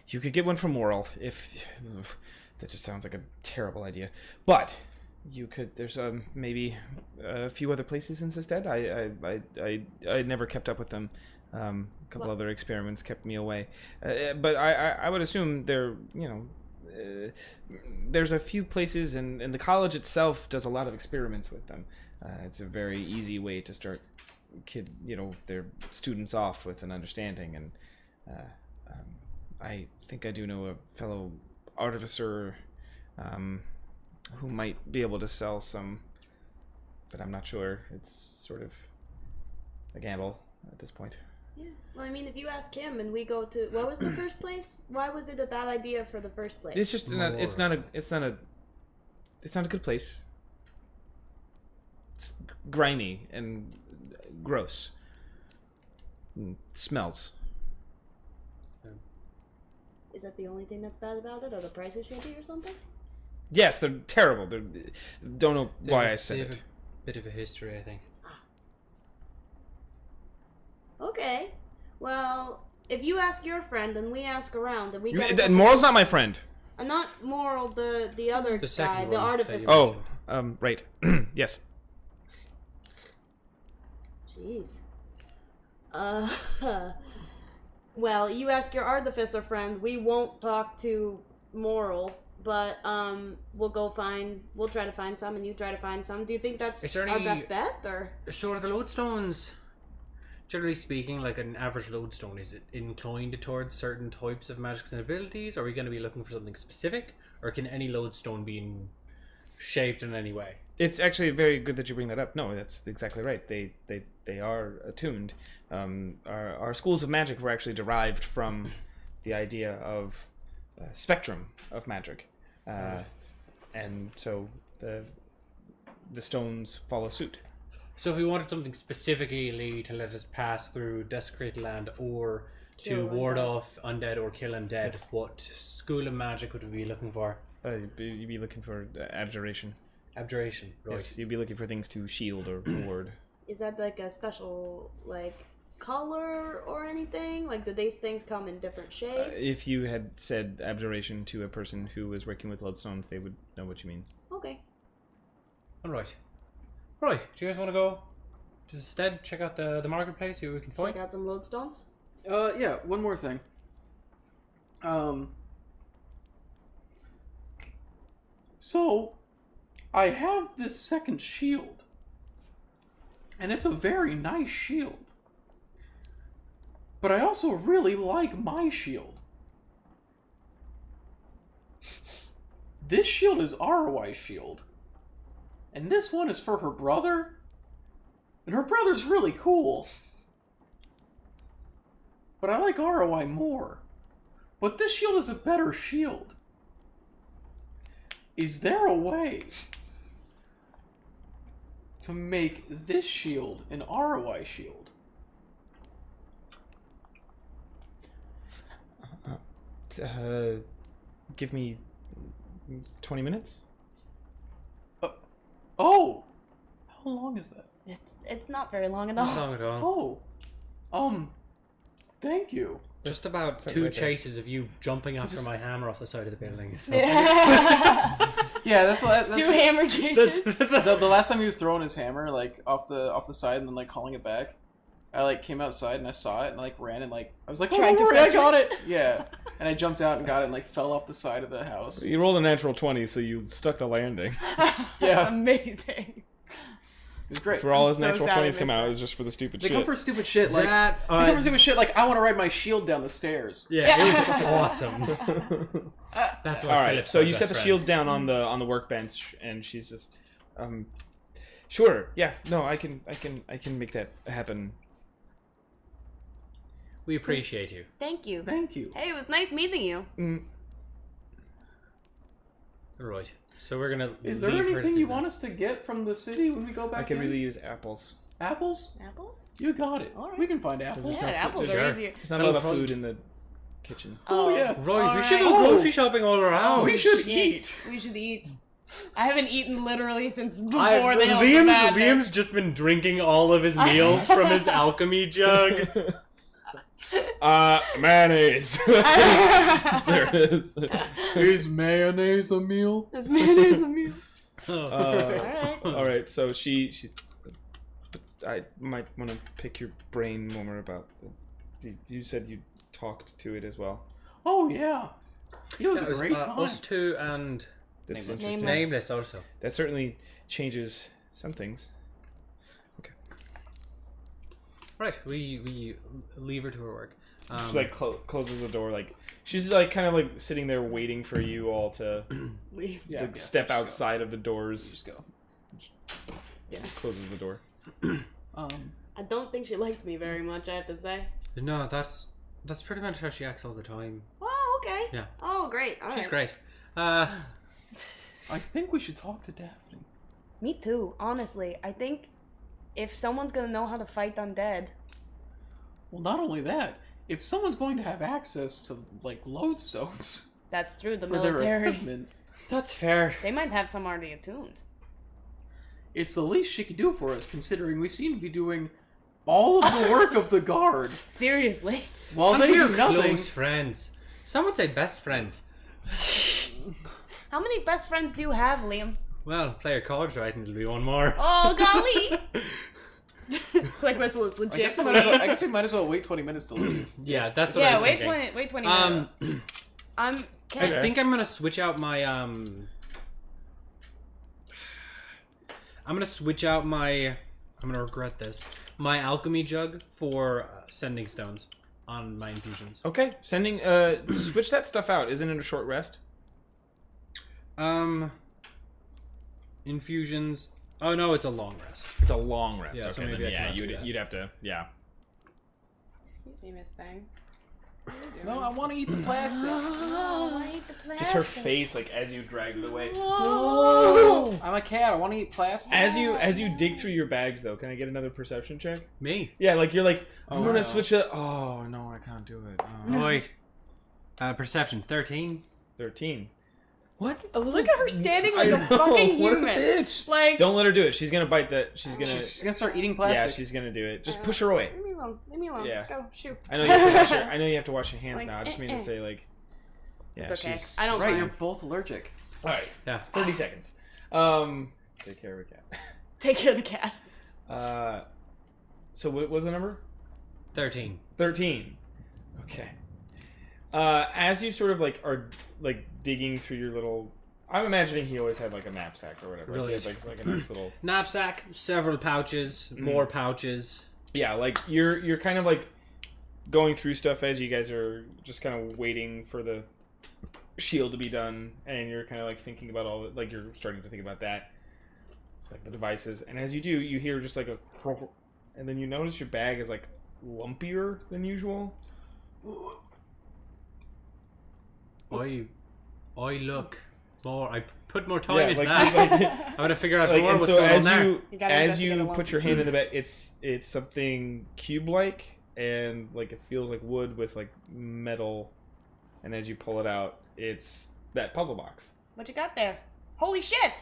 Speaker 3: you could get one from World if that just sounds like a terrible idea. But you could. There's maybe a few other places in Sested. I never kept up with them. A couple other experiments kept me away. But I would assume there's a few places, and the college itself does a lot of experiments with them. It's a very easy way to start their students off with an understanding, and I think I do know a fellow artificer who might be able to sell some, but I'm not sure. It's sort of a gamble at this point.
Speaker 1: Yeah. Well, I mean, if you ask him and we go to what was the first place? Why was it a bad idea for the first place?
Speaker 3: It's just it's not a good place. It's grimy and gross. And smells.
Speaker 1: Is that the only thing that's bad about it, or the price is shitty or something?
Speaker 3: Yes, they're terrible. Don't know
Speaker 2: They
Speaker 3: why
Speaker 2: have-
Speaker 3: I said
Speaker 2: they have
Speaker 3: it.
Speaker 2: a bit of a history, I think.
Speaker 1: Okay. Well, if you ask your friend and we ask around and we
Speaker 3: You
Speaker 1: get
Speaker 3: mean- Moral's not my friend.
Speaker 1: not Moral, the other
Speaker 2: The second
Speaker 1: guy,
Speaker 2: one
Speaker 1: the
Speaker 2: that
Speaker 1: artificer.
Speaker 2: you-
Speaker 3: Oh, right. Yes.
Speaker 1: Jeez. Well, you ask your artificer friend. We won't talk to Moral, but we'll try to find some, and you try to find some. Do you think that's
Speaker 2: Is there
Speaker 1: our
Speaker 2: any-
Speaker 1: best bet, or?
Speaker 2: So are the lodestones, generally speaking, like an average lodestone, is it inclined towards certain types of magics and abilities? Are we going to be looking for something specific, or can any lodestone be shaped in any way?
Speaker 3: It's actually very good that you bring that up. No, that's exactly right. They are attuned. Our schools of magic were actually derived from the idea of spectrum of magic, and so the stones follow suit.
Speaker 2: So if we wanted something specifically to let us pass through desecrated land, or
Speaker 1: Kill
Speaker 2: to ward
Speaker 1: undead.
Speaker 2: off undead or kill undead,
Speaker 3: Yes.
Speaker 2: what school of magic would we be looking for?
Speaker 3: You'd be looking for abjuration.
Speaker 2: Abjuration, right?
Speaker 3: Yes, you'd be looking for things to shield or ward.
Speaker 1: Is that like a special color or anything? Like, do these things come in different shades?
Speaker 3: If you had said abjuration to a person who was working with lodestones, they would know what you mean.
Speaker 1: Okay.
Speaker 2: All right. Right. Do you guys want to go? Just instead check out the marketplace, see what we can find.
Speaker 1: Check out some lodestones.
Speaker 4: Yeah, one more thing. So, I have this second shield. And it's a very nice shield. But I also really like my shield. This shield is ROI's shield. And this one is for her brother. And her brother's really cool. But I like ROI more. But this shield is a better shield. Is there a way to make this shield an ROI shield?
Speaker 3: Give me 20 minutes?
Speaker 4: Oh! How long is that?
Speaker 1: It's not very long at
Speaker 2: Not
Speaker 1: all.
Speaker 2: long at all.
Speaker 4: Oh. Thank you.
Speaker 2: Just about
Speaker 3: Something
Speaker 2: two
Speaker 3: right there.
Speaker 2: chases of you jumping after my hammer off the side of the building. So.
Speaker 4: Yeah, that's
Speaker 1: Two hammer chases.
Speaker 4: the last time he was throwing his hammer like off the side and then like calling it back. I came outside and I saw it and ran and I was like, oh,
Speaker 1: Tried to
Speaker 4: don't worry, I
Speaker 1: fetch
Speaker 4: got it. Yeah, and I jumped out and got it and fell off the side of the house.
Speaker 3: You rolled a natural 20, so you stuck the landing.
Speaker 4: Yeah,
Speaker 1: Amazing.
Speaker 4: it was great.
Speaker 3: That's where all his
Speaker 1: so
Speaker 3: natural
Speaker 1: sad I
Speaker 3: 20s
Speaker 1: missed
Speaker 3: come out,
Speaker 1: that.
Speaker 3: is just for the stupid
Speaker 4: They
Speaker 3: shit.
Speaker 4: come for stupid shit like
Speaker 2: That,
Speaker 4: they come for stupid shit like I want to ride my shield down the stairs.
Speaker 2: yeah, it was awesome. That's why.
Speaker 3: All right,
Speaker 2: Philip's
Speaker 3: so
Speaker 2: my
Speaker 3: you
Speaker 2: best
Speaker 3: set the
Speaker 2: friend.
Speaker 3: shields down on the workbench, and she's just, sure, yeah, no, I can make that happen.
Speaker 2: We appreciate you.
Speaker 1: Thank you.
Speaker 4: Thank you.
Speaker 1: Hey, it was nice meeting you.
Speaker 2: Right. So we're gonna.
Speaker 4: Is there
Speaker 2: leave her
Speaker 4: anything
Speaker 2: to
Speaker 4: you
Speaker 2: do
Speaker 4: want
Speaker 2: that.
Speaker 4: us to get from the city when we go back
Speaker 3: I can
Speaker 4: in?
Speaker 3: really use apples.
Speaker 4: Apples?
Speaker 1: Apples?
Speaker 4: You got it.
Speaker 1: All right.
Speaker 4: We can find apples.
Speaker 3: There's
Speaker 1: Yeah,
Speaker 3: no
Speaker 1: apples
Speaker 2: Sure.
Speaker 1: are easier.
Speaker 3: There's not a lot of
Speaker 2: Oh,
Speaker 3: food in the kitchen.
Speaker 4: Oh, yeah.
Speaker 2: Right. We should
Speaker 1: Alright.
Speaker 2: go
Speaker 4: Oh.
Speaker 2: grocery shopping all around.
Speaker 4: We should
Speaker 1: shit.
Speaker 4: eat.
Speaker 1: We should eat. I haven't eaten literally since before the Hills of
Speaker 2: Liam's
Speaker 1: Madness.
Speaker 2: just been drinking all of his meals from his alchemy jug.
Speaker 3: Mayonnaise. There it is.
Speaker 4: Is mayonnaise a meal?
Speaker 1: This mayonnaise a meal.
Speaker 3: Alright. Alright, so she's... I might want to pick your brain more about... You said you talked to it as well.
Speaker 4: Oh, yeah. It was
Speaker 2: That
Speaker 4: a
Speaker 2: was,
Speaker 4: great time.
Speaker 2: us two and
Speaker 3: That's
Speaker 4: Nameless.
Speaker 3: interesting.
Speaker 2: Nameless also.
Speaker 3: That certainly changes some things.
Speaker 2: Right. We leave her to her work.
Speaker 3: She closes the door, she's kind of sitting there waiting for you all to
Speaker 1: Leave.
Speaker 4: Yeah,
Speaker 3: step
Speaker 4: just go.
Speaker 3: outside of the doors.
Speaker 4: Just go.
Speaker 3: Closes the door.
Speaker 1: I don't think she liked me very much, I have to say.
Speaker 2: No, that's pretty much how she acts all the time.
Speaker 1: Oh, okay.
Speaker 2: Yeah.
Speaker 1: Oh, great. All
Speaker 2: She's
Speaker 1: right.
Speaker 2: great.
Speaker 4: I think we should talk to Daphne.
Speaker 1: Me too, honestly. I think if someone's gonna know how to fight undead,
Speaker 4: Well, not only that, if someone's going to have access to, lodestones
Speaker 1: that's true. The
Speaker 4: for their
Speaker 1: military,
Speaker 4: equipment,
Speaker 2: That's fair.
Speaker 1: they might have some already attuned.
Speaker 4: it's the least she could do for us, considering we seem to be doing all of the work of the guard.
Speaker 1: Seriously.
Speaker 4: While
Speaker 2: And
Speaker 4: they
Speaker 2: we're
Speaker 4: do nothing.
Speaker 2: close friends. Some would say best friends.
Speaker 1: How many best friends do you have, Liam?
Speaker 2: Well, play your cards right and it'll be one more.
Speaker 1: Oh, golly!
Speaker 6: Like whistle is
Speaker 4: I
Speaker 6: legit.
Speaker 4: guess we might as well wait 20 minutes to leave.
Speaker 2: Yeah, that's what I
Speaker 6: Yeah,
Speaker 2: was
Speaker 6: wait
Speaker 2: thinking.
Speaker 6: 20 minutes.
Speaker 2: I
Speaker 6: Okay.
Speaker 2: think I'm gonna switch out my I'm gonna switch out my. I'm gonna regret this. My alchemy jug for sending stones on my infusions.
Speaker 3: Okay, sending. Switch that stuff out. Isn't it a short rest?
Speaker 2: Infusions. Oh no, it's a long rest.
Speaker 3: It's a long rest.
Speaker 2: Yeah,
Speaker 3: Okay,
Speaker 2: so maybe
Speaker 3: then,
Speaker 2: I
Speaker 3: yeah,
Speaker 2: cannot do that.
Speaker 3: you'd have to. Yeah.
Speaker 6: Excuse me, Miss Thing. What are you doing?
Speaker 4: No, I want to eat the plastic.
Speaker 6: Oh, I eat the plastic.
Speaker 3: Just her face, like as you drag it away.
Speaker 4: I'm a cat. I want to eat plastic.
Speaker 3: As you dig through your bags, though, can I get another perception check?
Speaker 2: Me.
Speaker 3: Yeah, like you're like, I'm
Speaker 4: Oh,
Speaker 3: gonna
Speaker 4: no.
Speaker 3: switch it. Oh no, I can't do it. Oh.
Speaker 2: Right. Perception 13.
Speaker 3: 13. What? A little.
Speaker 6: Look at her standing like
Speaker 3: I
Speaker 6: a
Speaker 3: know,
Speaker 6: fucking
Speaker 3: what a
Speaker 6: human.
Speaker 3: bitch.
Speaker 6: Like,
Speaker 3: Don't let her do it. She's gonna bite that. She's gonna.
Speaker 4: She's gonna start eating
Speaker 3: Yeah,
Speaker 4: plastic.
Speaker 3: she's gonna do it. Just push her away.
Speaker 1: Leave me alone. Leave me alone.
Speaker 3: Yeah.
Speaker 1: Go, shoot.
Speaker 3: I know you have to wash your. I know you have to wash your hands
Speaker 1: Like,
Speaker 3: now. I just mean to say like. Yeah,
Speaker 6: It's okay.
Speaker 3: she's.
Speaker 6: I don't
Speaker 4: Right,
Speaker 6: mind.
Speaker 4: you're both allergic.
Speaker 3: All right.
Speaker 2: Yeah.
Speaker 3: 30 seconds. Take care of a cat.
Speaker 6: take care of the cat.
Speaker 3: So what was the number?
Speaker 2: 13.
Speaker 3: 13. Okay. As you sort of like are like digging through your little, I'm imagining he always had like a knapsack or whatever.
Speaker 2: Really?
Speaker 3: Like, like a nice little.
Speaker 2: Knapsack, several pouches, more pouches.
Speaker 3: Yeah, like you're kind of like going through stuff as you guys are just kind of waiting for the shield to be done, and you're kind of like thinking about all the, like you're starting to think about that, like the devices. And as you do, you hear just like a, and then you notice your bag is like lumpier than usual.
Speaker 2: I look more. I put more time
Speaker 3: Yeah,
Speaker 2: into
Speaker 3: like-
Speaker 2: that.
Speaker 3: like-
Speaker 2: I'm gonna figure out
Speaker 3: Like,
Speaker 2: more
Speaker 3: and
Speaker 2: what's
Speaker 3: so
Speaker 2: going on
Speaker 3: as
Speaker 2: there.
Speaker 3: you
Speaker 6: You gotta
Speaker 3: as
Speaker 6: investigate
Speaker 3: you
Speaker 6: along.
Speaker 3: put your hand in the bag, it's something cube-like, and like it feels like wood with like metal. And as you pull it out, it's that puzzle box.
Speaker 6: What you got there? Holy shit!
Speaker 2: I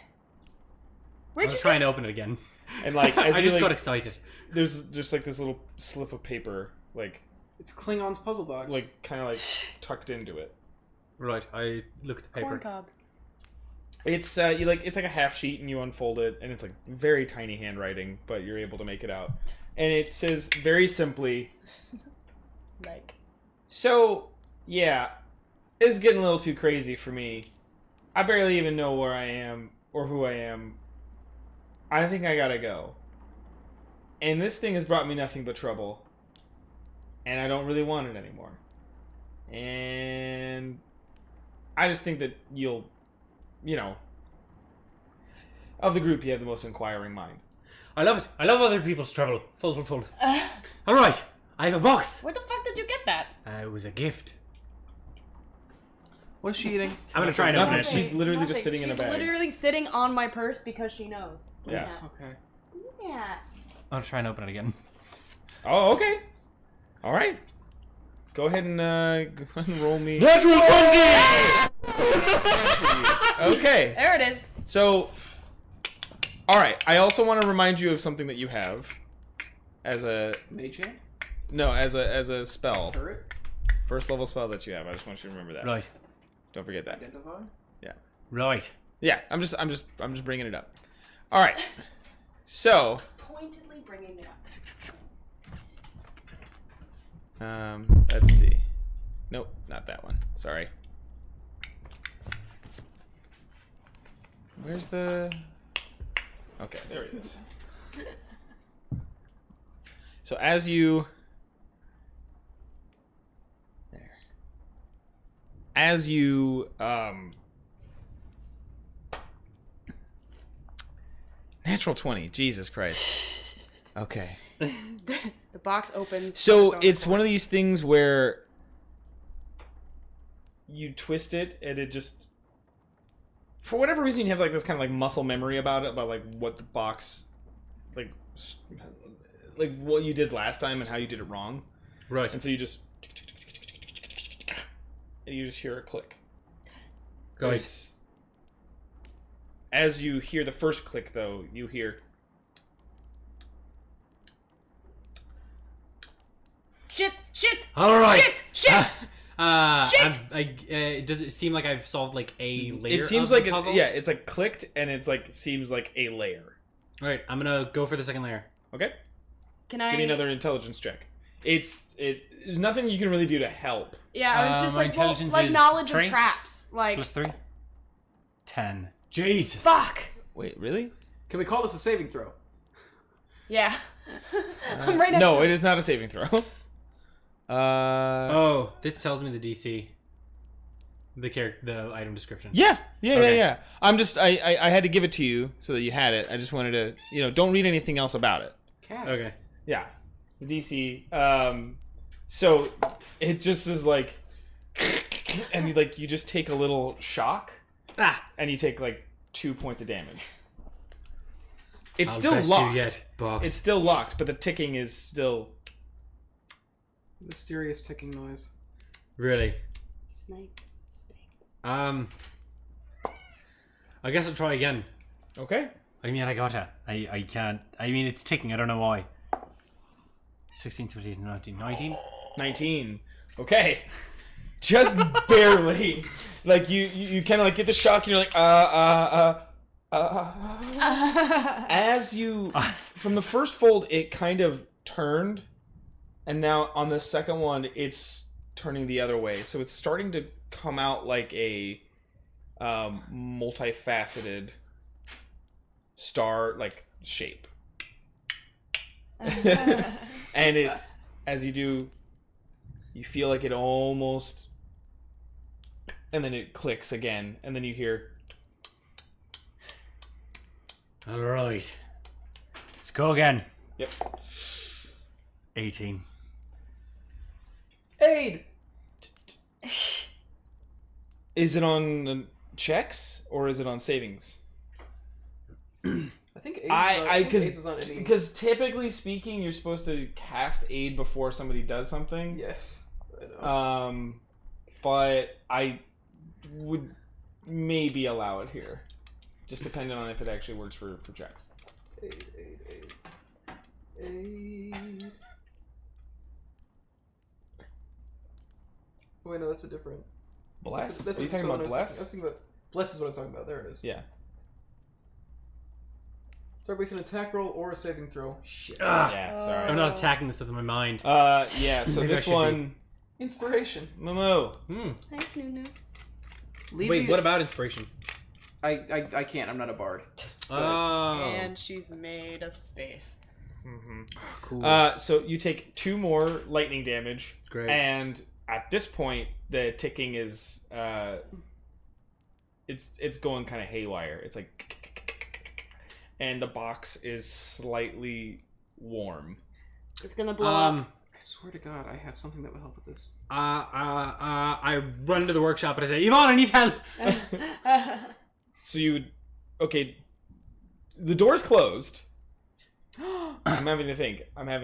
Speaker 6: Where'd you
Speaker 2: was trying to open it again.
Speaker 3: And like as
Speaker 2: I
Speaker 3: you
Speaker 2: just
Speaker 3: like,
Speaker 2: got excited.
Speaker 3: there's just like this little slip of paper, like
Speaker 4: It's Klingon's puzzle box.
Speaker 3: kind of like tucked into it.
Speaker 2: Right, I look at the paper.
Speaker 6: Corn cob.
Speaker 3: It's you like it's like a half sheet, and you unfold it, and it's like very tiny handwriting, but you're able to make it out. And it says very simply,
Speaker 6: Like,
Speaker 3: "So yeah, it's getting a little too crazy for me. I barely even know where I am or who I am. I think I gotta go. And this thing has brought me nothing but trouble. And I don't really want it anymore. And I just think that you'll, you know, of the group, you have the most inquiring mind."
Speaker 2: I love it. I love other people's trouble. Fold. All right, I have a box.
Speaker 6: where the fuck did you get that?
Speaker 2: It was a gift.
Speaker 4: what is she eating?
Speaker 2: I'm gonna try and open
Speaker 3: Nothing.
Speaker 2: it.
Speaker 3: She's literally just sitting in a
Speaker 1: She's
Speaker 3: bag.
Speaker 1: literally sitting on my purse because she knows.
Speaker 3: Yeah.
Speaker 4: Okay.
Speaker 1: Yeah.
Speaker 5: I'll try and open it again.
Speaker 3: Oh, okay. All right. Go ahead and roll me.
Speaker 2: Natural 20!
Speaker 3: Okay.
Speaker 6: There it is.
Speaker 3: So, all right. I also want to remind you of something that you have as a
Speaker 4: Mage hand?
Speaker 3: as a spell,
Speaker 4: Turret?
Speaker 3: first level spell that you have. I just want you to remember that.
Speaker 5: Right.
Speaker 3: Don't forget that.
Speaker 4: Identify?
Speaker 5: Right.
Speaker 3: Yeah. I'm just bringing it up. All right. So,
Speaker 1: Pointedly bringing it up.
Speaker 3: let's see. Nope, not that one. Sorry. Where's the? Okay, there it is. So as you natural 20. Jesus Christ. Okay.
Speaker 6: The box opens.
Speaker 3: So
Speaker 6: on
Speaker 3: it's
Speaker 6: its
Speaker 3: one of these things where you twist it and it just, for whatever reason, you have like this kind of like muscle memory about it, about like what the box, like what you did last time and how you did it wrong.
Speaker 2: Right.
Speaker 3: And so you just, and you just hear a click.
Speaker 2: Guys.
Speaker 3: It's- as you hear the first click, though, you hear.
Speaker 6: Shit!
Speaker 2: All right.
Speaker 6: Shit!
Speaker 2: Does it seem like I've solved like a layer?
Speaker 3: It seems
Speaker 2: of
Speaker 3: like
Speaker 2: the puzzle?
Speaker 3: it's like clicked, and it's like seems like a layer.
Speaker 2: All right, I'm gonna go for the second layer.
Speaker 3: Okay.
Speaker 6: Can I?
Speaker 3: Give me another intelligence check. There's nothing you can really do to help.
Speaker 6: Yeah, I was just
Speaker 5: my
Speaker 6: like,
Speaker 5: intelligence
Speaker 6: like
Speaker 5: is
Speaker 6: knowledge
Speaker 5: 3?
Speaker 6: of traps. Like,
Speaker 5: Plus 3? 10. Jesus.
Speaker 6: fuck.
Speaker 3: Wait, really?
Speaker 4: Can we call this a saving throw?
Speaker 6: Yeah. I'm right next
Speaker 3: No,
Speaker 6: to
Speaker 3: it is not a saving throw.
Speaker 2: Oh, this tells me the DC. The item description.
Speaker 3: Yeah.
Speaker 2: Okay.
Speaker 3: I'm just I had to give it to you so that you had it. I just wanted to don't read anything else about it.
Speaker 4: Cat.
Speaker 2: Okay.
Speaker 3: Yeah, the DC. So it just is like, and you just take a little shock, and you take like 2 points of damage. It's
Speaker 2: I'll
Speaker 3: still
Speaker 2: best
Speaker 3: locked.
Speaker 2: you yet, box.
Speaker 3: It's still locked, but the ticking is still.
Speaker 4: Mysterious ticking noise.
Speaker 2: Really.
Speaker 1: Snake.
Speaker 2: I guess I'll try again.
Speaker 3: Okay.
Speaker 5: I mean, I gotta. I can't. I mean, it's ticking. I don't know why. 16, 17, 19. 19?
Speaker 3: 19. Okay. Just barely. Like you kind of like get the shock and you're like as you from the first fold it kind of turned, and now on the second one it's turning the other way. So it's starting to come out like a multifaceted star like shape. And it, as you do, you feel like it almost, and then it clicks again, and then you hear.
Speaker 5: All right. Let's go again.
Speaker 3: Yep.
Speaker 5: 18.
Speaker 3: Aid. Is it on checks or is it on savings?
Speaker 4: I think AIDS is on any.
Speaker 3: Because typically speaking, you're supposed to cast aid before somebody does something.
Speaker 4: Yes. I know.
Speaker 3: But I would maybe allow it here, just depending on if it actually works for checks.
Speaker 4: Aid. Oh, wait, no, that's a different.
Speaker 3: Bless?
Speaker 4: That's
Speaker 3: Are you
Speaker 4: a
Speaker 3: talking
Speaker 4: spell
Speaker 3: about
Speaker 4: I
Speaker 3: bless?
Speaker 4: was thinking about. Bless is what I was talking about. There it is.
Speaker 3: Yeah.
Speaker 4: Target makes an attack roll or a saving throw. Shit.
Speaker 3: Yeah. Sorry.
Speaker 2: I'm not attacking this with my mind.
Speaker 3: Yeah. So
Speaker 2: Maybe I
Speaker 3: this
Speaker 2: should be.
Speaker 3: one,
Speaker 4: Inspiration.
Speaker 3: Momo.
Speaker 1: Nice, Nunu.
Speaker 2: Wait, what about inspiration?
Speaker 4: I can't. I'm not a bard.
Speaker 2: Oh.
Speaker 6: And she's made of space.
Speaker 2: Cool.
Speaker 3: So you take 2 more lightning damage.
Speaker 2: Great.
Speaker 3: And at this point, the ticking is it's going kind of haywire. It's like, and the box is slightly warm.
Speaker 1: It's gonna blow up.
Speaker 4: I swear to God, I have something that would help with this.
Speaker 2: I run to the workshop and I say, Yvonne, I need help.
Speaker 3: So okay, the door's closed. I'm having to think.
Speaker 2: If I have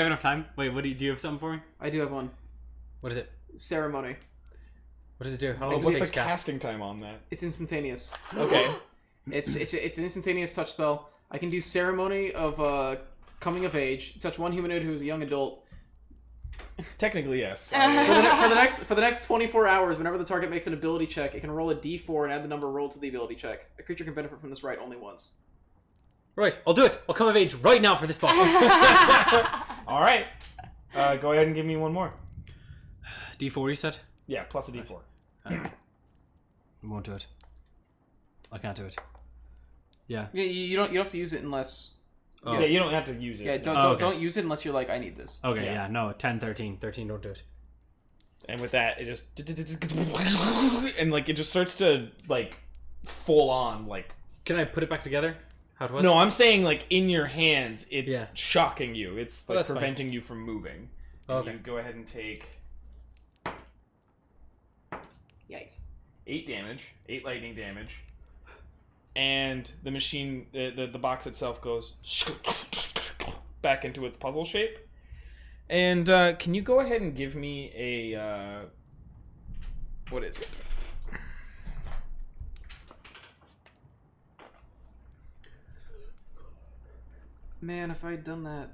Speaker 2: enough time. Wait, do you have something for me?
Speaker 4: I do have one.
Speaker 2: What is it?
Speaker 4: Ceremony.
Speaker 2: What does it do? How
Speaker 3: Oh,
Speaker 2: long does
Speaker 3: what's
Speaker 2: it
Speaker 3: the
Speaker 2: take to cast?
Speaker 3: casting time on that?
Speaker 4: It's instantaneous.
Speaker 3: Okay.
Speaker 4: It's an instantaneous touch spell. I can do ceremony of coming of age. Touch one humanoid who is a young adult.
Speaker 3: Technically, yes.
Speaker 4: For the next 24 hours, whenever the target makes an ability check, it can roll a d4 and add the number rolled to the ability check. A creature can benefit from this right only once.
Speaker 2: Right, I'll do it. I'll come of age right now for this spot.
Speaker 3: All right. Go ahead and give me one more.
Speaker 2: D4, you said?
Speaker 3: Yeah, plus a d4.
Speaker 5: I won't do it. I can't do it. Yeah.
Speaker 4: Yeah, you don't have to use it unless.
Speaker 2: Oh.
Speaker 3: Yeah, you don't have to use it.
Speaker 4: Yeah, don't use it unless you're like, I need this.
Speaker 5: Okay, yeah, no, 10, 13.
Speaker 2: 13, don't do it.
Speaker 3: And with that, it just and like it just starts to like full on like.
Speaker 2: Can I put it back together? How it was?
Speaker 3: No, I'm saying like in your hands, it's
Speaker 2: Yeah.
Speaker 3: shocking you. It's like
Speaker 2: that's fine.
Speaker 3: preventing you from moving.
Speaker 2: Okay.
Speaker 3: You go ahead and take
Speaker 6: Yikes.
Speaker 3: 8 damage, 8 lightning damage, and the machine, the box itself goes back into its puzzle shape. And can you go ahead and give me a what is it?
Speaker 4: Man, if I'd done that.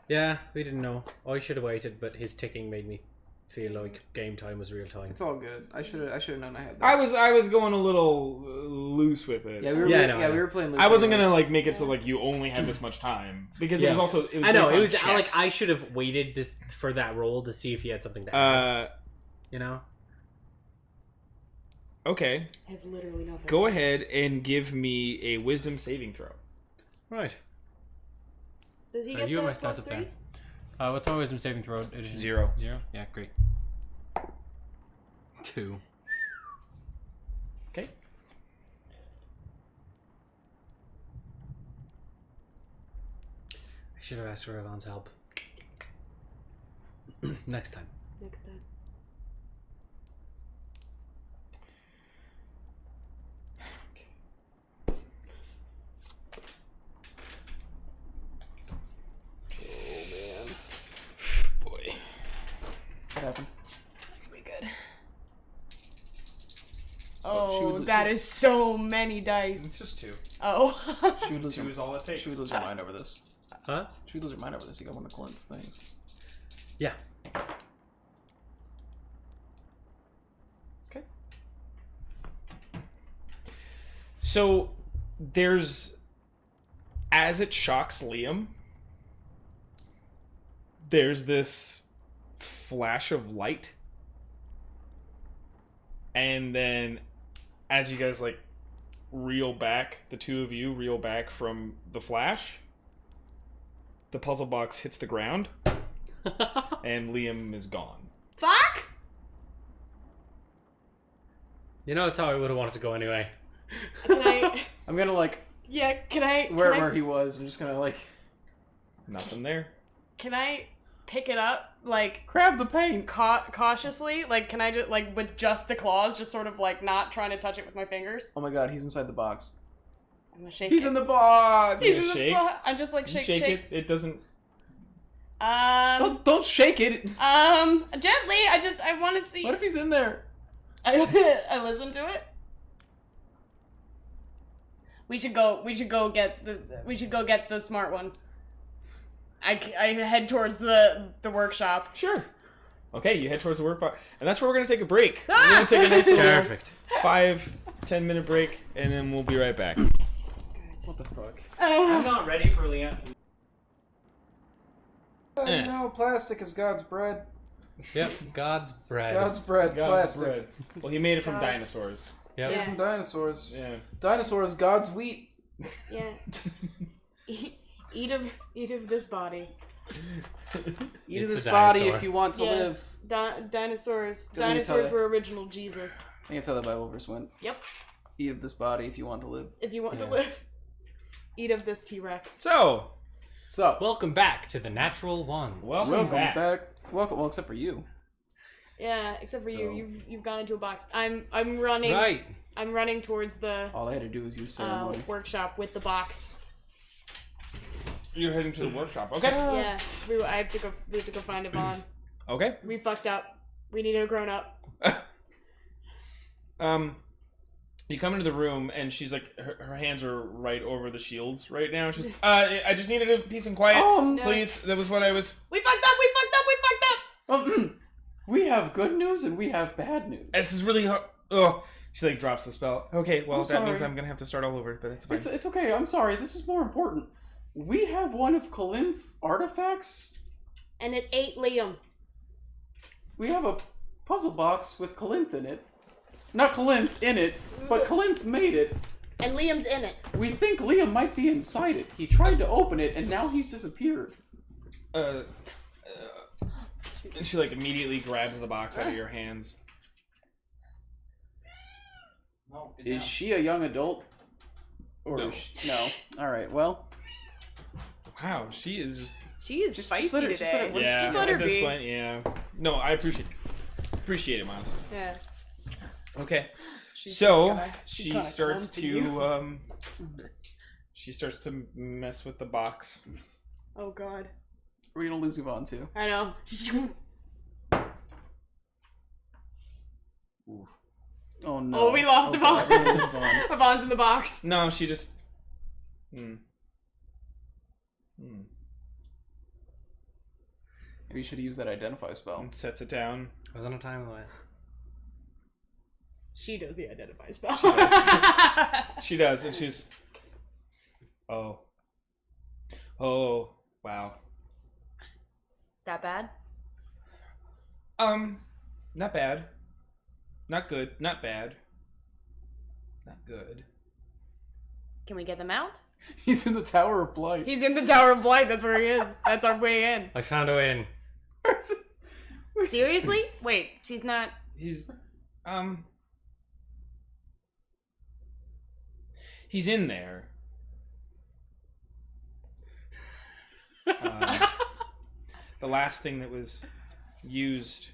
Speaker 2: Yeah, we didn't know. I should have waited, but his ticking made me feel like game time was real time.
Speaker 4: It's all good. I should have known I had that.
Speaker 3: I was going a little loose with it.
Speaker 4: Yeah, we were.
Speaker 2: Yeah,
Speaker 4: Yeah,
Speaker 2: no, I know.
Speaker 4: we were playing. Loose
Speaker 3: I wasn't
Speaker 4: anyways.
Speaker 3: gonna like make it so like you only had this much time because it
Speaker 2: Yeah.
Speaker 3: was also. It was
Speaker 2: I know
Speaker 3: based
Speaker 2: it
Speaker 3: on
Speaker 2: was like
Speaker 3: checks.
Speaker 2: I should have waited for that roll to see if he had something to add. You know.
Speaker 3: Okay,
Speaker 1: I have literally nothing.
Speaker 3: go ahead and give me a wisdom saving throw.
Speaker 2: Right.
Speaker 1: Does he get
Speaker 5: you
Speaker 1: the
Speaker 5: and my
Speaker 1: plus
Speaker 5: stats up
Speaker 1: 3?
Speaker 5: there. What's my wisdom saving throw edition?
Speaker 3: 0.
Speaker 5: 0? Yeah, great. 2.
Speaker 3: Okay.
Speaker 2: I should have asked for Yvonne's help. Next time.
Speaker 1: Next time.
Speaker 3: Boy.
Speaker 4: What happened?
Speaker 6: We good.
Speaker 4: She
Speaker 6: Oh,
Speaker 4: was-
Speaker 6: that is so many dice.
Speaker 3: It's just 2.
Speaker 6: Oh.
Speaker 4: She would lose
Speaker 3: 2 is all it takes.
Speaker 4: She would lose her mind over this.
Speaker 2: Huh?
Speaker 4: She would lose her mind over this. You got one of Clint's things.
Speaker 2: Yeah.
Speaker 3: Okay. So there's, as it shocks Liam, there's this flash of light, and then as you guys like reel back, the two of you reel back from the flash, the puzzle box hits the ground and Liam is gone.
Speaker 1: Fuck!
Speaker 2: You know, it's how I would have wanted to go anyway.
Speaker 1: Can I?
Speaker 4: I'm gonna like
Speaker 1: Yeah. Can I?
Speaker 4: where he was. I'm just gonna like
Speaker 3: Nothing there.
Speaker 6: Can I pick it up, like,
Speaker 4: grab the paint.
Speaker 6: cautiously? Like, can I just, like, with just the claws, just sort of, like, not trying to touch it with my fingers?
Speaker 4: Oh my god, he's inside the box.
Speaker 6: I'm gonna shake
Speaker 4: He's
Speaker 6: it.
Speaker 4: in the box.
Speaker 6: He's
Speaker 3: You
Speaker 6: in the
Speaker 3: shake?
Speaker 6: bo- I'm just, like,
Speaker 3: You
Speaker 6: shake.
Speaker 3: it, it doesn't.
Speaker 4: Don't shake it.
Speaker 6: Gently, I want to see.
Speaker 4: What if he's in there?
Speaker 6: I listen to it. We should go get the smart one. I head towards the workshop.
Speaker 3: Sure. Okay, you head towards the work box, and that's where we're gonna take a break. We're gonna take a nice little
Speaker 2: Perfect.
Speaker 3: 5-10 minute break, and then we'll be right back.
Speaker 4: What the fuck?
Speaker 2: I'm not ready for Liam.
Speaker 3: Eh.
Speaker 4: No, plastic is God's bread.
Speaker 2: Yep, God's bread.
Speaker 4: God's bread,
Speaker 3: God's
Speaker 4: plastic.
Speaker 3: bread. Well, he made it from
Speaker 6: God's-
Speaker 3: dinosaurs.
Speaker 2: Yep.
Speaker 4: Made
Speaker 1: Yeah.
Speaker 4: from dinosaurs.
Speaker 3: Yeah.
Speaker 4: Dinosaurs, God's wheat.
Speaker 1: Yeah.
Speaker 6: Eat of this body.
Speaker 4: Eat of
Speaker 2: It's
Speaker 4: this
Speaker 2: a
Speaker 4: body
Speaker 2: dinosaur.
Speaker 4: if you want to
Speaker 6: Yeah.
Speaker 4: live.
Speaker 6: Dinosaurs.
Speaker 4: Don't need to tell
Speaker 6: Dinosaurs
Speaker 4: you.
Speaker 6: were original Jesus.
Speaker 4: I think that's how the Bible verse went.
Speaker 6: Yep.
Speaker 4: Eat of this body if you want to live.
Speaker 6: If you want to
Speaker 2: Yeah.
Speaker 6: live, eat of this T-Rex.
Speaker 3: So,
Speaker 4: So,
Speaker 2: Welcome back to the Natural One.
Speaker 3: welcome back.
Speaker 4: Welcome, well, except for you.
Speaker 6: Yeah, except for
Speaker 4: So-
Speaker 6: you've gone into a box. I'm running.
Speaker 2: Right.
Speaker 6: I'm running towards the
Speaker 4: All I had to do was use ceremony.
Speaker 6: workshop with the box.
Speaker 3: You're heading to the workshop. Okay.
Speaker 6: Yeah, we have to go find Yvonne.
Speaker 3: Okay.
Speaker 6: We fucked up. We needed a grown up.
Speaker 3: You come into the room, and she's like, her hands are right over the shields right now. She's, I just needed a peace and quiet,
Speaker 6: no.
Speaker 3: please. That was what I was.
Speaker 6: We fucked up. We fucked up. We fucked up.
Speaker 4: We have good news and we have bad news.
Speaker 3: This is really hard. Oh, she like drops the spell. Okay, well,
Speaker 4: I'm
Speaker 3: that means
Speaker 4: sorry.
Speaker 3: I'm gonna have to start all over, but it's fine.
Speaker 4: It's okay. I'm sorry. This is more important. We have one of Colinth's artifacts.
Speaker 1: And it ate Liam.
Speaker 4: We have a puzzle box with Colinth in it. Not Colinth in it, but Colinth made it.
Speaker 1: And Liam's in it.
Speaker 4: We think Liam might be inside it. He tried to open it, and now he's disappeared.
Speaker 3: And she like immediately grabs the box out of your hands.
Speaker 4: Is she a young adult? Or
Speaker 3: No.
Speaker 4: is she... No. Alright, well.
Speaker 3: Wow, she is just
Speaker 6: She is
Speaker 4: Just
Speaker 6: feisty
Speaker 4: let her-
Speaker 6: today.
Speaker 4: just let her-
Speaker 3: yeah.
Speaker 6: Just let her
Speaker 3: at this
Speaker 6: be.
Speaker 3: point, yeah. No, I appreciate it, Miles.
Speaker 6: Yeah.
Speaker 3: Okay,
Speaker 6: She's
Speaker 3: so
Speaker 6: gonna- she's
Speaker 3: she
Speaker 6: gonna
Speaker 3: starts
Speaker 6: clump you.
Speaker 3: she starts to mess with the box.
Speaker 6: Oh god.
Speaker 4: We're gonna lose Yvonne too.
Speaker 6: I know.
Speaker 4: Oh no.
Speaker 6: Oh, we lost
Speaker 4: God,
Speaker 6: Yvonne.
Speaker 4: we lost Yvonne.
Speaker 6: Yvonne's in the box.
Speaker 3: No, she just.
Speaker 4: Maybe you should have used that identify spell.
Speaker 3: And sets it down.
Speaker 2: I was on a time limit.
Speaker 6: She does the identify spell.
Speaker 3: She does, and she's... Oh, wow.
Speaker 6: That bad?
Speaker 3: Not bad. Not good. Not bad. Not good.
Speaker 6: Can we get them out?
Speaker 4: He's in the Tower of Blight.
Speaker 6: He's in the Tower of Blight. That's where he is. That's our way in.
Speaker 2: I found a way in.
Speaker 6: Seriously? Wait, she's not.
Speaker 3: He's in there. The last thing that was used,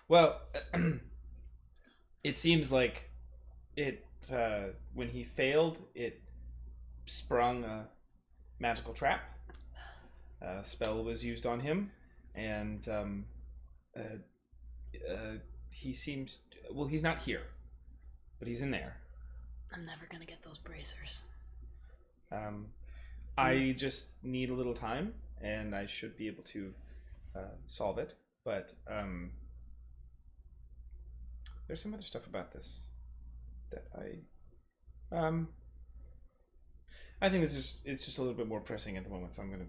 Speaker 3: well, it seems like it, when he failed, it sprung a magical trap. A spell was used on him, and he seems, well, he's not here, but he's in there.
Speaker 1: I'm never gonna get those bracers.
Speaker 3: I just need a little time, and I should be able to solve it. But there's some other stuff about this that I think it's just a little bit more pressing at the moment, so I'm gonna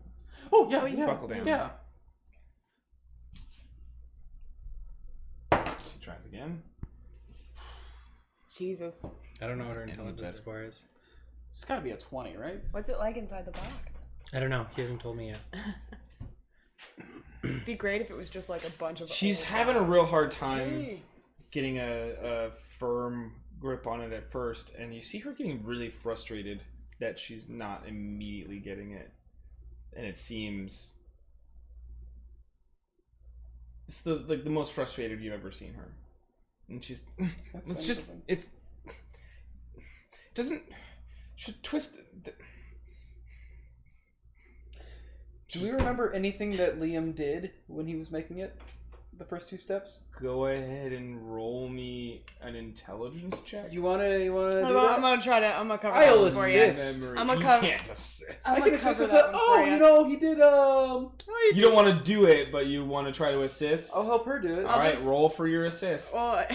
Speaker 3: buckle down.
Speaker 4: Yeah.
Speaker 3: She tries again.
Speaker 6: Jesus.
Speaker 2: I don't know what her intelligence score is.
Speaker 4: It's got to be a 20, right?
Speaker 6: What's it like inside the box?
Speaker 2: I don't know. He hasn't told me yet.
Speaker 6: It'd be great if it was just like a bunch of.
Speaker 3: She's
Speaker 6: old
Speaker 3: having a
Speaker 6: guys.
Speaker 3: real hard time getting a firm grip on it at first, and you see her getting really frustrated that she's not immediately getting it, and it seems it's the most frustrated you've ever seen her, and she's it's just
Speaker 4: something.
Speaker 3: it's doesn't should twist.
Speaker 4: Do we remember anything that Liam did when he was making it? The first two steps?
Speaker 3: Go ahead and roll me an intelligence check.
Speaker 4: You wanna do
Speaker 6: I'm
Speaker 4: that?
Speaker 6: gonna try to. I'm gonna cover
Speaker 4: I'll
Speaker 6: that one for you.
Speaker 4: assist.
Speaker 6: I'm a
Speaker 3: You
Speaker 6: cover-
Speaker 3: can't assist.
Speaker 6: I'm
Speaker 4: I
Speaker 6: gonna
Speaker 4: can assist
Speaker 6: cover
Speaker 4: with
Speaker 6: that
Speaker 4: the,
Speaker 6: one for
Speaker 4: oh,
Speaker 6: ya.
Speaker 4: you know, he did,
Speaker 3: You don't want to do it, but you want to try to assist.
Speaker 4: I'll help her do it.
Speaker 3: All right,
Speaker 6: just-
Speaker 3: roll for your assist.
Speaker 6: Well,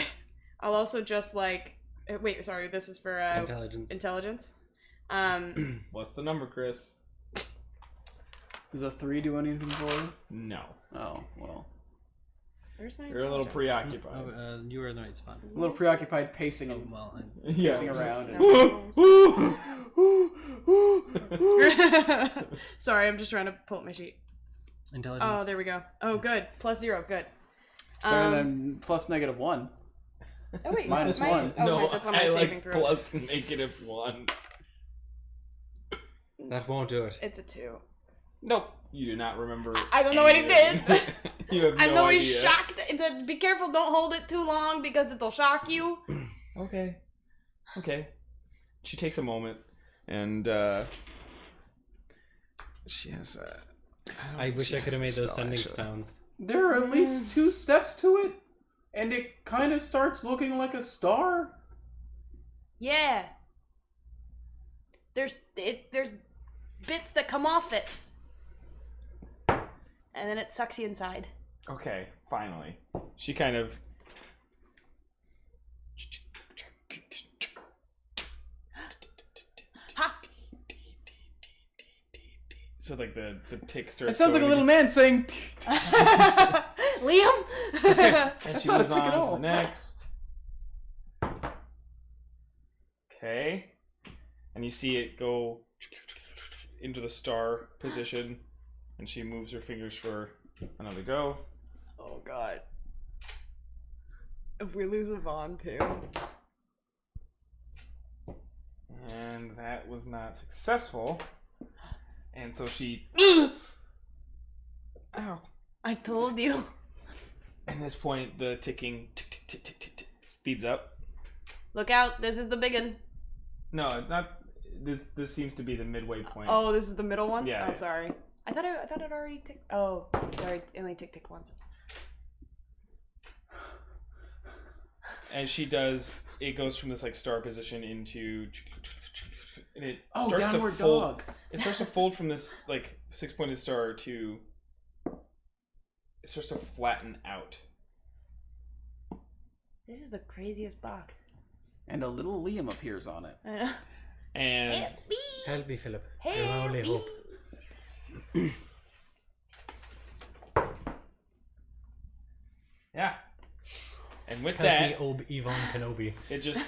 Speaker 6: I'll also just like. Wait, sorry. This is for
Speaker 2: Intelligence.
Speaker 6: intelligence.
Speaker 3: What's the number, Chris?
Speaker 4: Does a 3 do anything for her?
Speaker 3: No.
Speaker 4: Oh, well.
Speaker 6: Where's my?
Speaker 3: You're a little
Speaker 6: intelligence?
Speaker 3: preoccupied.
Speaker 2: You were in the right spot.
Speaker 4: A little preoccupied pacing and
Speaker 2: Well,
Speaker 3: Yeah.
Speaker 4: pacing around. And,
Speaker 6: Sorry, I'm just trying to pull up my sheet.
Speaker 2: intelligence.
Speaker 6: Oh, there we go. Oh, good. +0. Good.
Speaker 4: it's better than plus -1.
Speaker 6: Oh wait,
Speaker 4: minus
Speaker 6: my,
Speaker 4: 1.
Speaker 6: Oh,
Speaker 3: no,
Speaker 6: wait, that's on my
Speaker 3: I
Speaker 6: saving
Speaker 3: like
Speaker 6: throws.
Speaker 3: plus -1.
Speaker 2: That won't do it.
Speaker 6: It's a 2.
Speaker 3: Nope. You do not remember.
Speaker 6: I don't know what he
Speaker 3: any of
Speaker 6: did.
Speaker 3: it. You have
Speaker 6: I
Speaker 3: no
Speaker 6: know
Speaker 3: idea.
Speaker 6: he's shocked. Be careful, don't hold it too long because it'll shock you.
Speaker 3: Okay. Okay. She takes a moment and she has
Speaker 2: I wish I could have made those sending stones.
Speaker 4: There are at least 2 steps to it, and it kind of starts looking like a star.
Speaker 1: Yeah. There's bits that come off it. And then it sucks you inside.
Speaker 3: Okay, finally. She kind of
Speaker 1: Ha!
Speaker 3: so like the tick starts
Speaker 4: It sounds like a
Speaker 3: going
Speaker 4: little man saying.
Speaker 1: Liam?
Speaker 3: and she
Speaker 4: not a
Speaker 3: moves
Speaker 4: tick at
Speaker 3: on to
Speaker 4: all.
Speaker 3: the next. Okay. And you see it go into the star position, and she moves her fingers for another go.
Speaker 6: Oh god. If we lose Yvonne too.
Speaker 3: And that was not successful. And so she ow.
Speaker 1: I told you.
Speaker 3: At this point the ticking tick, tick, tick, tick, tick, tick, speeds up.
Speaker 1: Look out, this is the big one.
Speaker 3: No, not this seems to be the midway point.
Speaker 6: Oh, this is the middle one?
Speaker 3: Yeah.
Speaker 6: Oh, sorry. I thought it already ticked. Oh, sorry. It only ticked once.
Speaker 3: And she does, it goes from this like star position into, and it
Speaker 4: Oh,
Speaker 3: starts
Speaker 4: downward
Speaker 3: to fold.
Speaker 4: dog.
Speaker 3: It starts to fold from this like 6-pointed star to it starts to flatten out.
Speaker 6: This is the craziest box.
Speaker 4: And a little Liam appears on it.
Speaker 6: I know.
Speaker 3: And
Speaker 2: Help me, Philip.
Speaker 6: Help
Speaker 2: You're my only
Speaker 6: me.
Speaker 2: hope.
Speaker 3: yeah. And with
Speaker 2: Help
Speaker 3: that,
Speaker 2: me, Obi-Wan Kenobi.
Speaker 3: it just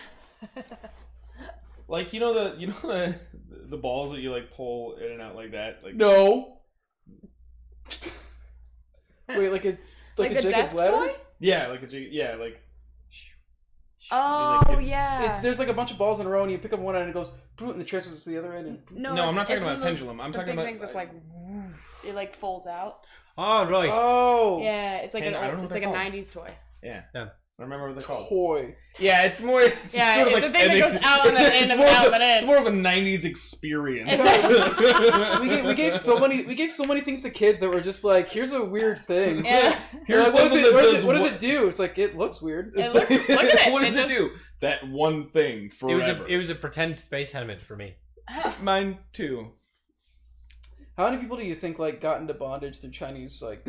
Speaker 3: like the balls that you like pull in and out like that. Like
Speaker 4: No. Wait, like a
Speaker 6: Like a
Speaker 4: Jacob's
Speaker 6: desk
Speaker 4: ladder?
Speaker 6: toy?
Speaker 3: yeah, like like
Speaker 6: Oh,
Speaker 3: it's-
Speaker 6: yeah.
Speaker 4: There's like a bunch of balls in a row, and you pick up one end and it goes, and it transfers to the other end. And
Speaker 3: No, I'm
Speaker 6: it's-
Speaker 3: not talking
Speaker 6: it's
Speaker 3: about
Speaker 6: one of those-
Speaker 3: pendulum. I'm
Speaker 6: the
Speaker 3: talking
Speaker 6: big
Speaker 3: about
Speaker 6: things that's like, it like folds out.
Speaker 2: Oh, right.
Speaker 3: oh
Speaker 6: Yeah, it's like
Speaker 3: I don't know
Speaker 6: it's
Speaker 3: what
Speaker 6: like a
Speaker 3: they're called.
Speaker 6: '90s toy.
Speaker 3: yeah.
Speaker 2: Yeah.
Speaker 3: I remember what they're called.
Speaker 4: toy.
Speaker 3: Yeah, it's more. It's
Speaker 6: Yeah,
Speaker 3: sort of
Speaker 6: it's
Speaker 3: like
Speaker 6: a thing that goes out and then in and
Speaker 3: more
Speaker 6: out
Speaker 3: of a-
Speaker 6: and in.
Speaker 3: It's more of a '90s experience.
Speaker 4: we gave so many things to kids that were just like, here's a weird thing.
Speaker 6: Yeah.
Speaker 3: Here's
Speaker 4: Like, what
Speaker 3: something
Speaker 4: does
Speaker 3: that
Speaker 4: what does it do? It's like, it looks weird.
Speaker 6: It looks- look at it.
Speaker 3: What does
Speaker 6: It
Speaker 3: it do? That one thing
Speaker 2: It
Speaker 3: forever.
Speaker 2: was a pretend space helmet for me.
Speaker 3: Mine too.
Speaker 4: How many people do you think like got into bondage through Chinese like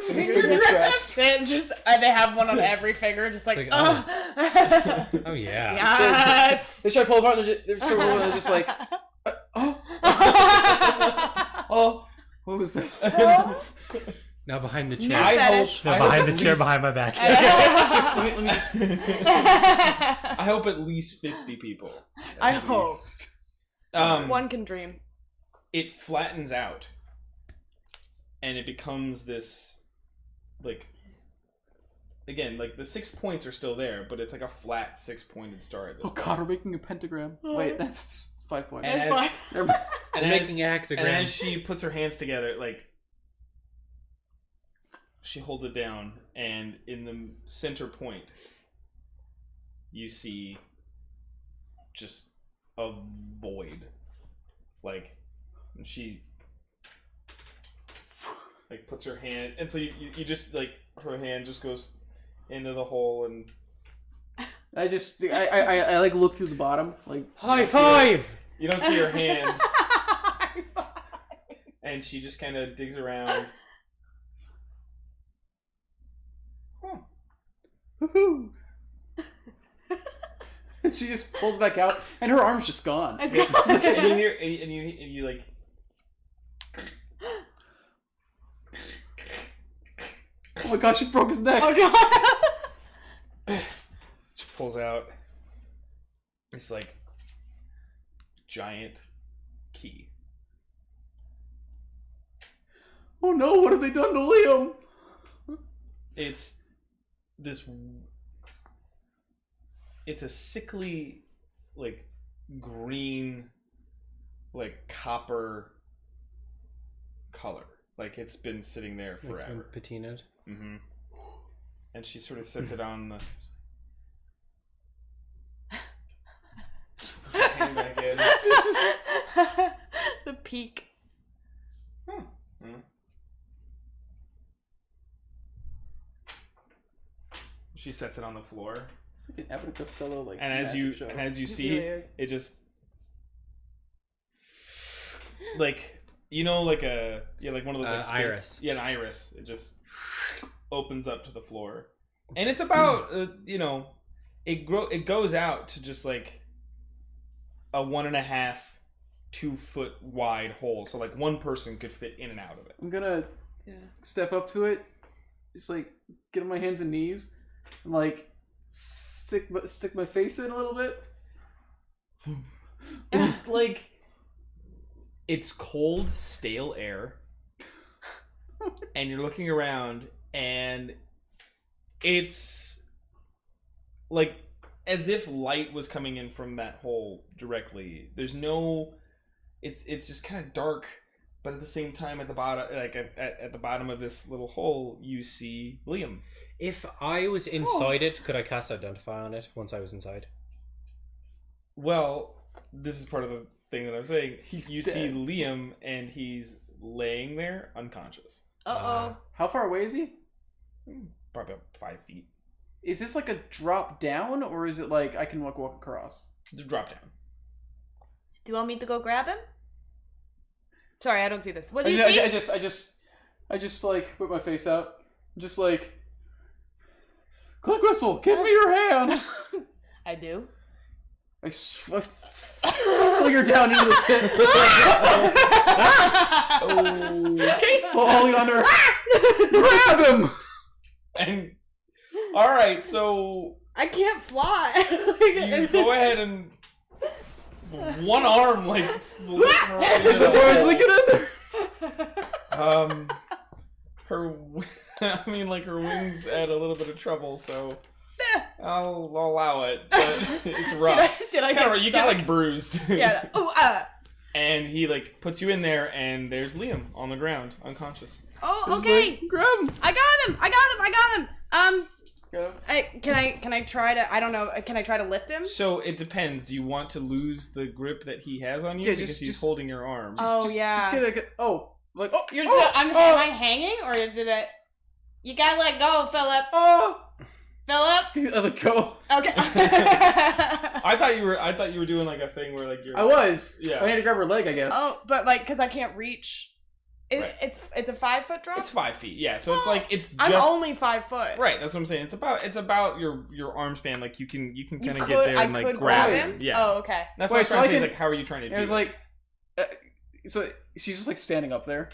Speaker 6: Finger
Speaker 4: finger traps?
Speaker 6: They just they have one on every finger, just like,
Speaker 2: It's
Speaker 6: oh,
Speaker 2: Oh yeah.
Speaker 6: yes.
Speaker 4: They try to pull apart, and they're just like, oh, oh, what was that?
Speaker 2: Now behind the
Speaker 6: New
Speaker 2: chair.
Speaker 3: I
Speaker 6: fetish.
Speaker 3: hope
Speaker 2: Behind the
Speaker 3: at
Speaker 2: chair
Speaker 3: least-
Speaker 2: behind my back.
Speaker 4: It's just let me just.
Speaker 3: I hope at least 50 people.
Speaker 6: I
Speaker 3: At
Speaker 6: hope.
Speaker 3: least.
Speaker 6: One can dream.
Speaker 3: It flattens out, and it becomes this, like, again, like the 6 points are still there, but it's like a flat 6-pointed star. At this
Speaker 4: Oh God, we're making a pentagram. Wait, that's 5 points.
Speaker 3: And as,
Speaker 4: Never mind.
Speaker 3: and
Speaker 2: We're
Speaker 3: as-
Speaker 2: making a hexagram.
Speaker 3: And as she puts her hands together, like, she holds it down, and in the center point, you see just a void. Like, and she, like, puts her hand, and so you just, like, her hand just goes into the hole, and
Speaker 4: I like look through the bottom, like
Speaker 2: High five!
Speaker 3: you don't see her hand, and she just kind of digs around.
Speaker 4: woohoo. She just pulls back out, and her arm's just gone.
Speaker 3: and then you like,
Speaker 4: Oh my God, she broke his neck.
Speaker 6: Oh god.
Speaker 3: she pulls out this like giant key.
Speaker 4: Oh no, what have they done to Liam?
Speaker 3: It's this. It's a sickly, like, green, like, copper color. Like, it's been sitting there
Speaker 2: It's been
Speaker 3: forever.
Speaker 2: patinaed.
Speaker 3: Mm-hmm. And she sort of sets it on the. Hand back in.
Speaker 6: This is the peak.
Speaker 3: She sets it on the floor,
Speaker 4: It's like an Abbott and Costello like.
Speaker 3: and as
Speaker 4: magic
Speaker 3: you
Speaker 4: show.
Speaker 3: see,
Speaker 6: really is.
Speaker 3: it just like, you know, like like one of those like
Speaker 2: Iris.
Speaker 3: Yeah, an iris. It just opens up to the floor, and it's about it goes out to just like a 1.5, 2 foot wide hole, so like one person could fit in and out of it.
Speaker 4: I'm gonna step up to it, just like get on my hands and knees, and like stick my face in a little bit.
Speaker 3: It's like, it's cold, stale air, and you're looking around, and it's like as if light was coming in from that hole directly. There's no, it's just kind of dark, but at the same time, at the bottom, like at the bottom of this little hole, you see Liam.
Speaker 2: If I was inside it, could I cast Identify on it once I was inside?
Speaker 3: Well, this is part of the thing that I'm saying.
Speaker 4: He's
Speaker 3: you
Speaker 4: dead.
Speaker 3: see Liam, and he's laying there unconscious.
Speaker 6: Uh-oh.
Speaker 4: How far away is he?
Speaker 3: Probably about 5 feet.
Speaker 4: Is this like a drop down, or is it like I can walk across?
Speaker 3: Just drop down.
Speaker 6: Do you want me to go grab him? Sorry, I don't see this. What do you see?
Speaker 4: I just like put my face out. just like, Click Whistle, give me your hand.
Speaker 6: I do.
Speaker 4: I swing her down into the pit. Holding on to her. Grab him.
Speaker 3: And all right, so
Speaker 6: I can't fly.
Speaker 3: you go ahead and one arm like.
Speaker 4: There's a voice like get in there.
Speaker 3: Her, I mean, like her wings had a little bit of trouble, so I'll allow it. But it's rough.
Speaker 6: Did I
Speaker 3: It's kinda
Speaker 6: get
Speaker 3: rough. You
Speaker 6: stuck?
Speaker 3: get like bruised.
Speaker 6: Yeah. Oh,
Speaker 3: And he like puts you in there, and there's Liam on the ground, unconscious.
Speaker 6: Oh, okay.
Speaker 4: Like, grab him.
Speaker 6: I got him. Can I try to? I don't know. Can I try to lift him?
Speaker 3: So it depends. Do you want to lose the grip that he has on you
Speaker 4: Yeah,
Speaker 3: because he's
Speaker 4: just-
Speaker 3: holding your arm?
Speaker 6: Oh yeah.
Speaker 4: Just get a. Like, oh,
Speaker 6: You're still, am I hanging or did I? You gotta let go, Philip. Philip.
Speaker 4: Let go.
Speaker 6: Okay.
Speaker 3: I thought you were doing like a thing where like you're.
Speaker 4: I was.
Speaker 3: Yeah.
Speaker 4: I had to grab her leg, I guess.
Speaker 6: Oh, but like, cause I can't reach.
Speaker 3: Right.
Speaker 6: It's a 5 foot drop.
Speaker 3: It's 5 feet. Yeah. So it's like it's just.
Speaker 6: I'm only 5 foot.
Speaker 3: Right. That's what I'm saying. It's about your arm span. Like you can kind of get there
Speaker 6: I
Speaker 3: and like
Speaker 6: could
Speaker 3: grab
Speaker 6: him.
Speaker 3: Yeah.
Speaker 6: Oh, okay.
Speaker 3: That's
Speaker 4: Wait,
Speaker 3: what I'm
Speaker 4: so
Speaker 3: trying to
Speaker 4: I
Speaker 3: say. Is
Speaker 4: can-
Speaker 3: like, how are you trying to do
Speaker 4: It was
Speaker 3: it?
Speaker 4: like, so she's just like standing up there,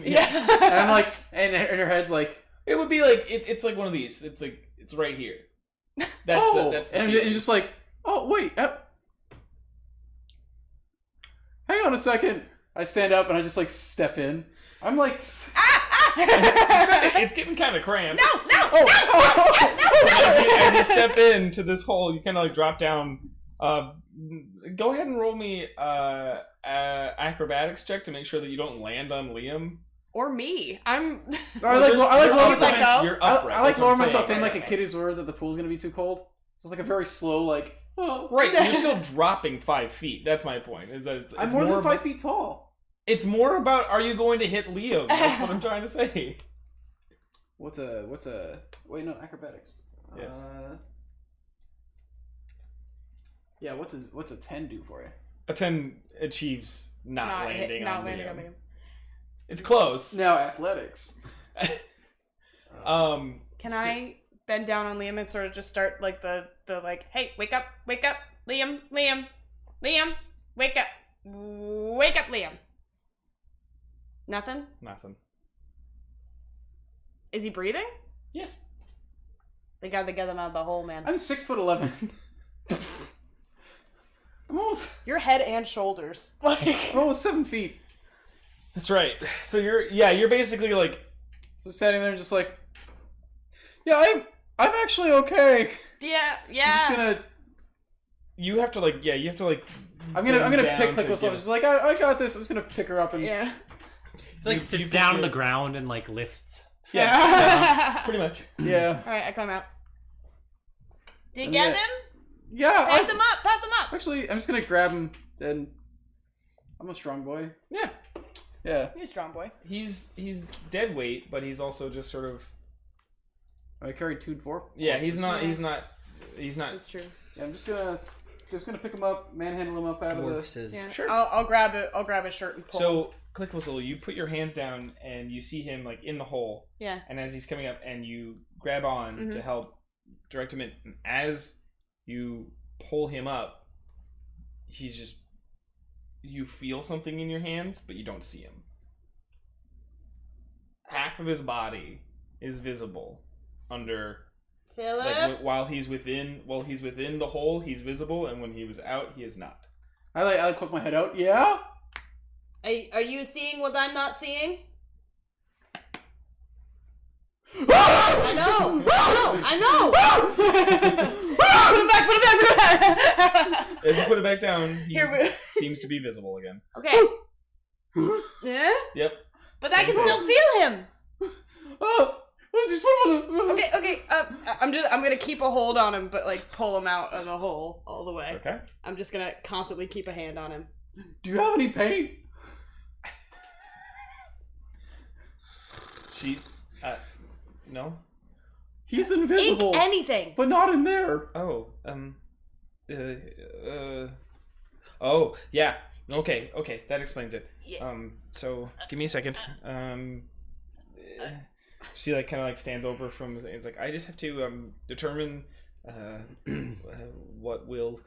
Speaker 6: Yeah.
Speaker 4: and I'm like, and her head's like,
Speaker 3: It would be like it's like one of these. It's like it's right here. That's
Speaker 4: oh,
Speaker 3: that's the
Speaker 4: and
Speaker 3: secret.
Speaker 4: I'm just like, oh wait, hang on a second. I stand up and I just like step in. I'm like,
Speaker 3: It's getting kind of cramped.
Speaker 6: No.
Speaker 3: As you step into this hole, you kind of like drop down. Go ahead and roll me acrobatics check to make sure that you don't land on Liam.
Speaker 6: Or me. I'm.
Speaker 4: I like lower myself in.
Speaker 6: go.
Speaker 3: You're
Speaker 4: I
Speaker 3: upright.
Speaker 4: like
Speaker 3: that's what
Speaker 4: lower
Speaker 3: I'm
Speaker 4: myself
Speaker 3: saying.
Speaker 4: in like a kid who's worried that the pool's gonna be too cold. So it's like a very slow like. Oh.
Speaker 3: Right, you're still dropping 5 feet. That's my point. Is that it's
Speaker 4: I'm more than
Speaker 3: about-
Speaker 4: 5 feet tall.
Speaker 3: It's more about are you going to hit Liam? That's what I'm trying to say.
Speaker 4: What's a wait no acrobatics.
Speaker 3: Yes.
Speaker 4: Yeah, what's a 10 do for you?
Speaker 3: A 10 achieves not landing
Speaker 6: not
Speaker 3: on
Speaker 6: landing
Speaker 3: Liam.
Speaker 6: on Liam.
Speaker 3: It's close.
Speaker 4: Now athletics.
Speaker 6: Can I bend down on Liam and sort of just start like the like, hey, wake up, Liam, wake up, Liam. Nothing?
Speaker 3: Nothing.
Speaker 6: Is he breathing?
Speaker 3: Yes.
Speaker 6: They gotta get him out of the hole, man.
Speaker 4: I'm 6'11". I'm almost
Speaker 6: Your head and shoulders. Like,
Speaker 4: I'm almost 7 feet.
Speaker 3: That's right. So you're basically like
Speaker 4: So standing there just like, yeah, I'm actually okay.
Speaker 6: yeah.
Speaker 4: I'm just gonna
Speaker 3: you have to like
Speaker 4: I'm gonna
Speaker 3: bend
Speaker 4: pick
Speaker 3: down
Speaker 4: Click
Speaker 3: to
Speaker 4: Whistle.
Speaker 3: get-
Speaker 4: Just be like, I got this. I'm just gonna pick her up and
Speaker 6: Yeah.
Speaker 5: He like
Speaker 3: You
Speaker 5: sits
Speaker 3: pick
Speaker 5: down on
Speaker 3: your-
Speaker 5: the ground and like lifts.
Speaker 3: yeah, pretty much.
Speaker 4: yeah.
Speaker 6: Alright, I climb out. Did you
Speaker 4: And
Speaker 6: get
Speaker 4: yeah.
Speaker 6: him?
Speaker 4: Yeah.
Speaker 6: Pass him up!
Speaker 4: Actually, I'm just gonna grab him and I'm a strong boy.
Speaker 3: Yeah.
Speaker 4: Yeah.
Speaker 6: You're a strong boy.
Speaker 3: He's dead weight, but he's also just sort of
Speaker 4: I carried 2 dwarf.
Speaker 3: yeah. He's
Speaker 4: corpses.
Speaker 3: not.
Speaker 6: That's true.
Speaker 4: Yeah, I'm just gonna pick him up, manhandle him up out of the.
Speaker 2: Corpses.
Speaker 6: Yeah.
Speaker 3: Sure.
Speaker 6: I'll grab it. I'll grab his shirt and pull.
Speaker 3: So Click Whistle, you put your hands down and you see him like in the hole,
Speaker 6: Yeah.
Speaker 3: and as he's coming up, and you grab on to help direct him in. And as you pull him up, he's just you feel something in your hands, but you don't see him. Half of his body is visible under.
Speaker 6: Philip.
Speaker 3: Like while he's within the hole, he's visible, and when he was out, he is not.
Speaker 4: I poke my head out. Yeah.
Speaker 6: Are you seeing what I'm not seeing?
Speaker 4: I
Speaker 6: know. Put him back.
Speaker 3: As you put it back down, he
Speaker 6: Here we-
Speaker 3: seems to be visible again.
Speaker 6: Okay. Yeah.
Speaker 3: Yep.
Speaker 6: But I can still feel him.
Speaker 4: Oh, just put him on the.
Speaker 6: Okay. I'm gonna keep a hold on him, but like pull him out of the hole all the way.
Speaker 3: Okay.
Speaker 6: I'm just gonna constantly keep a hand on him.
Speaker 4: Do you have any pain?
Speaker 3: No.
Speaker 4: He's invisible,
Speaker 6: Ink anything.
Speaker 4: but not in there.
Speaker 3: Oh, oh, yeah. Okay, that explains it.
Speaker 6: Yeah.
Speaker 3: So give me a second. She like kind of like stands over from. It's like I just have to determine what will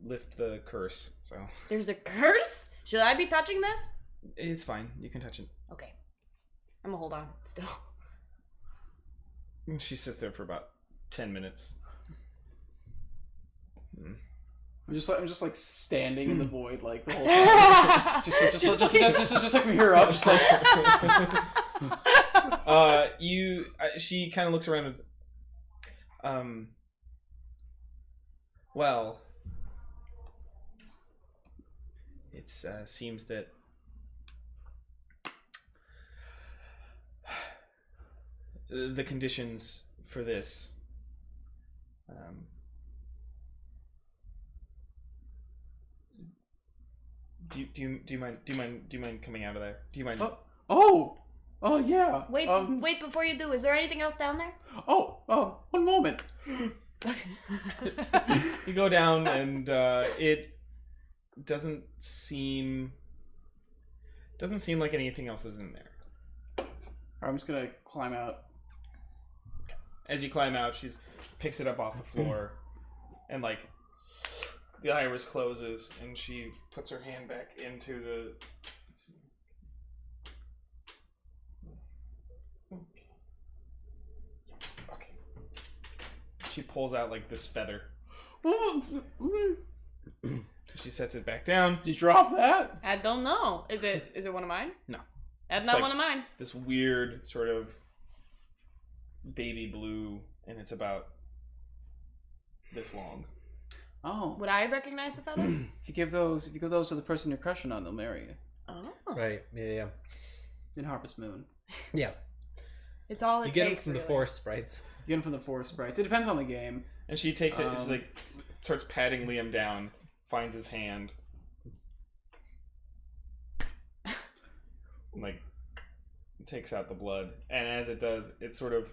Speaker 3: lift the curse. So
Speaker 1: There's a curse? Should I be touching this?
Speaker 3: it's fine. You can touch it.
Speaker 1: Okay. I'm gonna hold on still.
Speaker 3: And she sits there for about 10 minutes.
Speaker 4: I'm just like standing in the void like the whole time. just like from here up, just like.
Speaker 3: She kind of looks around and well, it seems that the conditions for this do you mind coming out of there? Do you mind?
Speaker 4: Oh yeah.
Speaker 1: Wait, before you do, is there anything else down there?
Speaker 4: Oh, 1 moment.
Speaker 3: You go down and it doesn't seem like anything else is in there.
Speaker 4: I'm just gonna climb out.
Speaker 3: As you climb out, she picks it up off the floor and like the iris closes and she puts her hand back into the okay. She pulls out like this feather. She sets it back down.
Speaker 4: Did you drop that?
Speaker 6: I don't know. Is it one of mine?
Speaker 3: No.
Speaker 6: That's
Speaker 3: It's
Speaker 6: not
Speaker 3: like-
Speaker 6: one of mine.
Speaker 3: This weird sort of baby blue, and it's about this long.
Speaker 4: Oh.
Speaker 6: Would I recognize the feather?
Speaker 4: If you give those to the person you're crushing on, they'll marry you.
Speaker 6: Oh.
Speaker 2: Right. Yeah.
Speaker 4: In Harvest Moon.
Speaker 2: Yeah.
Speaker 6: It's all it
Speaker 2: You get them
Speaker 6: takes.
Speaker 2: from the
Speaker 6: really.
Speaker 2: forest sprites.
Speaker 4: You get them from the forest sprites. It depends on the game.
Speaker 3: And she takes it and she like starts patting Liam down, finds his hand. And, like takes out the blood. And as it does, it sort of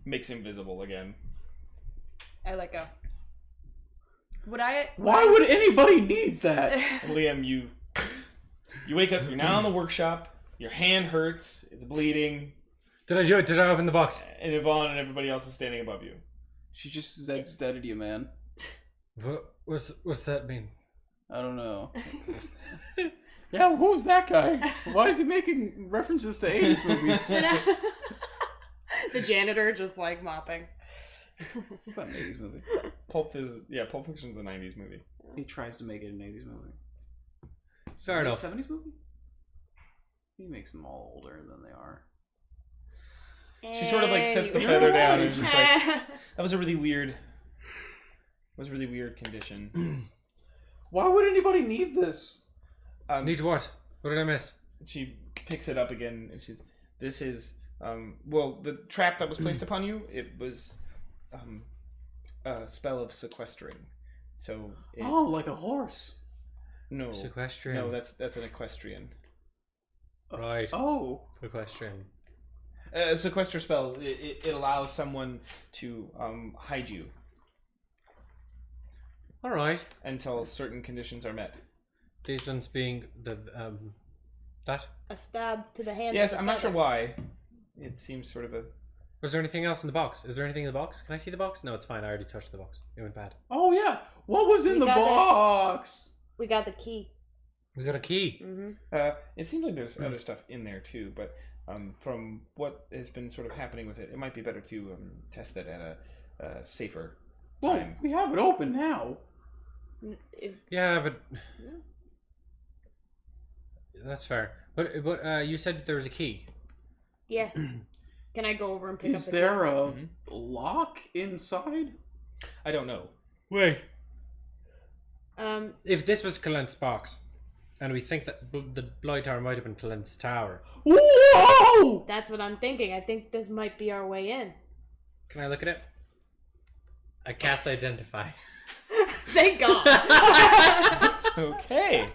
Speaker 3: makes him visible again.
Speaker 6: I let go. Would I?
Speaker 4: Why would anybody need that?
Speaker 3: And Liam, you wake up, you're now in the workshop, your hand hurts, it's bleeding,
Speaker 2: Did I do it? Did I open the box?
Speaker 3: and Yvonne and everybody else is standing above you.
Speaker 4: She just Zed's dead to you, man.
Speaker 2: What's that mean?
Speaker 4: I don't know. Yeah, who's that guy? Why is he making references to 80s movies?
Speaker 6: The janitor just like mopping.
Speaker 4: It's not an 80s movie.
Speaker 3: Pulp Fiction's a 90s movie.
Speaker 4: He tries to make it an 80s movie.
Speaker 2: Fair enough.
Speaker 4: 70s movie? He makes them all older than they are.
Speaker 3: She sort of like sets the feather down and just like, that was a really weird condition.
Speaker 4: Why would anybody need this?
Speaker 2: Need what? What did I miss?
Speaker 3: She picks it up again and this is well, the trap that was placed upon you, it was a spell of sequestering. So
Speaker 4: like a horse.
Speaker 3: no,
Speaker 2: Sequestrian.
Speaker 3: no, that's an equestrian.
Speaker 2: Right.
Speaker 4: Oh.
Speaker 2: Sequestrian.
Speaker 3: A sequester spell. It allows someone to hide you
Speaker 2: All right.
Speaker 3: until certain conditions are met.
Speaker 2: These ones being the that.
Speaker 1: A stab to the hand.
Speaker 3: Yes,
Speaker 1: with a
Speaker 3: I'm not sure
Speaker 1: feather.
Speaker 3: why. It seems sort of a.
Speaker 2: Was there anything else in the box? Is there anything in the box? Can I see the box? No, it's fine. I already touched the box. It went bad.
Speaker 4: Oh yeah. What was in
Speaker 1: We
Speaker 4: the
Speaker 1: got it.
Speaker 4: box?
Speaker 1: We got the key.
Speaker 2: We got a key.
Speaker 1: Mm-hmm.
Speaker 3: It seems like there's other stuff in there too, but from what has been sort of happening with it, it might be better to test that at a safer
Speaker 4: Well,
Speaker 3: time.
Speaker 4: we have it open now.
Speaker 2: Yeah, but that's fair. But you said there was a key.
Speaker 1: Yeah. Can I go over and pick
Speaker 4: Is
Speaker 1: up the
Speaker 4: there a
Speaker 3: Mhm.
Speaker 4: lock inside?
Speaker 3: I don't know.
Speaker 2: Wait.
Speaker 1: key?
Speaker 2: If this was Calent's box, and we think that the Blight Tower might have been Calent's tower,
Speaker 4: Whoa!
Speaker 1: That's what I'm thinking. I think this might be our way in.
Speaker 2: can I look at it? I cast Identify.
Speaker 1: Thank God.
Speaker 3: Okay.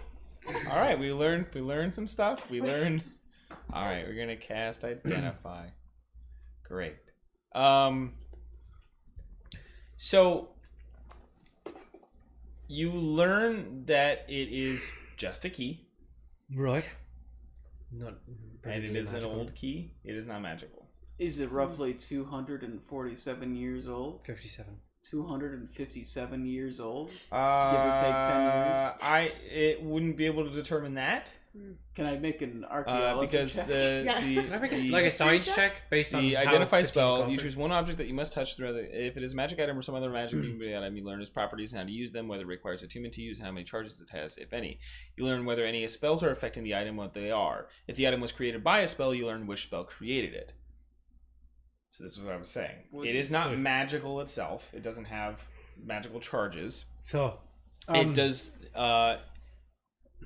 Speaker 3: All right, we learned some stuff. We learned. All right, we're gonna cast Identify. Great. So you learn that it is just a key.
Speaker 2: Right. Not
Speaker 3: and it is
Speaker 2: magical.
Speaker 3: an old key. It is not magical.
Speaker 4: Is it roughly 247 years old?
Speaker 2: 57.
Speaker 4: 257 years old?
Speaker 3: Give
Speaker 4: or take 10 years?
Speaker 3: It wouldn't be able to determine that.
Speaker 4: Can I make an archaeology
Speaker 3: Because
Speaker 4: check?
Speaker 3: the
Speaker 2: Can I make a science check based on
Speaker 3: the
Speaker 2: how
Speaker 3: identify
Speaker 2: 15
Speaker 3: spell,
Speaker 2: gone
Speaker 3: you
Speaker 2: through?
Speaker 3: choose one object that you must touch throughout if it is a magic item or some other magic item, you learn its properties and how to use them, whether it requires attunement to use, and how many charges it has, if any. You learn whether any spells are affecting the item, what they are. If the item was created by a spell, you learn which spell created it. So this is what I was saying. It is not magical itself. It doesn't have magical charges.
Speaker 2: So,
Speaker 3: It does.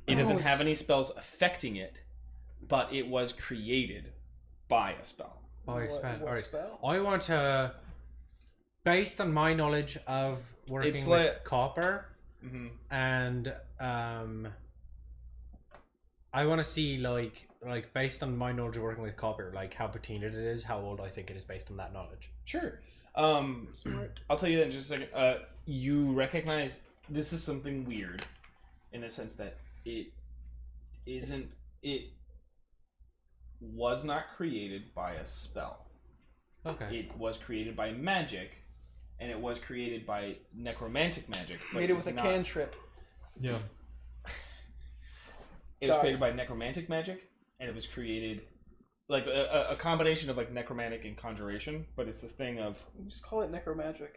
Speaker 3: It doesn't have any spells affecting it, but it was created by a spell.
Speaker 2: by a spell.
Speaker 7: What
Speaker 2: All right.
Speaker 7: spell?
Speaker 2: I want to, based on my knowledge of working
Speaker 3: It's
Speaker 2: with
Speaker 3: like-
Speaker 2: copper, and I want to see like based on my knowledge of working with copper, like how patinate it is, how old I think it is based on that knowledge.
Speaker 3: Sure. I'll tell you that in just a second. You recognize this is something weird, in the sense that it isn't. It was not created by a spell.
Speaker 2: Okay.
Speaker 3: It was created by magic, and it was created by necromantic magic. but
Speaker 7: Made it with a
Speaker 3: not-
Speaker 7: cantrip.
Speaker 2: Yeah.
Speaker 3: It was
Speaker 7: Got
Speaker 3: created by necromantic magic, and it was created like a combination of like necromantic and conjuration. But it's this thing of
Speaker 7: Just call it necromagic.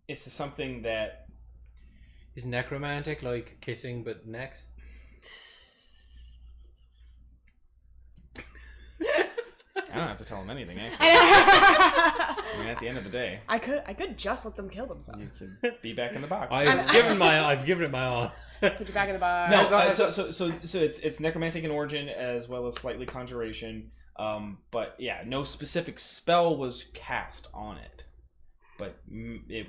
Speaker 3: it's something that
Speaker 2: Is necromantic like kissing but necks?
Speaker 3: I don't have to tell them anything. Actually, I mean, at the end of the day,
Speaker 6: I could just let them kill
Speaker 3: you
Speaker 6: themselves.
Speaker 3: can be back in the box.
Speaker 2: I've given it my all.
Speaker 6: Put you back in the box.
Speaker 3: No, so it's necromantic in origin as well as slightly conjuration. But yeah, no specific spell was cast on it. But it,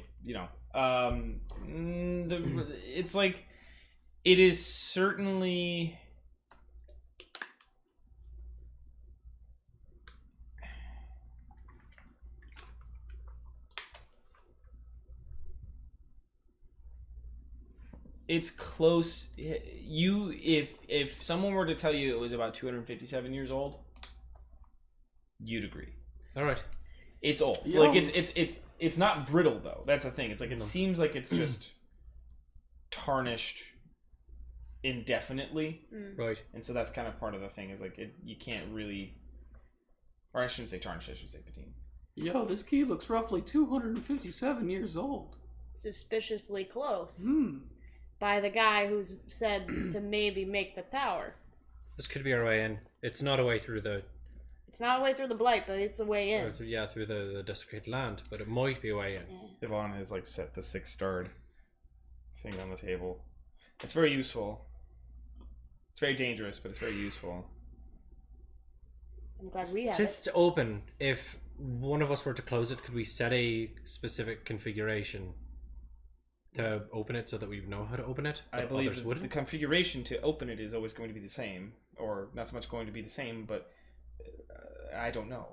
Speaker 3: it's like it is certainly. It's close. If someone were to tell you it was about 257 years old, you'd agree.
Speaker 2: All right.
Speaker 3: It's old.
Speaker 4: Yeah.
Speaker 3: Like it's not brittle though. That's the thing. It's like it seems like it's just tarnished indefinitely,
Speaker 2: Right.
Speaker 3: and so that's kind of part of the thing. Is like you can't really, or I shouldn't say tarnished. I should say patine.
Speaker 4: Yo, this key looks roughly 257 years old.
Speaker 1: Suspiciously close.
Speaker 4: Hmm.
Speaker 1: By the guy who's said to maybe make the tower.
Speaker 2: This could be our way in. It's not a way through the
Speaker 1: It's not a way through the blight, but it's a way in.
Speaker 2: through the desecrated land, but it might be a way in.
Speaker 3: Yvonne has like set the 6-starred thing on the table. It's very useful. It's very dangerous, but it's very useful.
Speaker 1: I'm glad we have
Speaker 2: Since
Speaker 1: it.
Speaker 2: it's open, if one of us were to close it, could we set a specific configuration to open it so that we know how to open it?
Speaker 3: I
Speaker 2: but
Speaker 3: believe
Speaker 2: others
Speaker 3: the
Speaker 2: wouldn't.
Speaker 3: configuration to open it is always going to be the same, or not so much going to be the same, but I don't know.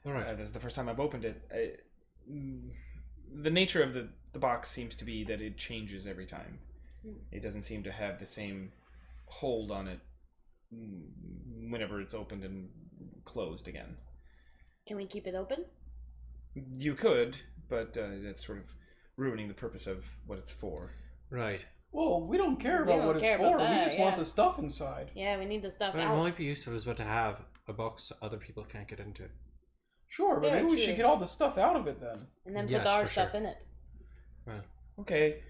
Speaker 2: All right.
Speaker 3: This is the first time I've opened it. The nature of the box seems to be that it changes every time. It doesn't seem to have the same hold on it whenever it's opened and closed again.
Speaker 1: Can we keep it open?
Speaker 3: You could, but that's sort of ruining the purpose of what it's for.
Speaker 2: Right.
Speaker 7: Well, we don't care
Speaker 1: We
Speaker 7: about
Speaker 1: don't
Speaker 7: what it's
Speaker 1: care about
Speaker 7: for. We
Speaker 1: that,
Speaker 7: just
Speaker 1: yeah.
Speaker 7: want the stuff inside.
Speaker 1: Yeah, we need the stuff
Speaker 2: But it
Speaker 1: out.
Speaker 2: might be useful as well to have a box other people can't get into.
Speaker 7: Sure,
Speaker 1: It's
Speaker 7: but
Speaker 1: very
Speaker 7: maybe we
Speaker 1: true.
Speaker 7: should get all the stuff out of it then.
Speaker 1: And then
Speaker 2: Yes,
Speaker 1: put our
Speaker 2: for
Speaker 1: stuff
Speaker 2: sure.
Speaker 1: in it.
Speaker 2: Well,
Speaker 3: Okay.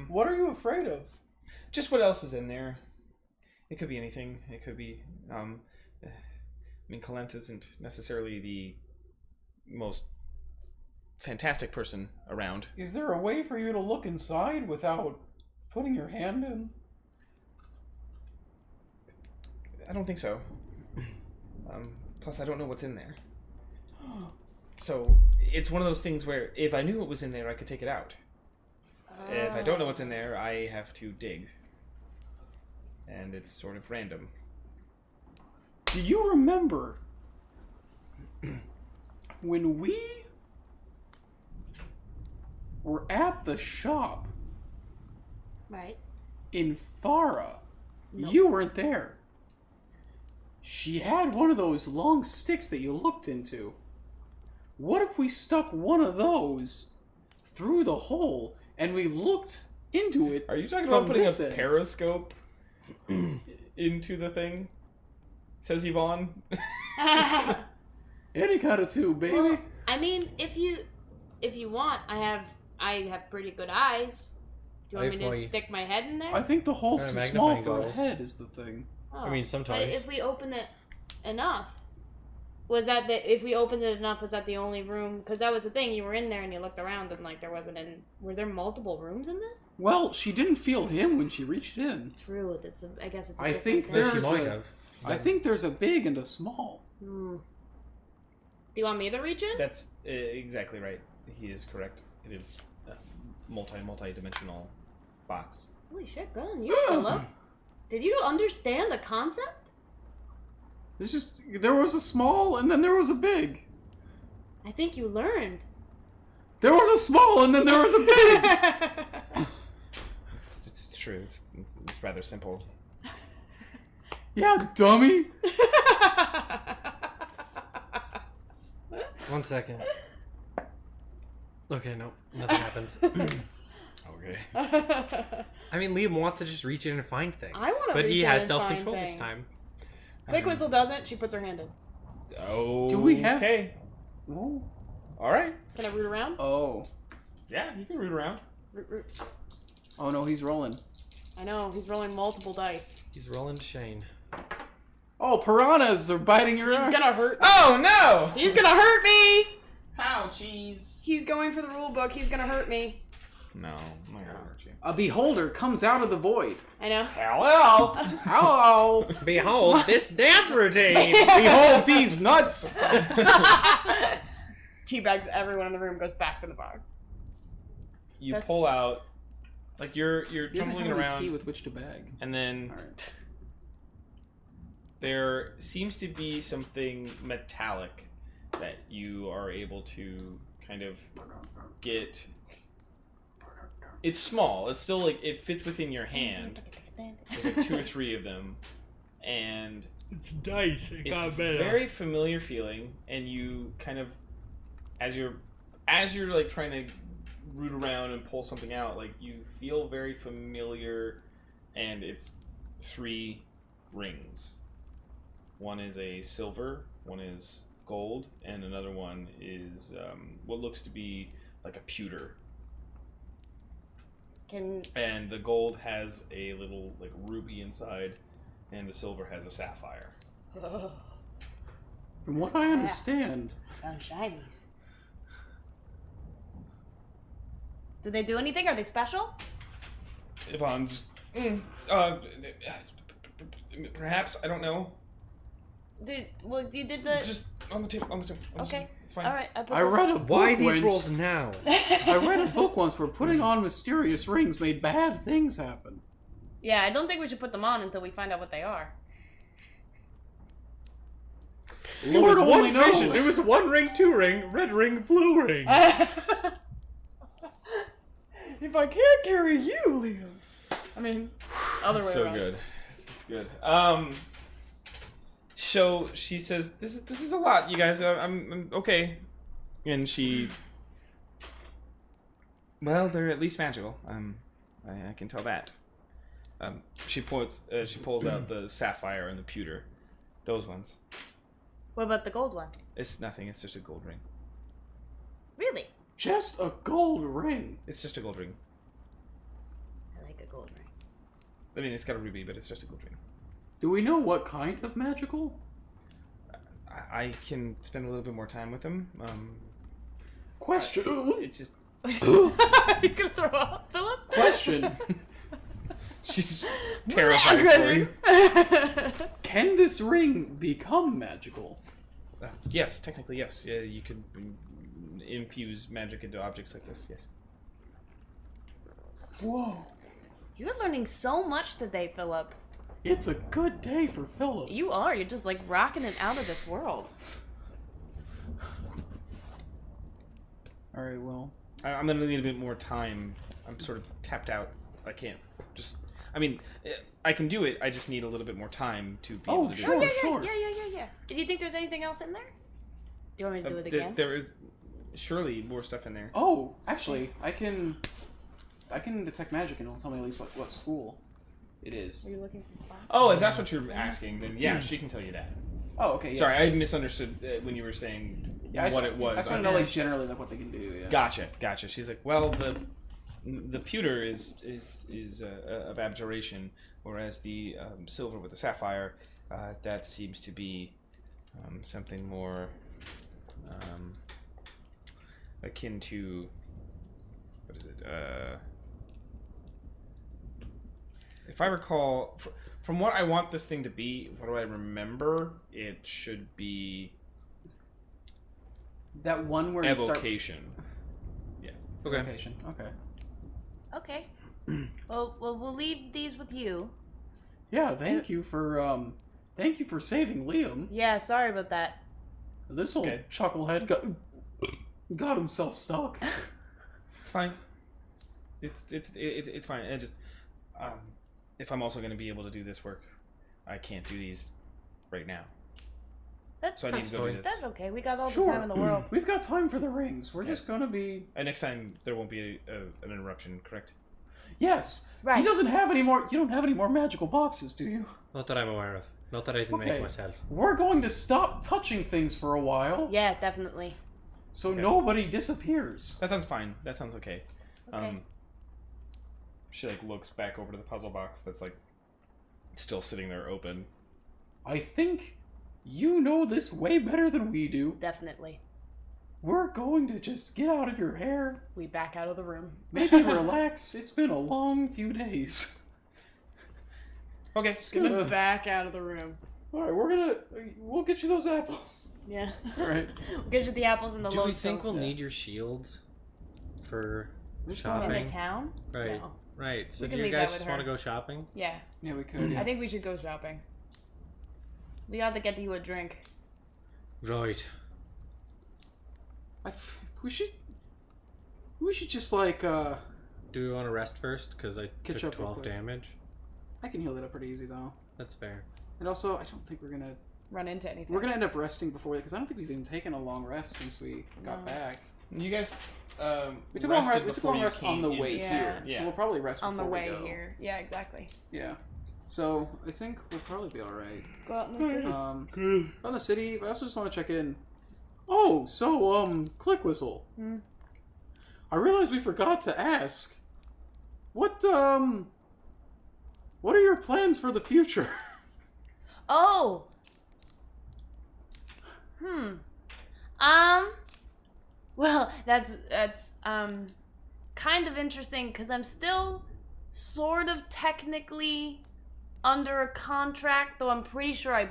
Speaker 7: What are you afraid of?
Speaker 3: Just what else is in there? It could be anything. It could be. I mean, Kalenth isn't necessarily the most fantastic person around.
Speaker 7: Is there a way for you to look inside without putting your hand in?
Speaker 3: I don't think so. Plus, I don't know what's in there. So it's one of those things where if I knew what was in there, I could take it out. If I don't know what's in there, I have to dig. And it's sort of random.
Speaker 4: Do you remember when we were at the shop
Speaker 1: Right.
Speaker 4: in Farah
Speaker 1: No.
Speaker 4: You weren't there. She had one of those long sticks that you looked into. What if we stuck one of those through the hole and we looked into it?
Speaker 3: Are you talking
Speaker 4: from
Speaker 3: about putting a
Speaker 4: this end?
Speaker 3: periscope into the thing? Says Yvonne.
Speaker 4: Any kind of tube, baby.
Speaker 1: Well, I mean, if you want, I have pretty good eyes. Do you want me to stick my head in there?
Speaker 4: I think the hole's too
Speaker 2: magnifying
Speaker 4: small for a
Speaker 2: goggles.
Speaker 4: head is the thing.
Speaker 1: Oh,
Speaker 2: I mean,
Speaker 1: But
Speaker 2: sometimes.
Speaker 1: if we open it enough, if we opened it enough, was that the only room? Because that was the thing. You were in there and you looked around and like there wasn't in. Were there multiple rooms in this?
Speaker 4: Well, she didn't feel him when she reached in.
Speaker 1: True. I guess it's. A
Speaker 4: I
Speaker 1: different
Speaker 4: think
Speaker 1: thing.
Speaker 2: Well, she
Speaker 4: there's
Speaker 2: might
Speaker 4: a-
Speaker 2: have.
Speaker 4: I think there's a big and a small.
Speaker 1: Hmm. Do you want me to reach in?
Speaker 3: That's exactly right. He is correct. It is a multi-dimensional box.
Speaker 1: Holy shit! Good on you, Philip. Did you understand the concept?
Speaker 4: It's just there was a small and then there was a big.
Speaker 1: I think you learned.
Speaker 4: There was a small and then there was a big.
Speaker 3: It's true. It's rather simple.
Speaker 4: Yeah, dummy.
Speaker 2: 1 second. Okay, no, nothing happens.
Speaker 3: Okay.
Speaker 2: I mean, Liam wants to just reach in and find things.
Speaker 1: I wanna
Speaker 2: but he
Speaker 1: reach in
Speaker 2: has
Speaker 1: and
Speaker 2: self-control
Speaker 1: find
Speaker 2: this
Speaker 1: things.
Speaker 2: time.
Speaker 6: Quick Whistle doesn't. She puts her hand in.
Speaker 3: Oh.
Speaker 4: Do we have-
Speaker 3: Okay.
Speaker 4: Oh.
Speaker 3: All right.
Speaker 1: Can I root around?
Speaker 4: Oh.
Speaker 3: Yeah, you can root around.
Speaker 1: Root.
Speaker 4: Oh no, he's rolling.
Speaker 6: I know, he's rolling multiple dice.
Speaker 2: He's rolling Shane.
Speaker 4: Oh, piranhas are biting your
Speaker 6: He's
Speaker 4: arm.
Speaker 6: gonna hurt me.
Speaker 3: Oh no!
Speaker 6: He's gonna hurt me!
Speaker 3: Ouchies.
Speaker 6: He's going for the rule book. He's gonna hurt me.
Speaker 3: No, I'm not gonna hurt you.
Speaker 4: A beholder comes out of the void.
Speaker 6: I know.
Speaker 3: Hello.
Speaker 4: Hello.
Speaker 2: Behold this dance routine!
Speaker 4: Behold these nuts.
Speaker 6: Teabags everyone in the room, goes back in the box.
Speaker 3: You
Speaker 6: That's-
Speaker 3: pull out, like you're
Speaker 4: He doesn't
Speaker 3: tumbling
Speaker 4: have any
Speaker 3: around,
Speaker 4: tea with which to bag.
Speaker 3: and then
Speaker 4: All right.
Speaker 3: there seems to be something metallic that you are able to kind of get. It's small. It's still like it fits within your hand. There's like 2 or 3 of them, and
Speaker 2: It's dice. It
Speaker 3: it's a very familiar feeling. And you kind of, as you're like trying to root around and pull something out, like you feel very familiar. And it's 3 rings. One is a silver, one is gold, and another one is what looks to be like a pewter. And the gold has a little like ruby inside, and the silver has a sapphire.
Speaker 4: From what I understand,
Speaker 1: Found shinies. Do they do anything? Are they special?
Speaker 3: Yvonne's, perhaps, I don't know.
Speaker 1: You did the.
Speaker 3: Just on the table.
Speaker 1: Okay.
Speaker 3: It's fine.
Speaker 1: All right.
Speaker 4: I read a book
Speaker 2: Why these
Speaker 4: once.
Speaker 2: rolls now?
Speaker 4: I read a book once where putting on mysterious rings made bad things happen.
Speaker 1: Yeah, I don't think we should put them on until we find out what they are.
Speaker 4: Lord only knows.
Speaker 2: It was 1 ring, 2 ring, red ring, blue ring.
Speaker 6: If I can't carry you, Liam. I mean, other way
Speaker 3: So
Speaker 6: around.
Speaker 3: good. It's good. So she says, "This is a lot, you guys. I'm okay." And she, well, they're at least magical. I can tell that. She pulls out the sapphire and the pewter, those ones.
Speaker 1: What about the gold one?
Speaker 3: It's nothing. It's just a gold ring.
Speaker 1: Really?
Speaker 4: Just a gold ring.
Speaker 3: It's just a gold ring.
Speaker 1: I like a gold ring.
Speaker 3: I mean, it's got a ruby, but it's just a gold ring.
Speaker 4: Do we know what kind of magical?
Speaker 3: I can spend a little bit more time with him.
Speaker 4: Question.
Speaker 3: It's just
Speaker 6: You gonna throw up, Philip?
Speaker 4: Question.
Speaker 3: she's terrified for you.
Speaker 4: Can this ring become magical?
Speaker 3: Yes, technically, yes. Yeah, you could infuse magic into objects like this. Yes.
Speaker 4: Whoa.
Speaker 1: You're learning so much today, Philip.
Speaker 4: It's a good day for Philip.
Speaker 1: You are. You're just like rocking it out of this world.
Speaker 4: Alright, well.
Speaker 3: I'm gonna need a bit more time. I'm sort of tapped out. I can't just. I mean, I can do it. I just need a little bit more time to be able to do
Speaker 4: sure.
Speaker 3: it.
Speaker 1: Yeah. Do you think there's anything else in there? Do you want me to do it again?
Speaker 3: There is surely more stuff in there.
Speaker 4: Oh, actually, I can detect magic and it'll tell me at least what school it is.
Speaker 1: Are you looking for class?
Speaker 3: Oh, if that's what you're asking, then yeah, she can tell you that.
Speaker 4: Oh, okay. Yeah.
Speaker 3: Sorry, I misunderstood when you were saying what it was.
Speaker 4: I just want to know like generally like what they can do. Yeah.
Speaker 3: Gotcha. She's like, well, the pewter is of abjuration, whereas the silver with the sapphire, that seems to be something more akin to what is it? If I recall, from what I want this thing to be, what do I remember? It should be
Speaker 4: That one where you start...
Speaker 3: evocation. Yeah.
Speaker 2: Okay.
Speaker 4: Evocation. Okay.
Speaker 1: Okay. Well, we'll leave these with you.
Speaker 4: Yeah. Thank you for saving Liam.
Speaker 1: Yeah, sorry about that.
Speaker 4: This old chucklehead got himself stuck.
Speaker 3: It's fine. It's fine. And just if I'm also going to be able to do this work, I can't do these right now.
Speaker 1: That's
Speaker 3: So I need to go do this.
Speaker 1: That's okay. We got all the
Speaker 4: Sure.
Speaker 1: time in the world.
Speaker 4: We've got time for the rings. We're just gonna be...
Speaker 3: And next time there won't be an interruption, correct?
Speaker 4: Yes.
Speaker 1: Right.
Speaker 4: He doesn't have any more... You don't have any more magical boxes, do you?
Speaker 2: Not that I'm aware of. Not that I didn't
Speaker 4: Okay.
Speaker 2: make myself.
Speaker 4: We're going to stop touching things for a while,
Speaker 1: Yeah, definitely.
Speaker 4: so
Speaker 3: Okay.
Speaker 4: nobody disappears.
Speaker 3: That sounds fine. That sounds okay.
Speaker 1: Okay.
Speaker 3: She like looks back over to the puzzle box that's like still sitting there open.
Speaker 4: I think you know this way better than we do.
Speaker 1: Definitely.
Speaker 4: We're going to just get out of your hair,
Speaker 1: We back out of the room.
Speaker 4: maybe relax. It's been a long few days.
Speaker 3: Okay.
Speaker 4: Just gonna...
Speaker 1: back out of the room.
Speaker 4: Alright, we'll get you those apples.
Speaker 1: Yeah.
Speaker 4: Alright.
Speaker 1: We'll get you the apples and the
Speaker 2: Do we
Speaker 1: loads
Speaker 2: think we'll
Speaker 1: of-
Speaker 2: need your shield for
Speaker 1: in
Speaker 2: shopping?
Speaker 1: the town?
Speaker 2: Right.
Speaker 1: No.
Speaker 2: Right. So
Speaker 1: We
Speaker 2: do
Speaker 1: can
Speaker 2: you
Speaker 1: leave that
Speaker 2: guys
Speaker 1: with
Speaker 2: just
Speaker 1: her.
Speaker 2: want to go shopping?
Speaker 1: Yeah.
Speaker 4: Yeah, we could.
Speaker 1: I think we should go shopping. We ought to get you a drink.
Speaker 2: Right.
Speaker 4: We should just like
Speaker 2: Do we want to rest first? Because I
Speaker 4: Catch
Speaker 2: took
Speaker 4: up real
Speaker 2: 12
Speaker 4: quick.
Speaker 2: damage.
Speaker 4: I can heal that up pretty easy though.
Speaker 2: That's fair.
Speaker 4: And also, I don't think we're gonna
Speaker 1: Run into anything.
Speaker 4: we're gonna end up resting before because I don't think we've even taken a long rest since we got
Speaker 1: No.
Speaker 4: back.
Speaker 3: You guys
Speaker 4: We took a long
Speaker 3: rested
Speaker 4: rest. We took a
Speaker 3: before
Speaker 4: long
Speaker 3: you
Speaker 4: rest on the
Speaker 3: came
Speaker 4: way
Speaker 3: in.
Speaker 1: Yeah.
Speaker 4: here,
Speaker 3: Yeah.
Speaker 4: so we'll probably rest
Speaker 1: on the
Speaker 4: before
Speaker 1: way
Speaker 4: we go.
Speaker 1: here. Yeah, exactly.
Speaker 4: Yeah. So I think we'll probably be all right.
Speaker 1: Go out in the city.
Speaker 4: On the city, but I also just want to check in. Oh, so click whistle.
Speaker 1: Hmm.
Speaker 4: I realized we forgot to ask. What are your plans for the future?
Speaker 1: Oh. Well, that's kind of interesting because I'm still sort of technically under a contract, though I'm pretty sure I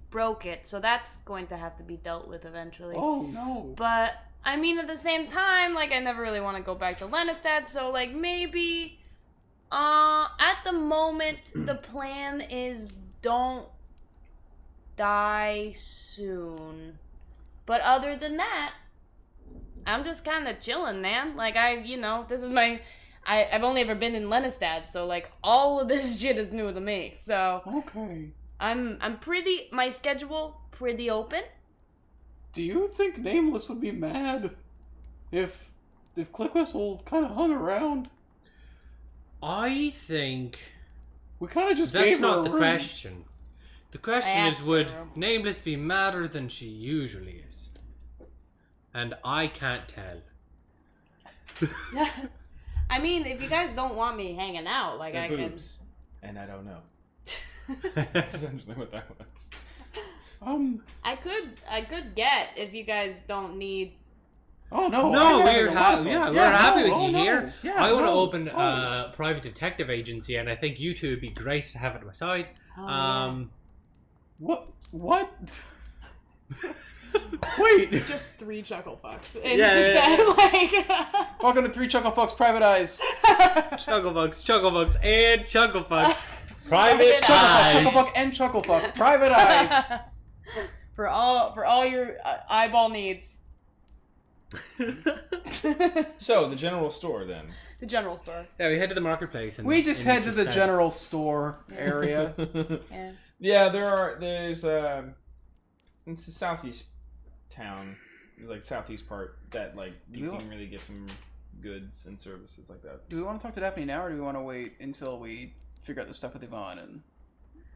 Speaker 1: broke it, so that's going to have to be dealt with eventually.
Speaker 4: Oh no.
Speaker 1: But I mean, at the same time, like I never really want to go back to Lenistad, so like maybe at the moment the plan is don't die soon. But other than that, I'm just kind of chilling, man. Like this is I've only ever been in Lenistad, so like all of this shit is new to me. So
Speaker 4: Okay.
Speaker 1: my schedule pretty open.
Speaker 4: Do you think Nameless would be mad if Click Whistle kind of hung around?
Speaker 2: I think
Speaker 4: We kind of just
Speaker 2: that's
Speaker 4: gave her
Speaker 2: not
Speaker 4: a
Speaker 2: the
Speaker 4: ring.
Speaker 2: question. The question
Speaker 1: I
Speaker 2: is,
Speaker 1: asked
Speaker 2: would
Speaker 1: her.
Speaker 2: Nameless be madder than she usually is? And I can't tell.
Speaker 1: I mean, if you guys don't want me hanging out, like
Speaker 3: They're
Speaker 1: I
Speaker 3: boobs, and I don't know.
Speaker 1: can.
Speaker 3: That's essentially what that was.
Speaker 1: I could get if you guys don't need.
Speaker 4: Oh no.
Speaker 2: No,
Speaker 4: I'm having
Speaker 2: we're
Speaker 4: a lot of
Speaker 2: happy.
Speaker 4: fun.
Speaker 2: Yeah, we're happy with
Speaker 4: oh,
Speaker 2: you
Speaker 4: no.
Speaker 2: here.
Speaker 4: Yeah,
Speaker 2: I want to
Speaker 4: no.
Speaker 2: open
Speaker 4: Oh.
Speaker 2: a private detective agency, and I think you two would be great to have at my side.
Speaker 4: What? Wait.
Speaker 6: Just 3 chuckle fucks.
Speaker 1: Like,
Speaker 4: Welcome to 3 Chuckle Fucks Private Eyes.
Speaker 2: Chucklebugs, and Chucklefucks. Private
Speaker 4: Chuckle
Speaker 2: eyes.
Speaker 4: Fuck and Chuckle Fuck Private Eyes.
Speaker 6: for all your eyeball needs.
Speaker 3: So the general store then.
Speaker 6: The general store.
Speaker 2: Yeah, we head to the marketplace. And
Speaker 4: We just head to the
Speaker 2: instead-
Speaker 4: general store area.
Speaker 6: Yeah.
Speaker 3: Yeah, there's it's a southeast town, like southeast part that like you can really get some goods and services like that.
Speaker 4: Do we want to talk to Daphne now, or do we want to wait until we figure out the stuff with Yvonne? And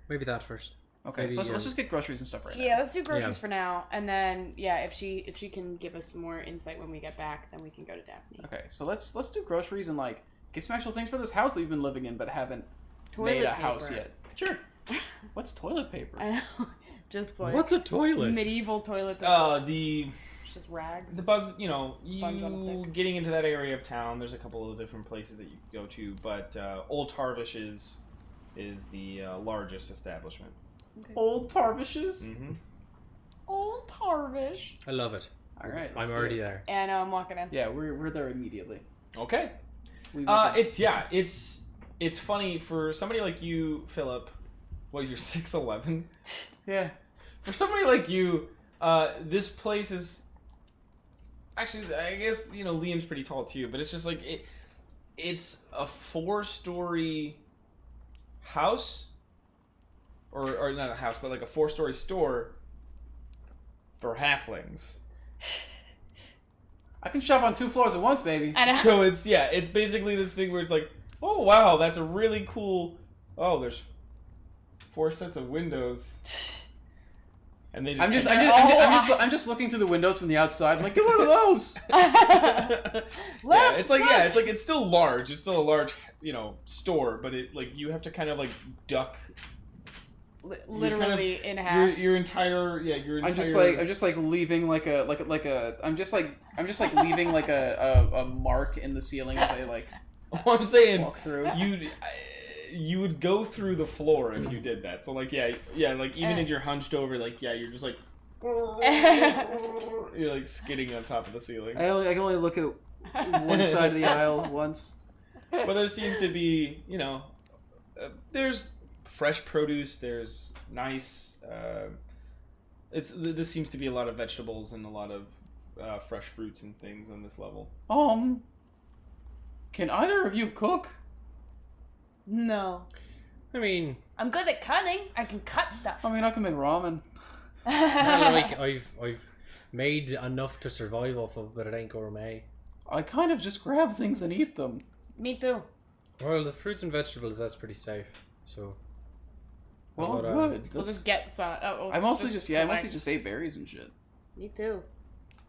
Speaker 2: Maybe that first.
Speaker 4: okay,
Speaker 2: Maybe
Speaker 4: so let's
Speaker 2: you're-
Speaker 4: just get groceries and stuff right now.
Speaker 6: Yeah, let's do groceries
Speaker 2: Yeah.
Speaker 6: for now, and then if she can give us more insight when we get back, then we can go to Daphne.
Speaker 4: Okay, so let's do groceries and like get some actual things for this house that we've been living in but haven't
Speaker 6: Toilet
Speaker 4: made a
Speaker 6: paper.
Speaker 4: house yet. Sure. What's toilet paper?
Speaker 6: I know, just like
Speaker 2: What's a toilet?
Speaker 6: medieval toilet paper.
Speaker 3: The
Speaker 6: It's just rags.
Speaker 3: the buzz,
Speaker 6: Sponge on a
Speaker 3: you
Speaker 6: stick.
Speaker 3: getting into that area of town. There's a couple of different places that you can go to, but Old Tarvish is the largest establishment.
Speaker 4: Old Tarvishes.
Speaker 3: Mm-hmm.
Speaker 6: Old Tarvish.
Speaker 2: I love it.
Speaker 4: All right,
Speaker 2: I'm already there.
Speaker 6: And I'm walking in.
Speaker 4: Yeah, we're there immediately.
Speaker 3: Okay.
Speaker 4: We
Speaker 3: It's funny for somebody like you, Philip. Well, you're 6'11".
Speaker 4: yeah.
Speaker 3: For somebody like you, this place is actually, I guess, Liam's pretty tall too, but it's just like it's a 4-story house, or not a house, but like a 4-story store for halflings.
Speaker 4: I can shop on 2 floors at once, baby.
Speaker 6: I know.
Speaker 3: So it's basically this thing where it's like, oh wow, that's a really cool. Oh, there's 4 sets of windows. And they just
Speaker 4: I'm just looking through the windows from the outside. I'm like, get one of those.
Speaker 3: It's still large. It's still a large, store, but it like you have to kind of like duck
Speaker 6: Literally in half.
Speaker 3: your entire.
Speaker 4: I'm just like leaving like a leaving like a mark in the ceiling as I like
Speaker 3: I'm saying
Speaker 4: walk through.
Speaker 3: you would go through the floor if you did that. So like like even if you're hunched over, like you're just like you're like skidding on top of the ceiling.
Speaker 4: I can only look at one side of the aisle once.
Speaker 3: But there seems to be, there's fresh produce. There's nice. This seems to be a lot of vegetables and a lot of fresh fruits and things on this level.
Speaker 4: Can either of you cook?
Speaker 6: No.
Speaker 2: I mean,
Speaker 6: I'm good at cutting. I can cut stuff.
Speaker 4: I mean, I can make ramen.
Speaker 2: I've made enough to survive off of, but it ain't gourmet.
Speaker 4: I kind of just grab things and eat them.
Speaker 6: Me too.
Speaker 2: Well, the fruits and vegetables, that's pretty safe. So.
Speaker 4: Well,
Speaker 2: But,
Speaker 4: good.
Speaker 6: We'll just get some.
Speaker 4: I mostly just ate berries and shit.
Speaker 6: Me too.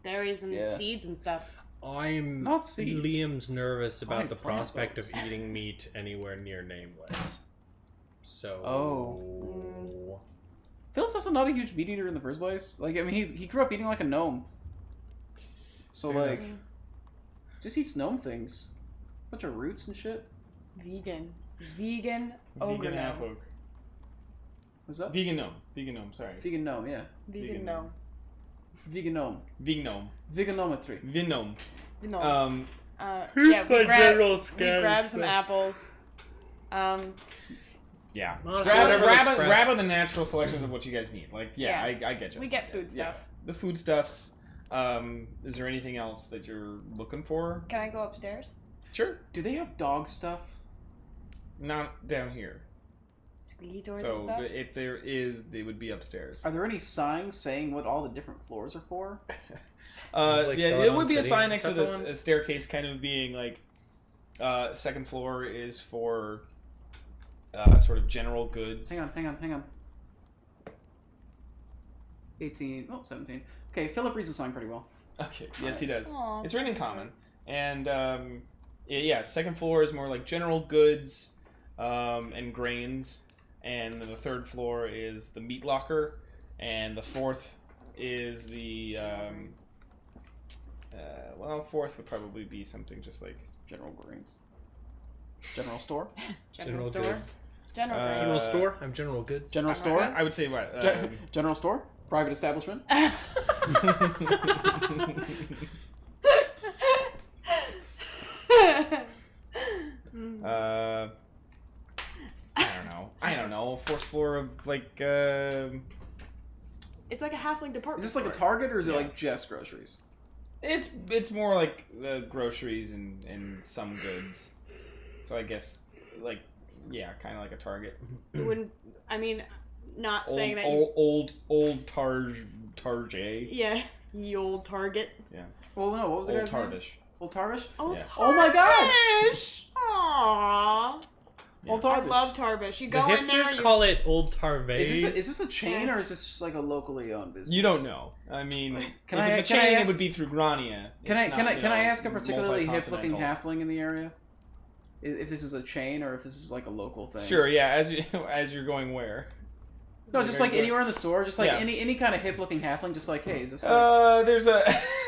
Speaker 6: Berries and
Speaker 4: Yeah.
Speaker 6: seeds and stuff.
Speaker 2: I'm
Speaker 4: Not seeds.
Speaker 2: Liam's nervous about
Speaker 4: Fine,
Speaker 2: the
Speaker 4: plant
Speaker 2: prospect
Speaker 4: those.
Speaker 2: of eating meat anywhere near Nameless. So.
Speaker 4: Oh. Philip's also not a huge meat eater in the first place. Like, I mean, he grew up eating like a gnome. So,
Speaker 2: Fair
Speaker 4: like,
Speaker 2: enough.
Speaker 4: just eats gnome things. Bunch of roots and shit.
Speaker 6: Vegan ogre
Speaker 3: Vegan half
Speaker 6: gnome.
Speaker 3: oak.
Speaker 4: What's that?
Speaker 3: Vegan gnome. Sorry.
Speaker 4: Vegan gnome, yeah.
Speaker 6: Vegan gnome.
Speaker 4: Vegan gnome.
Speaker 3: Vegan gnome.
Speaker 4: Vegaноmetry.
Speaker 3: Vin gnome.
Speaker 6: Gnome.
Speaker 2: Here's
Speaker 6: Yeah,
Speaker 2: my general
Speaker 6: we
Speaker 2: scan
Speaker 6: grab some
Speaker 2: stuff.
Speaker 6: apples.
Speaker 3: Yeah.
Speaker 2: Honestly, whatever looks fresh.
Speaker 3: Grab the natural selections of what you guys need. Like,
Speaker 6: Yeah.
Speaker 3: I get you.
Speaker 6: We get food
Speaker 3: Yeah.
Speaker 6: stuff.
Speaker 3: The foodstuffs. Is there anything else that you're looking for?
Speaker 6: Can I go upstairs?
Speaker 3: Sure.
Speaker 4: Do they have dog stuff?
Speaker 3: Not down here.
Speaker 6: Squeaky toys and
Speaker 3: So
Speaker 6: stuff?
Speaker 3: if there is, they would be upstairs.
Speaker 4: Are there any signs saying what all the different floors are for?
Speaker 2: like
Speaker 3: Yeah,
Speaker 2: Solid
Speaker 3: it
Speaker 2: on
Speaker 3: would be a
Speaker 2: City
Speaker 3: sign next to
Speaker 2: stuff
Speaker 3: this
Speaker 2: on?
Speaker 3: a staircase, kind of being like, second floor is for sort of general goods.
Speaker 4: Hang on. 18. Oh, 17. Okay, Philip reads the sign pretty well.
Speaker 3: Okay, yes, he does.
Speaker 6: Aw,
Speaker 3: It's written in
Speaker 6: that's
Speaker 3: common, and yeah, second floor is more like general goods and grains, and the third floor is the meat locker, and the fourth is the fourth would probably be something just like
Speaker 4: General grains. General store?
Speaker 2: General
Speaker 6: store?
Speaker 2: goods.
Speaker 6: General
Speaker 3: Uh,
Speaker 6: goods.
Speaker 2: General store? I'm general goods.
Speaker 4: General
Speaker 6: General
Speaker 4: store?
Speaker 6: goods?
Speaker 3: I would say what
Speaker 4: General store? Private establishment?
Speaker 3: I don't know. Fourth floor of like
Speaker 6: It's like a halfling department
Speaker 4: Is this like a
Speaker 6: store.
Speaker 4: Target or is it
Speaker 3: Yeah.
Speaker 4: like just groceries?
Speaker 3: It's more like groceries and some goods. So I guess kind of like a Target.
Speaker 1: Wouldn't I mean? Not
Speaker 3: Old,
Speaker 1: saying that.
Speaker 3: old Target.
Speaker 1: Yeah, ye old Target.
Speaker 3: Yeah.
Speaker 4: Well, no, what was the
Speaker 3: Old
Speaker 4: guy's name?
Speaker 3: Tardish.
Speaker 4: Old Tarvish?
Speaker 1: Old
Speaker 3: Yeah.
Speaker 1: Tarbish.
Speaker 4: Oh my God!
Speaker 1: Aww.
Speaker 4: Old
Speaker 1: I
Speaker 4: Tarvish.
Speaker 1: love Tarbish. You
Speaker 2: The
Speaker 1: go in there.
Speaker 2: hipsters
Speaker 1: You...
Speaker 2: call it Old Tarve.
Speaker 4: Is this a chain or
Speaker 1: Yes.
Speaker 4: is this just like a locally owned business?
Speaker 3: You don't know. I mean,
Speaker 4: Can
Speaker 3: if
Speaker 4: I-
Speaker 3: it's a
Speaker 4: can I
Speaker 3: chain,
Speaker 4: ask-
Speaker 3: it would be through Grania.
Speaker 4: Can
Speaker 3: It's not,
Speaker 4: I ask a particularly hip looking
Speaker 3: multi-continental.
Speaker 4: halfling in the area? If this is a chain or if this is like a local thing?
Speaker 3: Sure, yeah. As you're going where?
Speaker 4: No, just like anywhere in the store, just like
Speaker 3: Yeah.
Speaker 4: any kind of hip looking halfling, just like, hey, is this like...
Speaker 3: There's a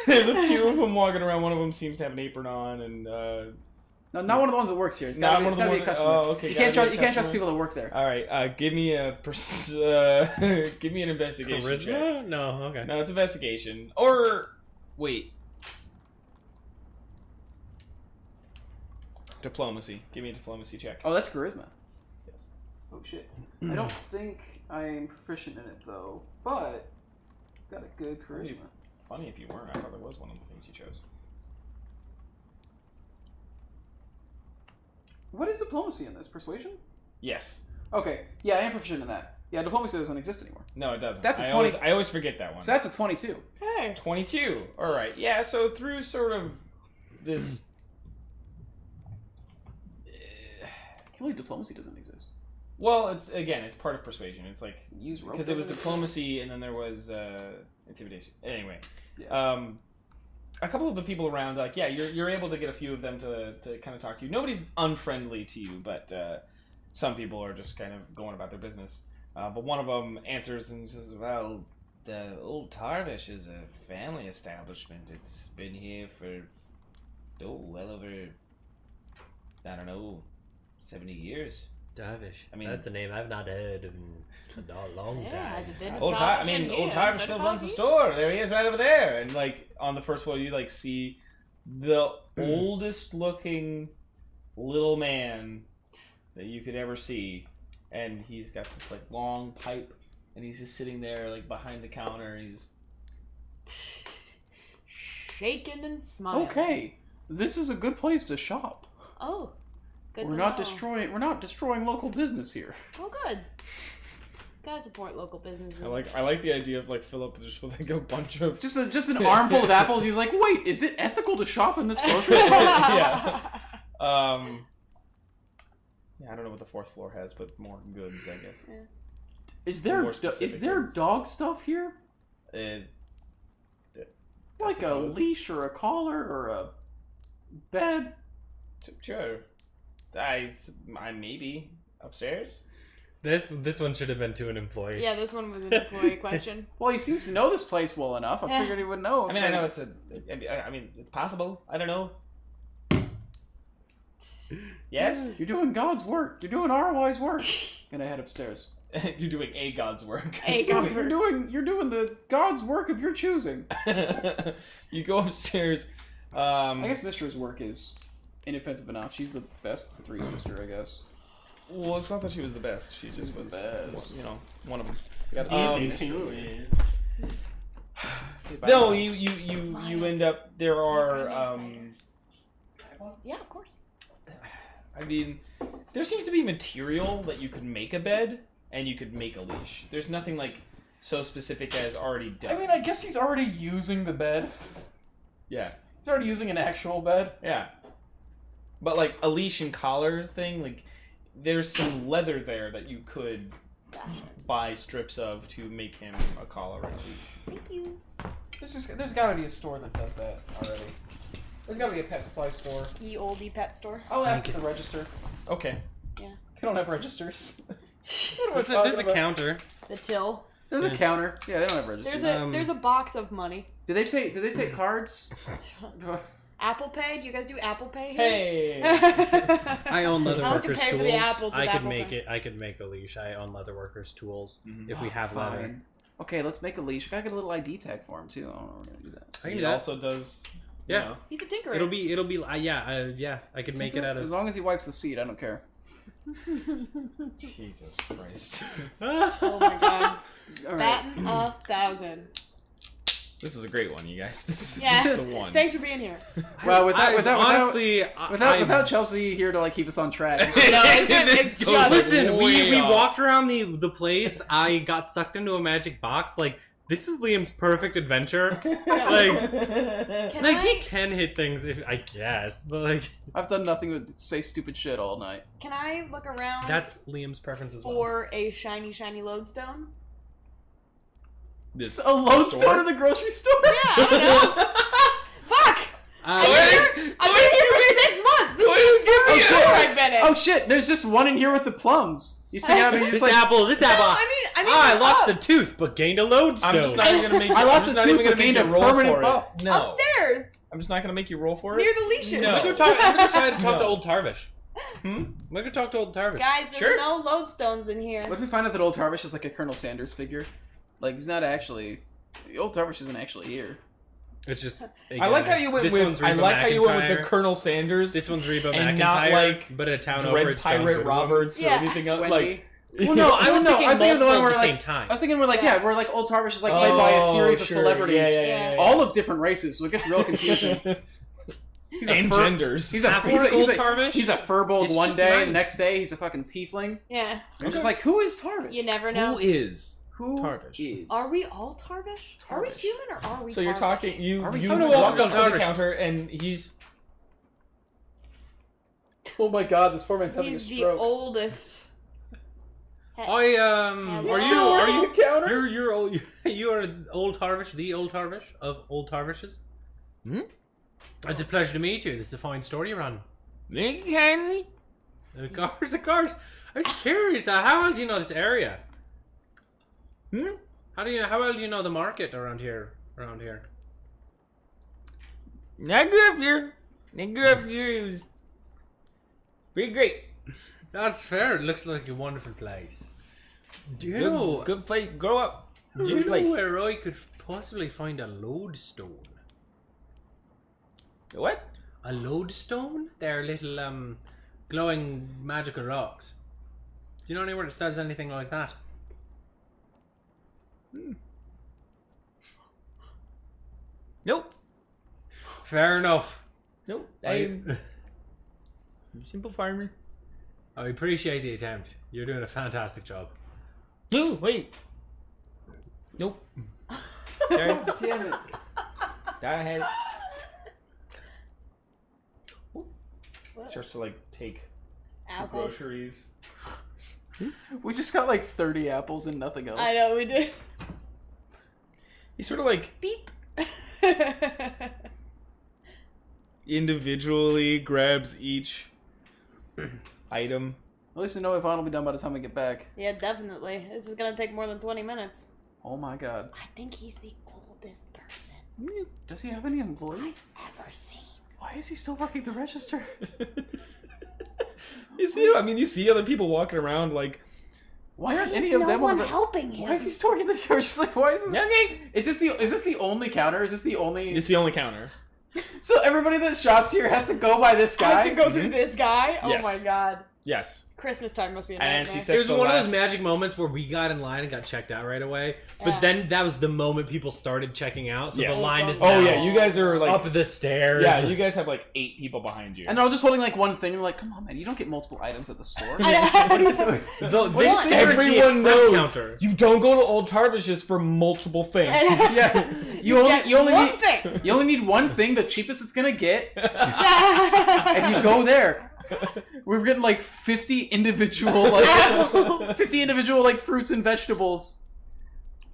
Speaker 3: there's a few of them walking around. One of them seems to have an apron on, and
Speaker 4: No, not one of the ones that works here. It's
Speaker 3: Not
Speaker 4: gotta
Speaker 3: one of the
Speaker 4: be a
Speaker 3: ones-
Speaker 4: customer.
Speaker 3: oh, okay,
Speaker 4: You
Speaker 3: gotta
Speaker 4: can't
Speaker 3: be a
Speaker 4: trust
Speaker 3: customer.
Speaker 4: people that work there.
Speaker 3: all right. Give me a give me an investigation check.
Speaker 2: Charisma? No. Okay.
Speaker 3: No, it's investigation. Or wait, diplomacy. Give me a diplomacy check.
Speaker 4: Oh, that's charisma.
Speaker 3: Yes.
Speaker 4: Oh shit. I don't think I'm proficient in it though, but got a good charisma.
Speaker 3: Funny if you weren't. I thought that was one of the things you chose.
Speaker 4: What is diplomacy in this? Persuasion?
Speaker 3: Yes.
Speaker 4: Okay. Yeah, I am proficient in that. Yeah, diplomacy doesn't exist anymore.
Speaker 3: No, it doesn't.
Speaker 4: That's a
Speaker 3: I
Speaker 4: 20.
Speaker 3: I always forget that one.
Speaker 4: So that's a 22.
Speaker 1: Hey.
Speaker 3: 22. All right. Yeah. So through sort of this.
Speaker 4: Can't believe diplomacy doesn't exist.
Speaker 3: Well, it's part of persuasion. It's like
Speaker 4: Use rope
Speaker 3: because it was
Speaker 4: doesn't
Speaker 3: diplomacy and then there was intimidation. Anyway,
Speaker 4: Yeah.
Speaker 3: a couple of the people around, like, yeah, you're able to get a few of them to kind of talk to you. Nobody's unfriendly to you, but some people are just kind of going about their business. But one of them answers and says, "Well, the Old Tarvish is a family establishment. It's been here for well over, I don't know, 70 years."
Speaker 2: Davish.
Speaker 3: I mean-
Speaker 2: That's a name I've not heard in a long
Speaker 1: Yeah,
Speaker 2: time.
Speaker 1: has it been a
Speaker 3: Old
Speaker 1: Tarvish
Speaker 3: Tarvish,
Speaker 1: in
Speaker 3: Old
Speaker 1: here?
Speaker 3: Tarvish still runs the store. There he is, right over there. And like on the first floor, you like see the oldest looking little man that you could ever see, and he's got this like long pipe, and he's just sitting there like behind the counter. And he's
Speaker 1: Shaking and smiling.
Speaker 4: Okay. This is a good place to shop.
Speaker 1: Oh, good.
Speaker 4: We're
Speaker 1: to
Speaker 4: not
Speaker 1: know.
Speaker 4: destroying local business here.
Speaker 1: Oh, good. Gotta support local businesses.
Speaker 3: I like the idea of like Philip just with like a bunch of
Speaker 4: Just an armful of apples. He's like, wait, is it ethical to shop in this grocery store?
Speaker 3: yeah. Yeah, I don't know what the fourth floor has, but more goods, I guess.
Speaker 4: Is there
Speaker 3: More specific
Speaker 4: is there
Speaker 3: goods.
Speaker 4: dog stuff here?
Speaker 3: I
Speaker 4: Like a
Speaker 3: suppose.
Speaker 4: leash or a collar or a bed?
Speaker 3: Sure. I maybe upstairs.
Speaker 2: This one should have been to an employee.
Speaker 1: Yeah, this one was an employee question.
Speaker 4: Well, he seems to know this place well enough. I
Speaker 1: Yeah.
Speaker 4: figured he would know.
Speaker 3: I mean, I know it's I mean, it's possible. I don't know. Yes,
Speaker 4: You're doing God's work. You're doing ROI's work. Gonna head upstairs.
Speaker 3: you're doing a God's work.
Speaker 1: Hey, God's
Speaker 4: You're
Speaker 1: work.
Speaker 4: doing the God's work of your choosing.
Speaker 3: You go upstairs.
Speaker 4: I guess Mistra's work is inoffensive enough. She's the best three sister, I guess.
Speaker 3: Well, it's not that she was the best. She just
Speaker 4: The
Speaker 3: was,
Speaker 4: best.
Speaker 3: you know, one of them.
Speaker 4: You got the
Speaker 3: No, you end up. There are.
Speaker 1: Yeah, of course.
Speaker 3: I mean, there seems to be material that you could make a bed and you could make a leash. There's nothing like so specific as already done.
Speaker 4: I mean, I guess he's already using the bed.
Speaker 3: Yeah,
Speaker 4: He's already using an actual bed.
Speaker 3: yeah. But like a leash and collar thing, like there's some leather there that you could buy strips of to make him a collar and a leash.
Speaker 1: Thank you.
Speaker 4: There's got to be a store that does that already. There's got to be a pet supply store.
Speaker 1: Ye oldie pet store.
Speaker 4: I'll ask at the register.
Speaker 3: Okay.
Speaker 4: They don't have registers.
Speaker 2: There's a counter.
Speaker 1: The till.
Speaker 4: There's a counter. Yeah, they don't have registers.
Speaker 1: There's a box of money.
Speaker 4: Do they take cards?
Speaker 1: Apple Pay? Do you guys do Apple Pay here?
Speaker 3: Hey.
Speaker 2: I own
Speaker 1: I'll have to
Speaker 2: Leatherworkers
Speaker 1: pay for
Speaker 2: tools.
Speaker 1: the apples with
Speaker 2: I could
Speaker 1: Apple
Speaker 2: make
Speaker 1: Pay.
Speaker 2: it. I could make a leash. I own Leatherworkers tools.
Speaker 3: Mhm.
Speaker 2: If we have leather,
Speaker 4: Fine. Okay, let's make a leash. I gotta get a little ID tag for him too. I don't know how we're gonna do that.
Speaker 2: I can
Speaker 3: He
Speaker 2: do that.
Speaker 3: also does. You
Speaker 2: Yeah.
Speaker 3: know,
Speaker 1: He's a tinkerer.
Speaker 2: It'll be. Yeah. I could make it out
Speaker 4: As
Speaker 2: of.
Speaker 4: long as he wipes the seat, I don't care.
Speaker 3: Jesus Christ.
Speaker 1: Oh my god.
Speaker 4: All right.
Speaker 1: Batting 1,000.
Speaker 3: This is a great one, you guys. This is
Speaker 6: Yeah.
Speaker 3: the one.
Speaker 6: Thanks for being here.
Speaker 4: Well,
Speaker 2: honestly,
Speaker 4: without Chelsea here to like keep us on track.
Speaker 6: No, it's just
Speaker 2: Listen, we
Speaker 3: way off.
Speaker 2: walked around the place. I got sucked into a magic box. Like, this is Liam's perfect adventure. He can hit things, I guess, but like
Speaker 4: I've done nothing but say stupid shit all night.
Speaker 1: Can I look around
Speaker 2: that's Liam's preference as well.
Speaker 1: for a shiny lodestone?
Speaker 3: This
Speaker 4: A lodestone in the grocery store?
Speaker 1: Yeah, I don't know. Fuck! I've been here for 6 months. This is the
Speaker 4: Oh
Speaker 1: first
Speaker 4: shit!
Speaker 1: store I've been in.
Speaker 4: Oh shit! There's just one in here with the plums. You speak out of it, you're
Speaker 2: This
Speaker 4: just like
Speaker 2: apple.
Speaker 1: No, I mean,
Speaker 2: I lost
Speaker 1: up.
Speaker 2: a tooth, but gained a lodestone.
Speaker 3: I'm just not even gonna make.
Speaker 4: I lost
Speaker 3: I'm
Speaker 4: a
Speaker 3: just not
Speaker 4: tooth
Speaker 3: even gonna
Speaker 4: but gained
Speaker 3: make
Speaker 4: a
Speaker 3: you roll
Speaker 4: permanent
Speaker 3: for
Speaker 4: buff.
Speaker 3: it. No,
Speaker 1: Upstairs
Speaker 3: I'm just not gonna make you roll for it.
Speaker 1: near the leashes.
Speaker 3: No.
Speaker 2: I'm gonna try to talk to
Speaker 3: No.
Speaker 2: old Tarvish.
Speaker 3: Hmm?
Speaker 2: We're gonna talk to old Tarvish.
Speaker 1: Guys, there's
Speaker 3: Sure.
Speaker 1: no lodestones in here.
Speaker 4: What if we find out that old Tarvish is like a Colonel Sanders figure? Like he's not actually. The old Tarvish isn't actually here.
Speaker 2: It's just.
Speaker 3: I like how you went
Speaker 2: this
Speaker 3: with.
Speaker 2: one's
Speaker 3: I
Speaker 2: Reba
Speaker 3: like how you went with the
Speaker 2: McEntire.
Speaker 3: Colonel Sanders.
Speaker 2: This one's Reba
Speaker 3: and
Speaker 2: McIntyre,
Speaker 3: not like
Speaker 2: but a town over
Speaker 3: Dread
Speaker 2: it's John
Speaker 3: Pirate
Speaker 2: Goodwin.
Speaker 3: Roberts or
Speaker 1: Yeah.
Speaker 3: anything else.
Speaker 4: Wendy.
Speaker 3: Like,
Speaker 2: Well, no, I was thinking
Speaker 4: of the one where
Speaker 2: at the
Speaker 4: like
Speaker 2: same time.
Speaker 4: I was thinking where like
Speaker 3: Yeah.
Speaker 4: where like old Tarvish is like played by a series of
Speaker 3: sure.
Speaker 4: celebrities,
Speaker 3: Yeah.
Speaker 4: all of different races, so it gets real confusing. He's
Speaker 3: and genders.
Speaker 4: He's a
Speaker 2: Half
Speaker 4: he's a,
Speaker 2: orc
Speaker 4: he's
Speaker 2: old
Speaker 4: a,
Speaker 2: Tarvish?
Speaker 4: he's a furbolg
Speaker 2: It's
Speaker 4: one
Speaker 2: just
Speaker 4: day,
Speaker 2: nice.
Speaker 4: and the next day he's a fucking tiefling.
Speaker 1: Yeah,
Speaker 4: I'm just like, who is Tarvish?
Speaker 1: you never know.
Speaker 3: Who is
Speaker 4: Who
Speaker 3: Tarvish?
Speaker 4: is?
Speaker 1: Are we all Tarvish? Are we
Speaker 4: Tarvish.
Speaker 1: human or are we
Speaker 3: So you're
Speaker 1: Tarvish?
Speaker 3: talking. You
Speaker 4: Are we
Speaker 3: you
Speaker 4: human?
Speaker 3: walked up
Speaker 2: Welcome,
Speaker 3: to the
Speaker 2: Tarvish.
Speaker 3: counter and he's.
Speaker 4: Oh my god, this poor man's having
Speaker 6: He's
Speaker 4: a
Speaker 6: the
Speaker 4: stroke.
Speaker 6: oldest.
Speaker 2: Are you
Speaker 4: counter?
Speaker 2: you're old you are old Tarvish, the old Tarvish of old Tarvishes?
Speaker 3: Hmm?
Speaker 2: It's a pleasure to meet you. This is a fine story you run.
Speaker 3: Henry?
Speaker 2: Of course. I was curious, how well do you know this area?
Speaker 3: Hmm?
Speaker 2: How well do you know the market around here?
Speaker 3: I grew up here. It was pretty great.
Speaker 2: That's fair. It looks like a wonderful place. Do you
Speaker 3: Good,
Speaker 2: know
Speaker 3: good place. Grow up.
Speaker 2: Do
Speaker 3: Good
Speaker 2: you know
Speaker 3: place.
Speaker 2: where I could possibly find a lodestone?
Speaker 3: What?
Speaker 2: A lodestone? They're little glowing magical rocks. Do you know anywhere that sells anything like that?
Speaker 3: Nope.
Speaker 2: Fair enough.
Speaker 3: Nope.
Speaker 2: I
Speaker 3: I'm a simple farmer.
Speaker 2: appreciate the attempt. You're doing a fantastic job.
Speaker 3: No, wait. Nope. Sorry.
Speaker 4: Damn it.
Speaker 3: I had it. Starts to like take
Speaker 1: Apples.
Speaker 3: groceries.
Speaker 4: We just got like 30 apples and nothing else.
Speaker 6: I know we did.
Speaker 3: He sort of like
Speaker 1: Beep.
Speaker 3: individually grabs each item.
Speaker 4: At least we know Yvonne will be done by the time we get back.
Speaker 1: Yeah, definitely. This is gonna take more than 20 minutes.
Speaker 4: Oh my god.
Speaker 1: I think he's the oldest person
Speaker 4: Does he have any employees?
Speaker 1: I've ever seen.
Speaker 4: Why is he still working the register?
Speaker 3: You see, I mean, you see other people walking around like.
Speaker 4: Why aren't
Speaker 1: Why
Speaker 4: any
Speaker 1: is
Speaker 4: of
Speaker 1: no
Speaker 4: them
Speaker 1: one
Speaker 4: on the...
Speaker 1: helping him?
Speaker 4: Why is he still working the register? Just like, why is this...
Speaker 3: Okay.
Speaker 4: Is this the only counter? Is this the only...
Speaker 3: It's the only counter.
Speaker 4: So everybody that shops here has to go by this guy?
Speaker 6: Has to go through this guy? Oh
Speaker 3: Yes.
Speaker 6: my god.
Speaker 3: Yes.
Speaker 6: Christmas time must be a
Speaker 3: And
Speaker 6: nightmare.
Speaker 3: he
Speaker 2: It
Speaker 3: says
Speaker 2: was
Speaker 3: the
Speaker 2: one of
Speaker 3: last-
Speaker 2: those magic moments where we got in line and got checked out right away. But
Speaker 6: Yeah.
Speaker 2: then that was the moment people started checking out. So
Speaker 3: Yes.
Speaker 2: the line is
Speaker 3: Oh
Speaker 2: now
Speaker 3: yeah, you guys are like.
Speaker 2: up the stairs.
Speaker 3: Yeah, you guys have like 8 people behind you.
Speaker 4: And they're all just holding like one thing. They're like, come on, man, you don't get multiple items at the store.
Speaker 6: I-
Speaker 4: What are you doing?
Speaker 2: This
Speaker 3: Everyone
Speaker 2: there's the
Speaker 3: knows
Speaker 2: express counter.
Speaker 3: you don't go to Old Tarvishes for multiple things.
Speaker 4: Yeah, you only
Speaker 6: one
Speaker 4: need
Speaker 6: thing.
Speaker 4: you only need one thing, the cheapest it's gonna get, and you go there. We're getting like 50 individual like 50 individual like fruits and vegetables.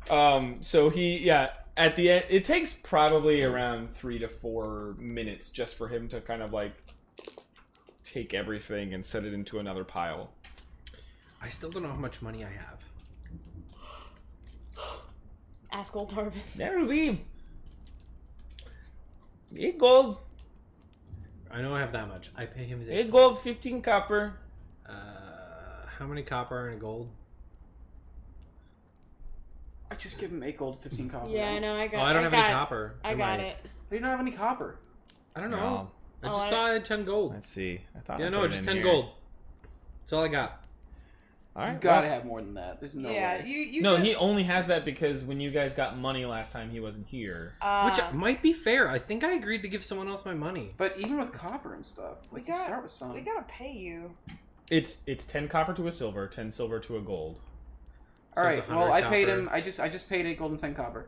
Speaker 3: So at the end, it takes probably around 3 to 4 minutes just for him to kind of like take everything and set it into another pile.
Speaker 2: I still don't know how much money I have.
Speaker 6: Ask old Tarvis.
Speaker 3: That'll be 8 gold.
Speaker 2: I know I have that much. I pay him his
Speaker 3: 8 gold, 15 copper.
Speaker 2: How many copper and gold?
Speaker 4: I just give him 8 gold, 15 copper.
Speaker 6: Yeah, I know. I got.
Speaker 2: Oh, I don't have
Speaker 6: got,
Speaker 2: any copper.
Speaker 6: I
Speaker 2: Am
Speaker 6: got it.
Speaker 4: How do you not have any copper?
Speaker 2: I don't know.
Speaker 3: No.
Speaker 2: I just saw I had 10 gold.
Speaker 3: Let's see. I thought
Speaker 2: Yeah, no, just 10 gold. That's all I got.
Speaker 3: All right.
Speaker 4: You gotta
Speaker 3: well,
Speaker 4: have more than that. There's no
Speaker 6: Yeah,
Speaker 4: way.
Speaker 6: you
Speaker 3: no,
Speaker 6: could-
Speaker 3: he only has that because when you guys got money last time, he wasn't here.
Speaker 2: Which might be fair. I think I agreed to give someone else my money.
Speaker 4: But even with copper and stuff, like you start with some.
Speaker 6: we gotta pay you.
Speaker 3: It's 10 copper to a silver, 10 silver to a gold.
Speaker 4: All
Speaker 2: So it's
Speaker 4: right.
Speaker 2: 100
Speaker 4: Well, I paid
Speaker 2: copper.
Speaker 4: him. I just paid 8 gold and 10 copper.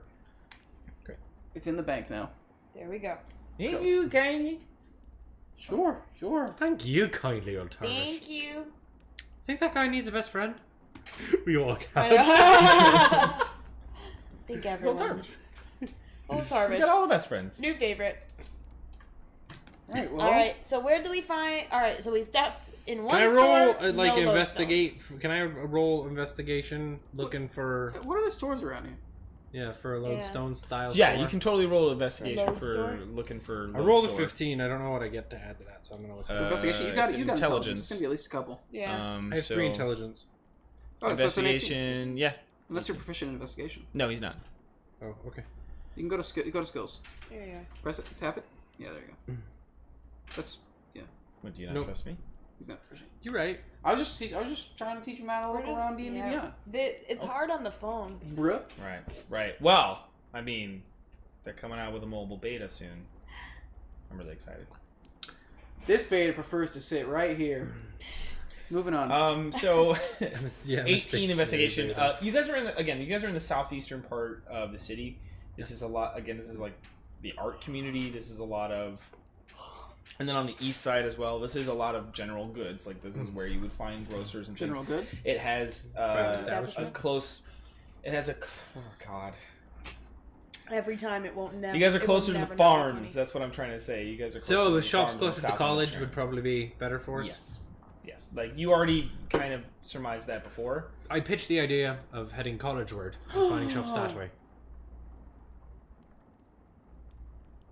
Speaker 3: Great.
Speaker 4: It's in the bank now.
Speaker 6: There we go.
Speaker 4: Let's go.
Speaker 3: you, kindly.
Speaker 4: Sure.
Speaker 2: Thank you kindly, old Tarnish.
Speaker 1: Thank you.
Speaker 2: Think that guy needs a best friend? We walk
Speaker 6: I
Speaker 2: out.
Speaker 6: know. Think
Speaker 3: It's old
Speaker 6: everyone.
Speaker 3: Tarvish.
Speaker 6: Old
Speaker 3: He's
Speaker 6: Tarvish.
Speaker 3: got all the best friends.
Speaker 6: New favorite.
Speaker 4: All right. Well.
Speaker 1: All right. So where do we find? All right. So we stepped in one
Speaker 2: Can I roll
Speaker 1: store.
Speaker 2: like
Speaker 1: no
Speaker 2: investigate?
Speaker 1: lodestones.
Speaker 2: Can I roll investigation looking for
Speaker 4: What are the stores around here?
Speaker 2: a lodestone style?
Speaker 3: Yeah,
Speaker 2: store?
Speaker 3: you can totally roll investigation
Speaker 6: Lode
Speaker 3: for
Speaker 6: store?
Speaker 3: looking for.
Speaker 2: I
Speaker 3: lode
Speaker 2: rolled a
Speaker 3: store.
Speaker 2: 15. I don't know what I get to add to that, so I'm gonna look.
Speaker 4: Investigation. You got
Speaker 3: it's
Speaker 4: it. You got intelligence. It's gonna be at least a couple.
Speaker 6: Yeah.
Speaker 2: I have
Speaker 3: so
Speaker 2: 3 intelligence.
Speaker 4: Oh, so it's an 18.
Speaker 3: investigation. Yeah.
Speaker 4: Unless you're proficient in investigation,
Speaker 3: No, he's not.
Speaker 2: Oh, okay.
Speaker 4: you can go to skills.
Speaker 6: There you go.
Speaker 4: Press it. Tap it. Yeah, there you go. That's
Speaker 3: What, do you not
Speaker 2: Nope.
Speaker 3: trust me?
Speaker 4: he's not proficient.
Speaker 2: You're right.
Speaker 4: I was just trying to teach him how to look around D&D Beyond.
Speaker 6: It's hard on the phone.
Speaker 4: Bruh.
Speaker 3: Right. Well, I mean, they're coming out with a mobile beta soon. I'm really excited.
Speaker 4: This beta prefers to sit right here. Moving on.
Speaker 3: So
Speaker 2: Yeah,
Speaker 3: 18 investigation. You guys are you guys are in the southeastern part of the city. This is a lot. Again, this is like the art community. This is a lot of, and then on the east side as well. This is a lot of general goods. Like this is where you would find grocers and
Speaker 4: General
Speaker 3: things.
Speaker 4: goods.
Speaker 3: It has
Speaker 2: Private
Speaker 3: a
Speaker 2: establishment.
Speaker 3: close. It has a. Oh God.
Speaker 6: Every time it won't never.
Speaker 3: You guys are
Speaker 6: it will
Speaker 3: closer to the
Speaker 6: never not be
Speaker 3: farms. That's what I'm trying to say. You guys are closer
Speaker 2: So
Speaker 3: to
Speaker 2: the
Speaker 3: the
Speaker 2: shops
Speaker 3: farms
Speaker 2: closer to
Speaker 3: south
Speaker 2: the
Speaker 3: of
Speaker 2: college
Speaker 3: train.
Speaker 2: would probably be better for us.
Speaker 3: Yes. Like you already kind of surmised that before.
Speaker 2: I pitched the idea of heading collegeward and finding shops that way.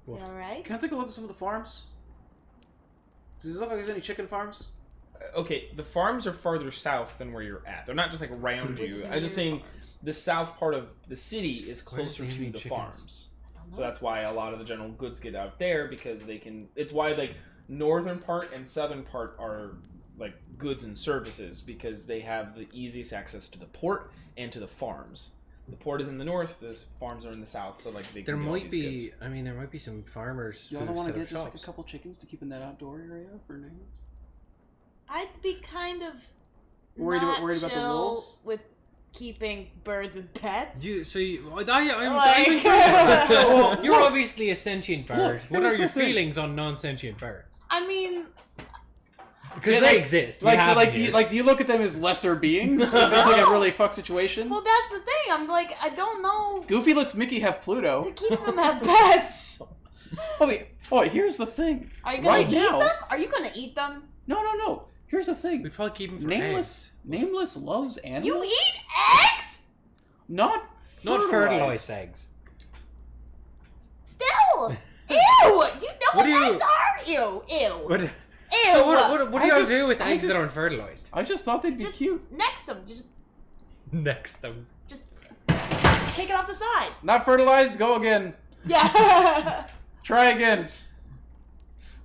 Speaker 1: You all right?
Speaker 4: Can I take a look at some of the farms? Does it look like there's any chicken farms?
Speaker 3: Okay, the farms are farther south than where you're at. They're not just like around you. I'm just saying the south part of the city is
Speaker 2: Where's
Speaker 3: closer
Speaker 2: the
Speaker 3: to
Speaker 2: Indian
Speaker 3: the
Speaker 2: chickens?
Speaker 3: farms. So that's why a lot of the general goods get out there because they can. It's why like northern part and southern part are like goods and services because they have the easiest access to the port and to the farms. The port is in the north, the farms are in the south, so like they can
Speaker 2: There
Speaker 3: get all
Speaker 2: might
Speaker 3: these
Speaker 2: be.
Speaker 3: goods.
Speaker 2: I mean, there might be some farmers.
Speaker 4: Y'all
Speaker 2: who
Speaker 4: don't want to
Speaker 2: set
Speaker 4: get
Speaker 2: up
Speaker 4: just like a
Speaker 2: shops.
Speaker 4: couple chickens to keep in that outdoor area for names?
Speaker 1: I'd be kind of
Speaker 4: Worried
Speaker 1: not
Speaker 4: about the
Speaker 1: chill
Speaker 4: wolves?
Speaker 1: with keeping birds as pets.
Speaker 2: I'm
Speaker 1: Like-
Speaker 2: impressed. So, you're obviously a sentient bird.
Speaker 4: Look,
Speaker 2: What
Speaker 4: here's
Speaker 2: are your
Speaker 4: the thing.
Speaker 2: feelings on non-sentient birds?
Speaker 1: I mean,
Speaker 2: Because
Speaker 4: Yeah,
Speaker 2: they
Speaker 4: like-
Speaker 2: exist. We
Speaker 4: Like,
Speaker 2: have them here.
Speaker 4: do you look at them as lesser beings? Is this like a really fuck situation?
Speaker 1: well, that's the thing. I'm like, I don't know
Speaker 4: Goofy lets Mickey have
Speaker 1: to
Speaker 4: Pluto.
Speaker 1: keep them as pets.
Speaker 4: Here's the thing.
Speaker 1: Are you gonna
Speaker 4: Right
Speaker 1: eat
Speaker 4: now-
Speaker 1: them? Are you gonna eat them?
Speaker 4: No. Here's the thing.
Speaker 2: We'd probably keep them for
Speaker 4: Nameless loves animals.
Speaker 1: You eat eggs?
Speaker 4: Not
Speaker 2: Not
Speaker 4: fertilized
Speaker 2: fertilized eggs.
Speaker 1: Still. Ew! You know
Speaker 2: What
Speaker 1: what
Speaker 2: do you-
Speaker 1: eggs are? Ew!
Speaker 2: What?
Speaker 1: Ew!
Speaker 2: So what do
Speaker 4: I
Speaker 2: y'all
Speaker 4: just-
Speaker 2: do with
Speaker 4: I
Speaker 2: eggs that
Speaker 4: just-
Speaker 2: aren't fertilized?
Speaker 4: I just thought they'd be
Speaker 1: Just-
Speaker 4: cute.
Speaker 1: Next them, just
Speaker 2: Next them.
Speaker 1: take it off the side.
Speaker 4: Not fertilized. Go again.
Speaker 1: Yeah.
Speaker 4: Try again.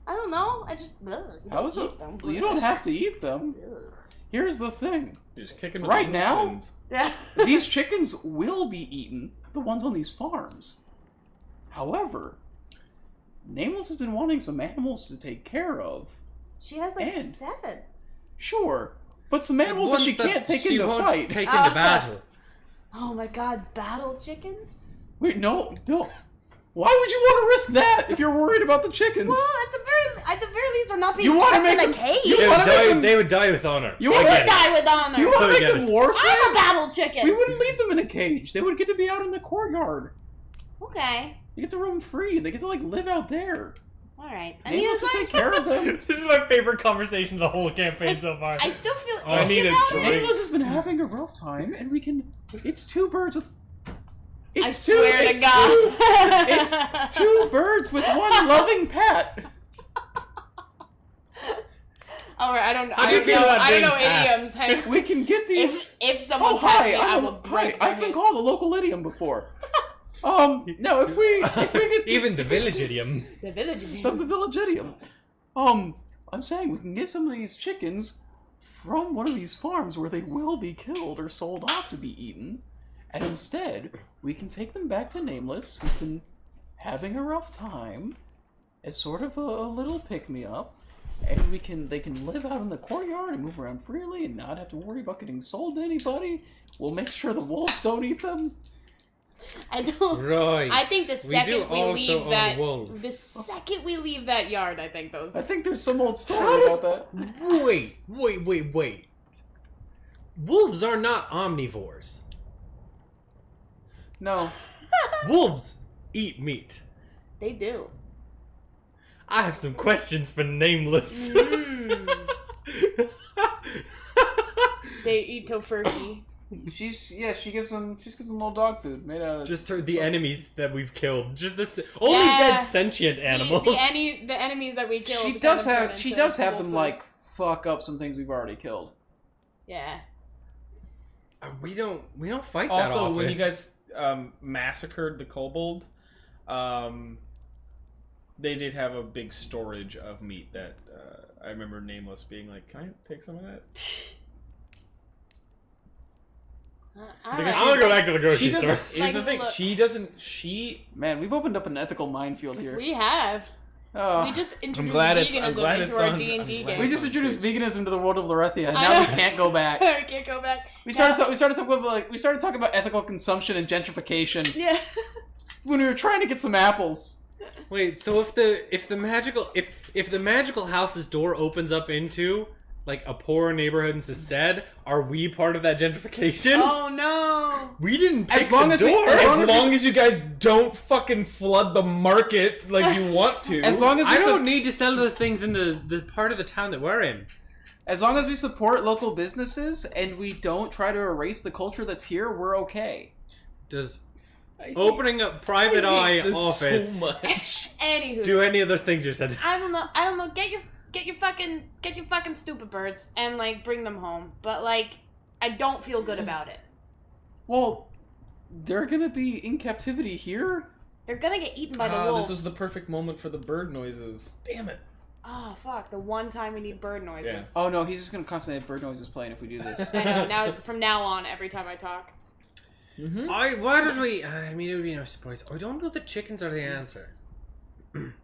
Speaker 1: I don't know. I just you
Speaker 4: How's
Speaker 1: don't
Speaker 4: it?
Speaker 1: eat them.
Speaker 4: You don't have to eat them.
Speaker 1: Ugh.
Speaker 4: Here's the thing.
Speaker 3: You're just kicking with
Speaker 4: Right
Speaker 3: the
Speaker 4: now?
Speaker 3: twins.
Speaker 1: Yeah.
Speaker 4: These chickens will be eaten. The ones on these farms. However, Nameless has been wanting some animals to take care of.
Speaker 1: She has like
Speaker 4: And-
Speaker 1: 7.
Speaker 4: Sure, but some animals that
Speaker 2: Ones
Speaker 4: she can't take
Speaker 2: she
Speaker 4: into
Speaker 2: won't
Speaker 4: fight.
Speaker 2: Take into battle.
Speaker 1: Oh my god, battle chickens?
Speaker 4: Wait, no. Why would you want to risk that if you're worried about the chickens?
Speaker 1: Well, at the very least, they're not being
Speaker 4: You wanna
Speaker 1: kept
Speaker 4: make
Speaker 1: in a
Speaker 4: them-
Speaker 1: cage.
Speaker 4: you
Speaker 2: They
Speaker 4: wanna
Speaker 2: would,
Speaker 4: make
Speaker 2: die,
Speaker 4: them-
Speaker 2: they would die with honor.
Speaker 4: You
Speaker 1: They
Speaker 4: wanna
Speaker 1: would
Speaker 4: make
Speaker 1: die with honor.
Speaker 4: You want to
Speaker 2: I
Speaker 4: make
Speaker 2: get
Speaker 4: them
Speaker 2: it.
Speaker 4: war
Speaker 1: I'm a
Speaker 4: slaves?
Speaker 1: battle chicken.
Speaker 4: We wouldn't leave them in a cage. They would get to be out in the courtyard.
Speaker 1: Okay.
Speaker 4: They get to roam free. They get to like live out there.
Speaker 1: All right. I mean,
Speaker 4: Nameless
Speaker 1: it's
Speaker 4: to
Speaker 1: like,
Speaker 4: take care of them.
Speaker 5: This is my favorite conversation of the whole campaign so far.
Speaker 1: I still feel
Speaker 5: I
Speaker 1: icky
Speaker 5: need a
Speaker 1: about
Speaker 5: drink.
Speaker 1: it.
Speaker 4: Nameless has been having a rough time, and we can. It's two birds with.
Speaker 1: I
Speaker 4: It's
Speaker 1: swear
Speaker 4: it's
Speaker 1: to God.
Speaker 4: It's two birds with one loving pet.
Speaker 6: All right, I don't
Speaker 2: How do you feel about
Speaker 6: I don't
Speaker 2: being
Speaker 6: know
Speaker 2: passed?
Speaker 6: idioms. Hang on.
Speaker 4: We can get these.
Speaker 1: if someone
Speaker 4: Oh
Speaker 1: pets
Speaker 4: hi,
Speaker 1: me, I
Speaker 4: I'm
Speaker 1: will
Speaker 4: a, hi.
Speaker 1: break their
Speaker 4: I've been
Speaker 1: hand.
Speaker 4: called a local idiom before. No, if we get
Speaker 2: Even the village idiom.
Speaker 1: The village is
Speaker 4: the village idiom. I'm saying we can get some of these chickens from one of these farms where they will be killed or sold off to be eaten, and instead we can take them back to Nameless, who's been having a rough time, as sort of a little pick-me-up, and they can live out in the courtyard and move around freely and not have to worry about getting sold to anybody. We'll make sure the wolves don't eat them.
Speaker 1: I don't.
Speaker 2: Right.
Speaker 6: I think the second we leave that,
Speaker 2: wolves.
Speaker 6: the second we leave that yard, I think those.
Speaker 4: I think there's some old story about that.
Speaker 2: Wait. Wolves are not omnivores.
Speaker 4: No.
Speaker 2: Wolves eat meat.
Speaker 1: They do.
Speaker 2: I have some questions for Nameless.
Speaker 6: They eat tofurkey.
Speaker 4: She gives them little dog food made out of
Speaker 2: Just the enemies that we've killed. Just only
Speaker 6: Yeah.
Speaker 2: dead sentient animals.
Speaker 6: The enemies that we killed.
Speaker 4: She does
Speaker 6: kind of
Speaker 4: have
Speaker 6: turn into
Speaker 4: them
Speaker 6: wolf food.
Speaker 4: like fuck up some things we've already killed.
Speaker 6: Yeah.
Speaker 2: We don't fight that
Speaker 3: Also,
Speaker 2: often.
Speaker 3: when you guys massacred the kobold, they did have a big storage of meat that I remember Nameless being like, "Can I take some of that?"
Speaker 1: All
Speaker 3: Because
Speaker 2: I'm gonna go back to the
Speaker 3: She
Speaker 2: grocery
Speaker 3: doesn't.
Speaker 2: store.
Speaker 3: Here's
Speaker 6: Like,
Speaker 3: the thing.
Speaker 6: look.
Speaker 3: She doesn't. She.
Speaker 4: Man, we've opened up an ethical minefield here.
Speaker 6: We have.
Speaker 4: Oh.
Speaker 6: We just introduced
Speaker 3: glad it's-
Speaker 6: veganism
Speaker 3: I'm glad
Speaker 6: into
Speaker 3: it's
Speaker 6: our
Speaker 3: on-
Speaker 6: D&D
Speaker 3: I'm
Speaker 6: game.
Speaker 3: glad
Speaker 4: We just
Speaker 3: That's
Speaker 4: introduced
Speaker 3: something.
Speaker 4: veganism to the world of Lorethia, and
Speaker 6: I
Speaker 4: now we
Speaker 6: know.
Speaker 4: can't go back.
Speaker 6: We can't go back.
Speaker 4: We started talking about ethical consumption and gentrification
Speaker 6: Yeah.
Speaker 4: when we were trying to get some apples.
Speaker 2: Wait, so if the magical house's door opens up into like a poor neighborhood instead, are we part of that gentrification?
Speaker 6: Oh no.
Speaker 2: We didn't pick
Speaker 4: As long
Speaker 2: the
Speaker 4: as we-
Speaker 2: door.
Speaker 4: as
Speaker 3: As long as you guys don't fucking flood the market like you want to.
Speaker 4: As long as we
Speaker 2: I don't need to sell those things in the part of the town that we're in.
Speaker 4: As long as we support local businesses and we don't try to erase the culture that's here, we're okay.
Speaker 2: Does opening a private eye
Speaker 3: this
Speaker 2: office
Speaker 3: so much.
Speaker 6: Anywho.
Speaker 2: do any of those things you said?
Speaker 6: I don't know. Get your fucking stupid birds and like bring them home. But like, I don't feel good about it.
Speaker 4: Well, they're gonna be in captivity here?
Speaker 6: They're gonna get eaten by the wolves.
Speaker 3: This was the perfect moment for the bird noises. Damn it.
Speaker 6: Oh fuck! The one time we need bird noises.
Speaker 3: Yeah.
Speaker 4: Oh no, he's just gonna constantly have bird noises playing if we do this.
Speaker 6: I know. Now from now on, every time I talk.
Speaker 2: Why did we? I mean, it would be no surprise. I don't know that chickens are the answer.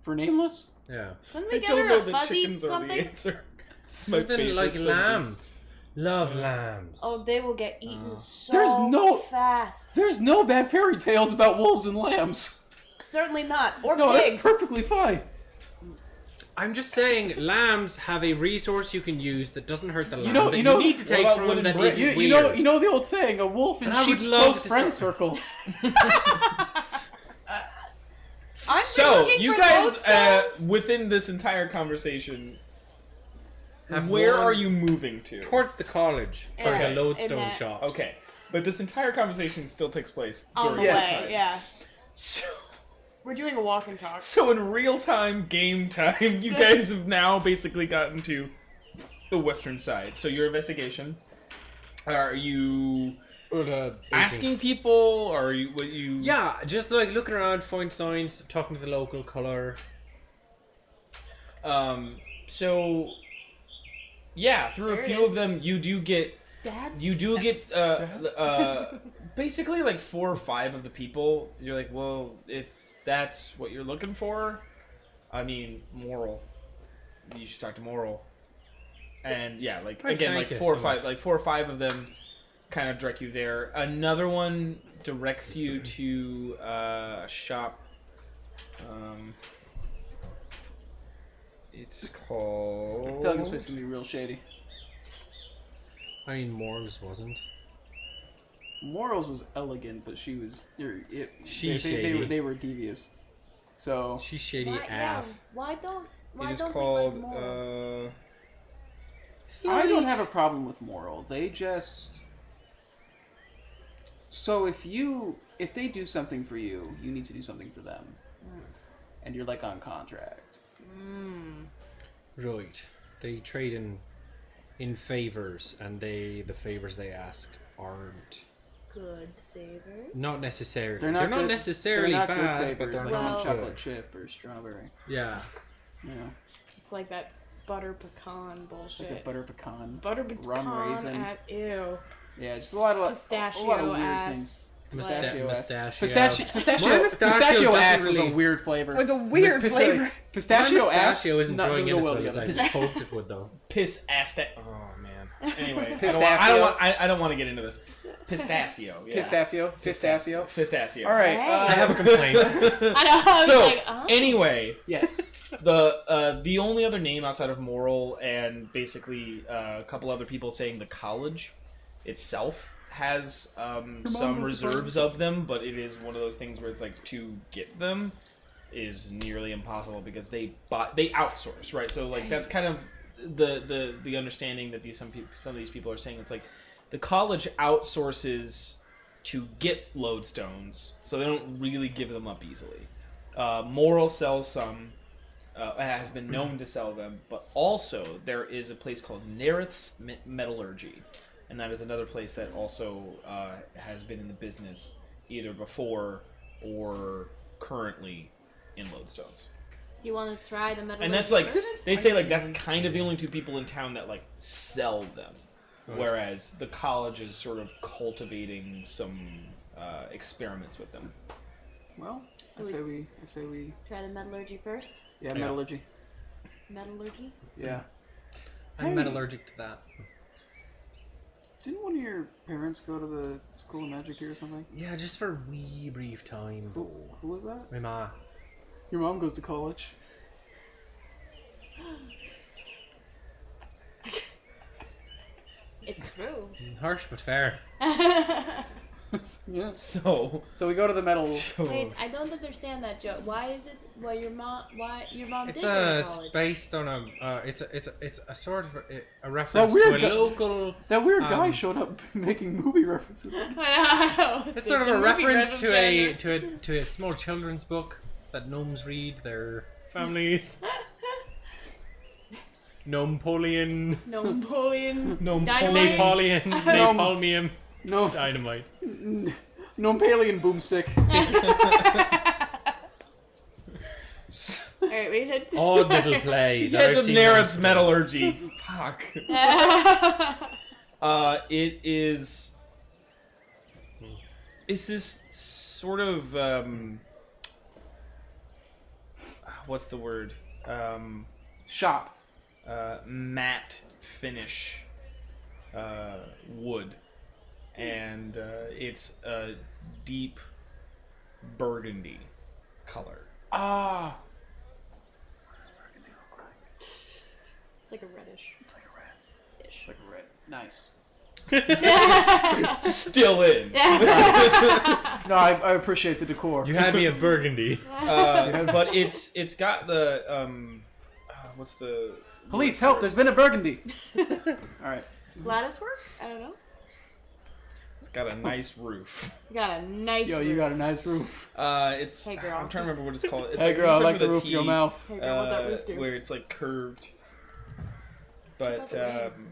Speaker 4: For Nameless?
Speaker 2: Yeah,
Speaker 6: Couldn't
Speaker 3: I
Speaker 6: we get
Speaker 3: don't
Speaker 6: her
Speaker 3: know
Speaker 6: a
Speaker 3: that
Speaker 6: fuzzy
Speaker 3: chickens are the
Speaker 6: something?
Speaker 3: answer. It's my
Speaker 2: something
Speaker 3: favorite
Speaker 2: like
Speaker 3: sentence.
Speaker 2: lambs. Love lambs.
Speaker 6: Oh, they will get eaten so
Speaker 4: There's no-
Speaker 6: fast.
Speaker 4: There's no bad fairy tales about wolves and lambs.
Speaker 6: Certainly not. Or
Speaker 4: No,
Speaker 6: pigs.
Speaker 4: that's perfectly fine.
Speaker 2: I'm just saying, lambs have a resource you can use that doesn't hurt the lamb.
Speaker 4: know-
Speaker 2: that
Speaker 4: you know-
Speaker 2: need to take
Speaker 3: what about
Speaker 2: from
Speaker 3: wooden
Speaker 2: that
Speaker 3: brick?
Speaker 2: isn't
Speaker 4: You
Speaker 2: weird.
Speaker 4: know the old saying, a wolf in
Speaker 2: And I would
Speaker 4: sheep's
Speaker 2: love
Speaker 4: close
Speaker 2: to
Speaker 4: friend
Speaker 2: start-
Speaker 4: circle.
Speaker 6: I'm
Speaker 3: So,
Speaker 6: looking
Speaker 3: you
Speaker 6: for
Speaker 3: guys,
Speaker 6: lodestones.
Speaker 3: within this entire conversation,
Speaker 2: Have
Speaker 3: where
Speaker 2: one
Speaker 3: are you moving to?
Speaker 2: towards the college for
Speaker 6: Yeah,
Speaker 2: the
Speaker 6: in
Speaker 2: lodestone
Speaker 6: that-
Speaker 2: shops?
Speaker 3: Okay, but this entire conversation still takes place
Speaker 6: on
Speaker 3: during
Speaker 6: the
Speaker 3: this
Speaker 4: Yes.
Speaker 6: way.
Speaker 3: time.
Speaker 6: Yeah,
Speaker 3: So,
Speaker 6: we're doing a walk and talk.
Speaker 3: so in real time, game time, you guys have now basically gotten to the western side. So your investigation, are you asking people, or are you what you?
Speaker 2: Yeah, just like looking around, find signs, talking to the local color.
Speaker 3: So, yeah, through
Speaker 6: There
Speaker 3: a
Speaker 6: it
Speaker 3: few
Speaker 6: is.
Speaker 3: of them, you do get basically like 4 or 5 of the people. You're like, well, if that's what you're looking for, I mean, Moral. You should talk to Moral. And yeah, like
Speaker 2: Right,
Speaker 3: again,
Speaker 2: thank
Speaker 3: like
Speaker 2: you
Speaker 3: 4 or
Speaker 2: so
Speaker 3: 5,
Speaker 2: much.
Speaker 3: like 4 or 5 of them kind of direct you there. Another one directs you to a shop. It's called.
Speaker 4: I feel like this place is gonna be real shady.
Speaker 2: I mean, Morals wasn't.
Speaker 4: Morals was elegant, but she was.
Speaker 2: She's
Speaker 4: they
Speaker 2: shady.
Speaker 4: were devious. So
Speaker 2: She's shady
Speaker 1: Why, yeah,
Speaker 2: AF.
Speaker 1: why don't
Speaker 3: It is
Speaker 1: we
Speaker 3: called.
Speaker 1: like more?
Speaker 4: I don't have a problem with Moral. They just. So if they do something for you, you need to do something for them, and you're like on contract.
Speaker 2: Right. They trade in favors, and the favors they ask aren't
Speaker 1: Good favor.
Speaker 2: not necessarily.
Speaker 4: They're not good,
Speaker 2: necessarily
Speaker 4: they're not
Speaker 2: bad,
Speaker 4: good
Speaker 2: but
Speaker 4: favors
Speaker 2: they're
Speaker 4: like
Speaker 2: not
Speaker 4: mint
Speaker 1: Well-
Speaker 4: chocolate
Speaker 2: good.
Speaker 4: chip or strawberry.
Speaker 2: Yeah.
Speaker 4: You know.
Speaker 6: It's like that butter pecan bullshit.
Speaker 4: Like a butter pecan.
Speaker 6: Butter pecan
Speaker 4: rum raisin.
Speaker 6: ass, ew.
Speaker 4: Yeah, just a lot of
Speaker 6: Pistachio
Speaker 4: weird
Speaker 6: ass.
Speaker 4: things.
Speaker 2: Mustachio.
Speaker 4: Pistachio
Speaker 2: doesn't
Speaker 4: ass was a
Speaker 2: really-
Speaker 4: weird flavor.
Speaker 6: Oh, it's a weird flavor.
Speaker 4: Pistachio ass
Speaker 2: Pistachio isn't
Speaker 4: not
Speaker 2: growing
Speaker 4: doesn't
Speaker 2: in
Speaker 4: go
Speaker 2: as
Speaker 4: well
Speaker 2: well as I
Speaker 4: together.
Speaker 2: hoped it would, though.
Speaker 3: Piss ass that. Oh man. Anyway,
Speaker 4: Pistachio.
Speaker 3: I don't want to get into this. Pistachio. Yeah.
Speaker 4: Pistachio.
Speaker 3: Pistachio.
Speaker 4: All right.
Speaker 1: Hey.
Speaker 2: I have a complaint.
Speaker 6: I know. I was
Speaker 3: So
Speaker 6: like, oh.
Speaker 3: anyway,
Speaker 4: Yes.
Speaker 3: the only other name outside of Moral and basically a couple other people saying the college itself has some reserves of them, but it is one of those things where it's like to get them is nearly impossible because they outsource, right? So like that's kind of the understanding that some of these people are saying. It's like the college outsources to get lodestones, so they don't really give them up easily. Moral sells some, has been known to sell them, but also there is a place called Nerith's Metallurgy, and that is another place that also has been in the business either before or currently in lodestones.
Speaker 1: Do you want to try the metal?
Speaker 3: And that's like they say like that's kind of the only two people in town that like sell them, whereas the college is sort of cultivating some experiments with them.
Speaker 4: Well, I
Speaker 1: So
Speaker 4: say we.
Speaker 1: try the metallurgy first.
Speaker 4: Yeah, metallurgy.
Speaker 1: Metallurgy.
Speaker 4: Yeah.
Speaker 2: I'm metallurgic to that.
Speaker 4: Didn't one of your parents go to the School of Magic here or something?
Speaker 2: Yeah, just for a wee brief time.
Speaker 4: Who was that?
Speaker 2: My ma.
Speaker 4: Your mom goes to college.
Speaker 1: It's true.
Speaker 2: Harsh but fair.
Speaker 4: Yeah.
Speaker 3: So
Speaker 4: So we go to the metal.
Speaker 1: Wait, I don't understand that joke. Why is it? Why your mom
Speaker 2: It's
Speaker 1: did go to
Speaker 2: it's
Speaker 1: college?
Speaker 2: based on a it's a sort of a reference
Speaker 4: weird
Speaker 2: to a
Speaker 4: guy-
Speaker 2: local.
Speaker 4: That weird guy
Speaker 2: Um,
Speaker 4: showed up making movie references.
Speaker 2: It's sort of a reference to a small children's book that gnomes read their families. Napoleon,
Speaker 1: Napoleon.
Speaker 3: Napoleon.
Speaker 2: Napoleon, Napalmium,
Speaker 4: No,
Speaker 2: dynamite.
Speaker 4: no Paley boomstick.
Speaker 1: Alright, we hit.
Speaker 2: Odd little play. that
Speaker 3: Yeah,
Speaker 2: I've
Speaker 3: to
Speaker 2: seen
Speaker 3: Nerith's
Speaker 2: once.
Speaker 3: Metallurgy. Fuck. It is. It's this sort of what's the word?
Speaker 4: Shop.
Speaker 3: Matte finish wood, and it's a deep burgundy color.
Speaker 4: Ah.
Speaker 1: It's like a reddish.
Speaker 4: It's like a red. It's like a red. Nice.
Speaker 3: Still in.
Speaker 4: No, I appreciate the decor.
Speaker 2: You had me at Burgundy.
Speaker 3: But it's got the what's the
Speaker 4: Police, help! There's been a burgundy. All right.
Speaker 1: Lattice work? I don't know.
Speaker 3: it's got a nice roof.
Speaker 1: You got a nice.
Speaker 4: Yo, you
Speaker 1: roof.
Speaker 4: got a nice roof.
Speaker 3: It's
Speaker 1: Hey, girl.
Speaker 3: I'm trying to remember what it's called. It's
Speaker 4: Hey, girl, I
Speaker 3: it
Speaker 4: like
Speaker 3: starts
Speaker 4: the
Speaker 3: with a
Speaker 4: roof of your
Speaker 3: T,
Speaker 4: mouth.
Speaker 1: Hey, girl, what that roof do?
Speaker 3: where it's like curved.
Speaker 1: About
Speaker 3: But
Speaker 1: the rain.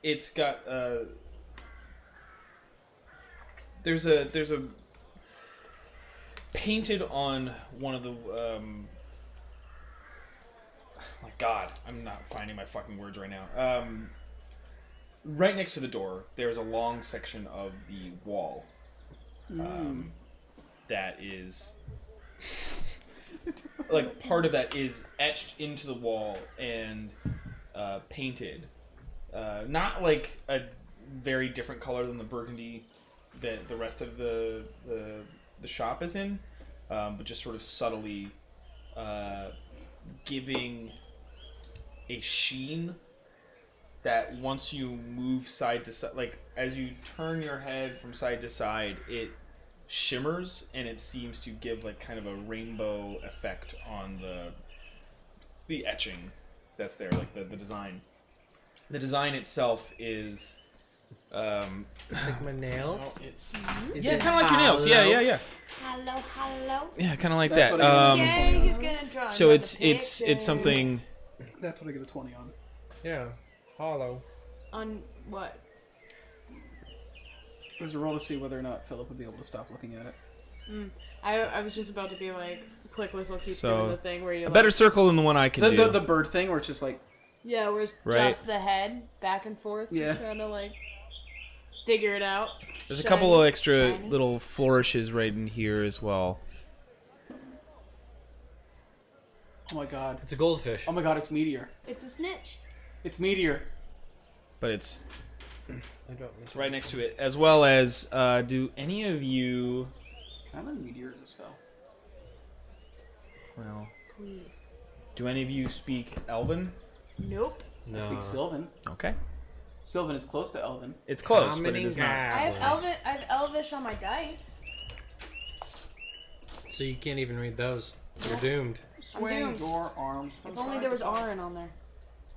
Speaker 3: it's got there's a painted on one of the my god, I'm not finding my fucking words right now. Right next to the door, there's a long section of the wall that is like part of that is etched into the wall and painted. Not like a very different color than the burgundy that the rest of the shop is in, but just sort of subtly giving a sheen that once you move side to side, like as you turn your head from side to side, it shimmers and it seems to give like kind of a rainbow effect on the etching that's there, like the design. The design itself is
Speaker 2: Like my nails.
Speaker 3: it's
Speaker 2: Is
Speaker 3: yeah,
Speaker 2: it
Speaker 3: kind of like your nails. Yeah,
Speaker 2: hollow?
Speaker 3: yeah.
Speaker 1: Hello.
Speaker 3: Yeah, kind of like
Speaker 4: That's
Speaker 3: that.
Speaker 4: what I mean.
Speaker 1: Yay, he's gonna draw.
Speaker 3: So
Speaker 1: another
Speaker 3: it's
Speaker 1: picture.
Speaker 3: something.
Speaker 4: That's what I get a 20 on.
Speaker 2: Yeah, hollow.
Speaker 1: On what?
Speaker 4: There's a roll to see whether or not Philip would be able to stop looking at it.
Speaker 6: I was just about to be like, click whistle, keep
Speaker 3: So,
Speaker 6: doing the thing where you
Speaker 3: A better circle than the one I can do.
Speaker 4: The bird thing where it's just like,
Speaker 6: yeah, where it's
Speaker 3: Right.
Speaker 6: just the head back and forth.
Speaker 4: Yeah.
Speaker 6: Trying to like figure it out.
Speaker 3: There's a
Speaker 6: Shiny,
Speaker 3: couple of extra
Speaker 6: shiny.
Speaker 3: little flourishes right in here as well.
Speaker 4: oh my god.
Speaker 2: It's a goldfish.
Speaker 4: Oh my god, it's Meteor.
Speaker 1: It's a snitch.
Speaker 4: It's Meteor.
Speaker 3: But it's
Speaker 2: I don't-
Speaker 3: right next to it. As well as, do any of you...
Speaker 4: Can I learn Meteor as a spell?
Speaker 3: Well,
Speaker 1: Please.
Speaker 3: do any of you speak Elven?
Speaker 1: Nope.
Speaker 4: I speak Sylvan.
Speaker 3: Okay.
Speaker 4: Sylvan is close to Elven.
Speaker 3: It's close, but it is not.
Speaker 6: I have Elvish on my dice.
Speaker 2: So you can't even read those. You're doomed.
Speaker 4: Swing
Speaker 6: doomed.
Speaker 4: your arms from
Speaker 6: If only
Speaker 4: side
Speaker 6: there
Speaker 4: to
Speaker 6: was
Speaker 4: side.
Speaker 6: Rn on there.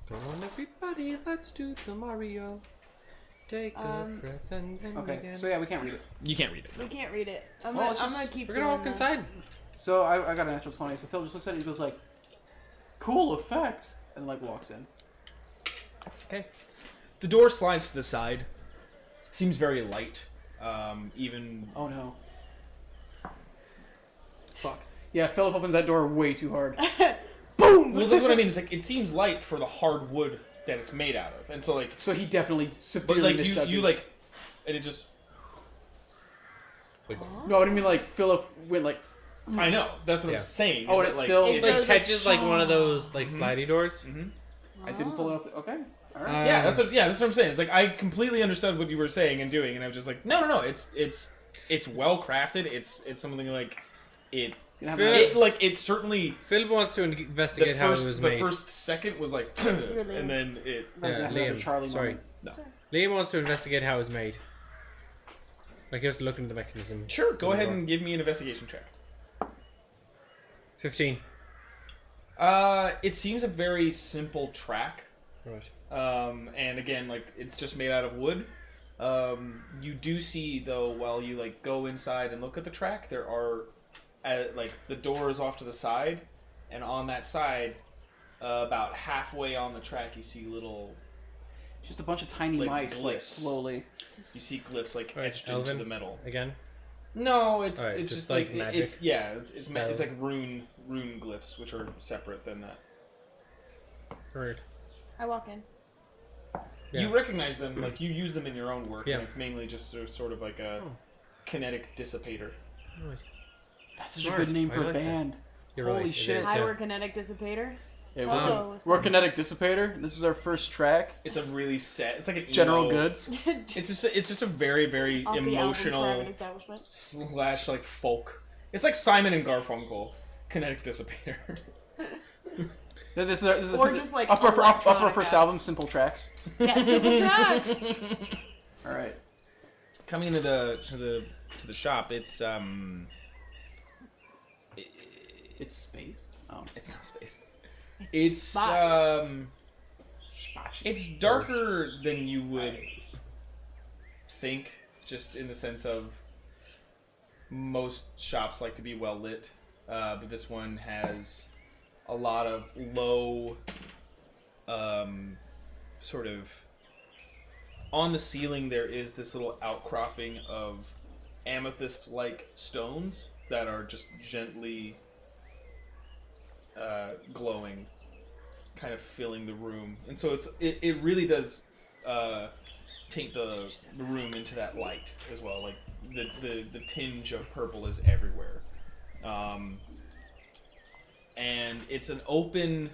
Speaker 2: Come on, everybody, let's do the Mario. Take a breath and then
Speaker 4: Okay,
Speaker 2: again.
Speaker 4: so yeah, we can't read it.
Speaker 3: You can't read it.
Speaker 6: We can't read it. I'm,
Speaker 4: Well,
Speaker 6: gonna,
Speaker 4: it's
Speaker 6: I'm
Speaker 4: just-
Speaker 6: gonna keep
Speaker 2: We're
Speaker 6: doing
Speaker 2: gonna walk
Speaker 6: that.
Speaker 2: inside.
Speaker 4: So I got a natural 20, so Phil just looks at it and he goes like, cool effect, and like walks in.
Speaker 3: Okay. The door slides to the side. Seems very light. Even...
Speaker 4: Oh no. Fuck. Yeah, Philip opens that door way too hard.
Speaker 3: Boom! Well, that's what I mean. It's like, it seems light for the hard wood that it's made out of. And so, like...
Speaker 4: So he definitely
Speaker 3: But,
Speaker 4: severely
Speaker 3: like,
Speaker 4: misjudges.
Speaker 3: you like... And it just...
Speaker 4: No, I didn't mean like Philip went like.
Speaker 3: I know. That's what
Speaker 2: Yeah.
Speaker 3: I'm saying.
Speaker 4: Oh,
Speaker 3: is
Speaker 4: and
Speaker 3: that,
Speaker 4: it's
Speaker 3: like,
Speaker 4: still-
Speaker 2: It
Speaker 6: It
Speaker 2: like
Speaker 6: goes
Speaker 2: catches like one of those like
Speaker 3: Mhm.
Speaker 2: slidey doors.
Speaker 3: Mhm.
Speaker 4: I didn't pull it off. Okay. All right.
Speaker 2: Uh,
Speaker 3: Yeah, that's what I'm saying. It's like I completely understood what you were saying and doing, and I was just like, no. It's well crafted. It's something like it.
Speaker 4: gonna have
Speaker 3: It like it certainly.
Speaker 2: Philip wants to investigate how it was
Speaker 3: the
Speaker 2: made.
Speaker 3: first second was like,
Speaker 6: Really?
Speaker 3: and then it.
Speaker 4: That's
Speaker 2: Yeah,
Speaker 4: not another
Speaker 2: Liam,
Speaker 4: Charlie
Speaker 2: sorry.
Speaker 4: moment.
Speaker 2: Liam wants to investigate how it was made. Like he has to look into the mechanism.
Speaker 3: Sure, go ahead and give me an investigation check.
Speaker 2: 15.
Speaker 3: It seems a very simple track.
Speaker 2: Right.
Speaker 3: And again, like it's just made out of wood. You do see though, while you like go inside and look at the track, there are like the door is off to the side, and on that side, about halfway on the track, you see little.
Speaker 4: Just a bunch of tiny
Speaker 3: Like
Speaker 4: mice, like
Speaker 3: glyphs.
Speaker 4: slowly.
Speaker 3: You see glyphs like
Speaker 2: Right,
Speaker 3: etched
Speaker 2: Elven?
Speaker 3: into the metal.
Speaker 2: Again.
Speaker 3: No, it's
Speaker 2: Alright,
Speaker 3: it's
Speaker 2: just
Speaker 3: just
Speaker 2: like
Speaker 3: like
Speaker 2: magic
Speaker 3: it's yeah, it's
Speaker 2: spell.
Speaker 3: like rune glyphs, which are separate than that.
Speaker 2: Heard.
Speaker 6: I walk in.
Speaker 2: Yeah.
Speaker 3: You recognize them, like you use them in your own work,
Speaker 2: Yeah.
Speaker 3: and it's mainly just sort of like a kinetic dissipator.
Speaker 2: Right.
Speaker 4: That's such
Speaker 2: Smart.
Speaker 4: a good name
Speaker 2: I
Speaker 4: for a
Speaker 2: like that.
Speaker 4: band.
Speaker 2: You're
Speaker 4: Holy
Speaker 2: right, it
Speaker 4: shit.
Speaker 2: is,
Speaker 6: Hi,
Speaker 2: yeah.
Speaker 6: we're Kinetic Dissipator.
Speaker 4: Yeah,
Speaker 6: Hello,
Speaker 4: we're,
Speaker 6: it's
Speaker 4: we're
Speaker 6: fun.
Speaker 4: Kinetic Dissipator. This is our first track.
Speaker 3: It's a really sad. It's like an
Speaker 4: General
Speaker 3: emo-
Speaker 4: Goods.
Speaker 3: It's just a very very
Speaker 6: Off the album
Speaker 3: emotional
Speaker 6: Private Establishment.
Speaker 3: slash like folk. It's like Simon and Garfunkel, kinetic dissipator.
Speaker 4: This is
Speaker 6: Or just, like,
Speaker 4: off our
Speaker 6: electronica.
Speaker 4: first album, Simple Tracks.
Speaker 6: Yeah, simple tracks.
Speaker 4: All right.
Speaker 3: Coming into the shop, it's
Speaker 4: It's space. Oh.
Speaker 3: it's not space. It's
Speaker 6: spot.
Speaker 3: it's darker than you would think, just in the sense of most shops like to be well lit, but this one has a lot of low, sort of on the ceiling. There is this little outcropping of amethyst-like stones that are just gently glowing, kind of filling the room, and so it really does taint the room into that light as well. Like the tinge of purple is everywhere, and it's an open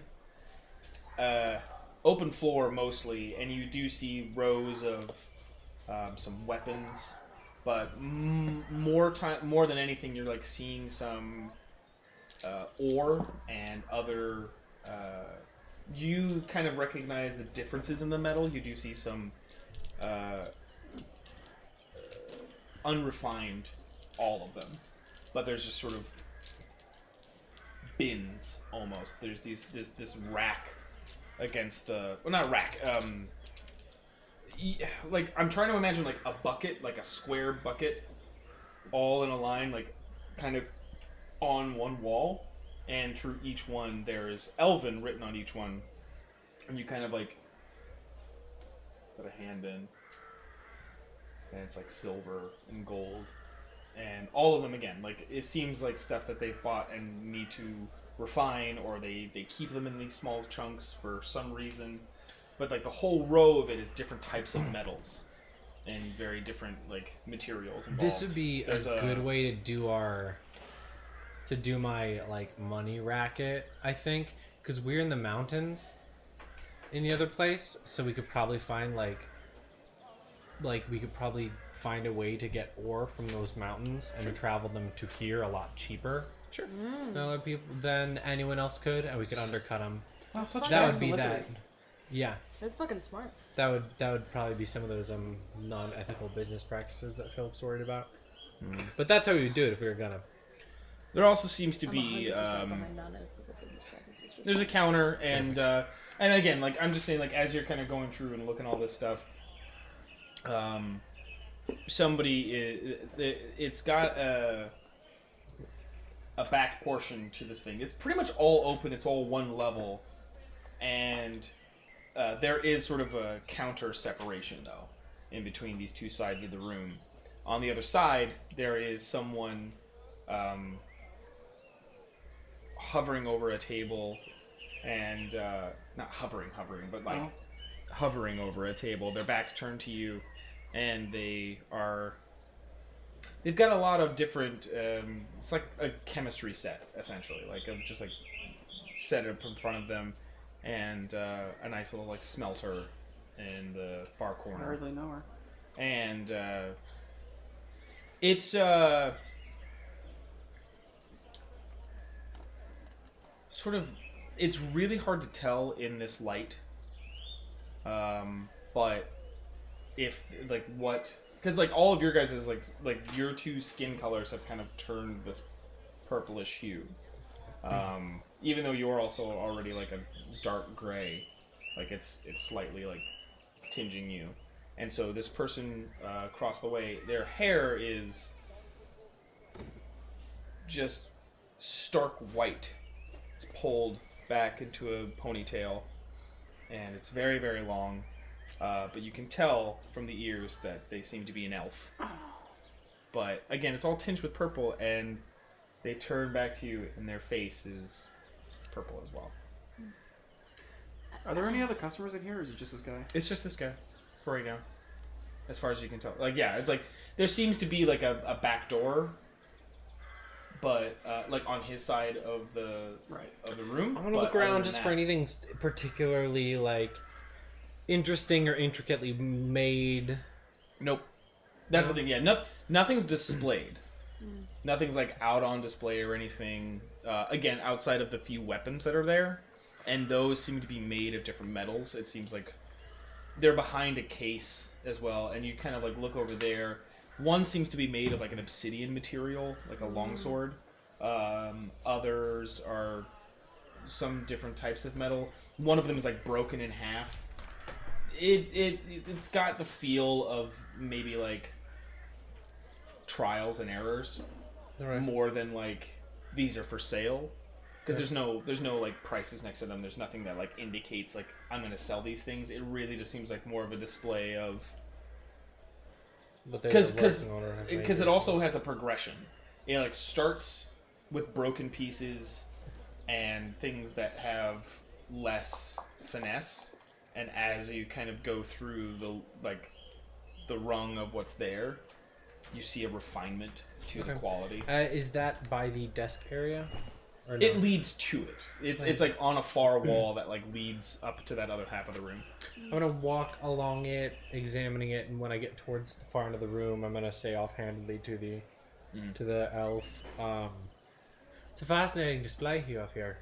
Speaker 3: floor mostly, and you do see rows of some weapons, but more than anything, you're like seeing some ore and other. You kind of recognize the differences in the metal. You do see some unrefined, all of them, but there's just sort of bins almost. There's this rack against the not rack. Like I'm trying to imagine like a bucket, like a square bucket, all in a line, like kind of on one wall, and through each one there's Elven written on each one, and you kind of like put a hand in, and it's like silver and gold, and all of them again, like it seems like stuff that they've bought and need to refine, or they keep them in these small chunks for some reason. But like the whole row of it is different types of metals and very different like materials involved.
Speaker 2: This would be a good way to do my like money racket, I think, because we're in the mountains in the other place, so we could probably find like we could probably find a way to get ore from those mountains and to travel them to here a lot cheaper.
Speaker 3: Sure.
Speaker 2: Than other people than anyone else could, and we could undercut them.
Speaker 4: Wow, such
Speaker 2: That
Speaker 4: fast
Speaker 2: would be
Speaker 4: delivery.
Speaker 2: that. Yeah,
Speaker 6: That's fucking smart.
Speaker 2: that would probably be some of those non-ethical business practices that Philip's worried about. But that's how we would do it if we were gonna.
Speaker 3: There also seems to
Speaker 6: I'm
Speaker 3: be
Speaker 6: 100% behind non-ethical business practices. Just
Speaker 3: there's a counter, and again, like I'm just saying, like as you're kind of going through and looking at all this stuff, it's got a back portion to this thing. It's pretty much all open. It's all one level, and there is sort of a counter separation though in between these two sides of the room. On the other side, there is someone hovering over a table, and not hovering, but like hovering over a table. Their backs turned to you, and they've got a lot of different. It's like a chemistry set, essentially, like just like set up in front of them, and a nice little like smelter in the far
Speaker 4: I
Speaker 3: corner.
Speaker 4: hardly know her.
Speaker 3: And it's sort of, it's really hard to tell in this light, but if like what, because like all of your guys is like your two skin colors have kind of turned this purplish hue, even though you're also already like a dark gray, like it's slightly like tinging you. And so this person across the way, their hair is just stark white. It's pulled back into a ponytail, and it's very, very long. But you can tell from the ears that they seem to be an elf. But again, it's all tinged with purple, and they turn back to you, and their face is purple as well.
Speaker 4: Are there any other customers in here, or is it just this guy?
Speaker 3: It's just this guy for right now, as far as you can tell. Like, yeah, it's like there seems to be like a back door, but like on his side of the room.
Speaker 2: I'm gonna look around just for anything particularly like interesting or intricately made.
Speaker 3: Nope. That's the thing. Yeah, nothing's displayed. Nothing's like out on display or anything. Again, outside of the few weapons that are there, and those seem to be made of different metals. It seems like they're behind a case as well, and you kind of like look over there. One seems to be made of like an obsidian material, like a longsword. Others are some different types of metal. One of them is like broken in half. It's got the feel of maybe like trials and errors, more than like these are for sale, because there's no like prices next to them. There's nothing that like indicates like I'm gonna sell these things. It really just seems like more of a display of, because it also has a progression. It like starts with broken pieces and things that have less finesse, and as you kind of go through the rung of what's there, you see a refinement to the quality.
Speaker 2: Is that by the desk area? Or no?
Speaker 3: It leads to it. It's like on a far wall that like leads up to that other half of the room.
Speaker 2: I'm gonna walk along it, examining it, and when I get towards the far end of the room, I'm gonna say offhandedly to the elf, "It's a fascinating display you have here."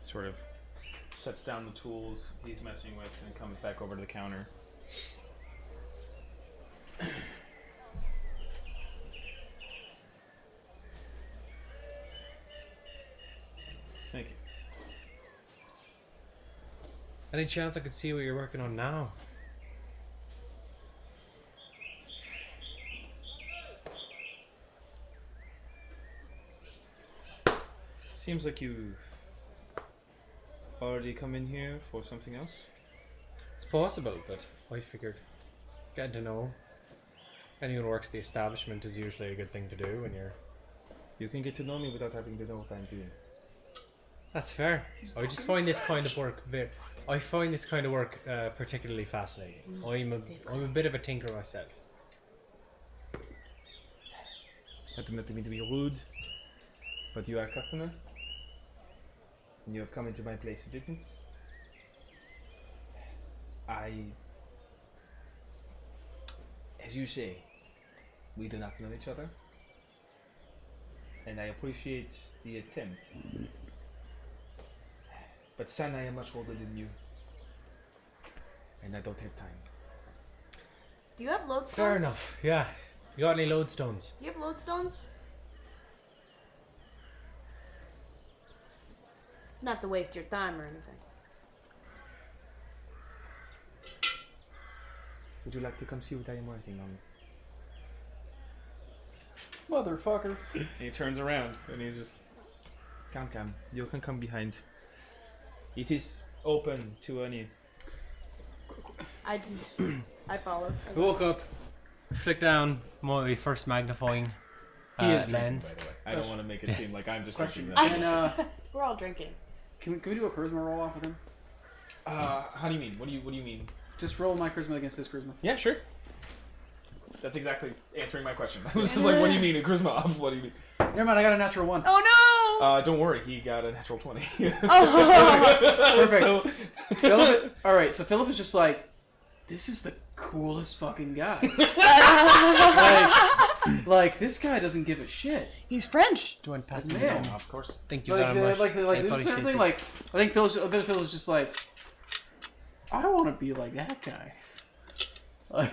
Speaker 3: Sort of sets down the tools he's messing with and comes back over to the counter. Thank you.
Speaker 2: Any chance I could see what you're working on now?
Speaker 3: Seems like you already come in here for something else.
Speaker 2: It's possible, but I figured Getting to know anyone who works the establishment is usually a good thing to do when you're.
Speaker 3: You can get to know me without having to know what I'm doing.
Speaker 2: That's fair. I just find this kind of work particularly fascinating. I'm a bit of a tinker myself.
Speaker 3: I do not mean to be rude, but you are a customer, and you have come into my place of business. As you say, we do not know each other, and I appreciate the attempt. But son, I am much older than you, and I don't have time.
Speaker 1: Do you have lodestones?
Speaker 2: Fair enough. Yeah. You got any lodestones?
Speaker 1: Do you have lodestones? Not to waste your time or anything.
Speaker 3: Would you like to come see what I am working on?
Speaker 7: Motherfucker.
Speaker 3: And he turns around, and he's just... Come. You can come behind. It is open to any...
Speaker 1: I follow.
Speaker 5: I woke up, flick down my first magnifying
Speaker 3: He is drinking,
Speaker 5: lens.
Speaker 3: by the way. I don't want to make it seem like I'm just
Speaker 7: Question.
Speaker 3: drinking that.
Speaker 7: And
Speaker 1: We're all drinking.
Speaker 7: can we do a charisma roll off with him?
Speaker 3: How do you mean? What do you mean?
Speaker 7: Just roll my charisma against his charisma.
Speaker 3: Yeah, sure. That's exactly answering my question. I was just like, what do you mean? A charisma off? What do you mean?
Speaker 7: Never mind, I got a natural 1.
Speaker 1: Oh
Speaker 3: Don't worry, he got a natural 20.
Speaker 7: Perfect.
Speaker 3: So,
Speaker 7: Philip, alright, so Philip is just like, this is the coolest fucking guy. like, this guy doesn't give a shit.
Speaker 1: He's French.
Speaker 5: Do you want to pass
Speaker 7: That's
Speaker 5: me
Speaker 7: male.
Speaker 5: some?
Speaker 3: of course.
Speaker 5: Thank you
Speaker 7: Like,
Speaker 5: very much.
Speaker 7: like
Speaker 5: I
Speaker 7: this
Speaker 5: appreciate
Speaker 7: sort of thing,
Speaker 5: it.
Speaker 7: like, I think a bit of Philip is just like, I want to be like that guy. Like,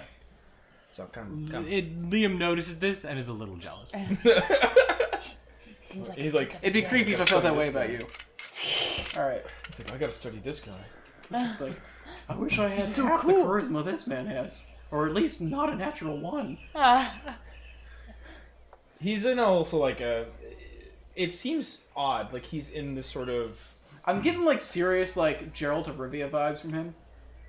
Speaker 3: So come.
Speaker 5: Liam notices this and is a little jealous.
Speaker 3: He's like,
Speaker 7: it'd be creepy if I felt that way about
Speaker 3: This
Speaker 7: you. Alright.
Speaker 3: he's like, I gotta study this guy.
Speaker 7: It's like, I wish I had
Speaker 1: so
Speaker 7: half
Speaker 1: cool.
Speaker 7: the charisma this man has. Or at least not a natural 1.
Speaker 3: He's in also like a... It seems odd, like he's in this sort of...
Speaker 7: I'm getting like serious like Geralt of Rivia vibes from him.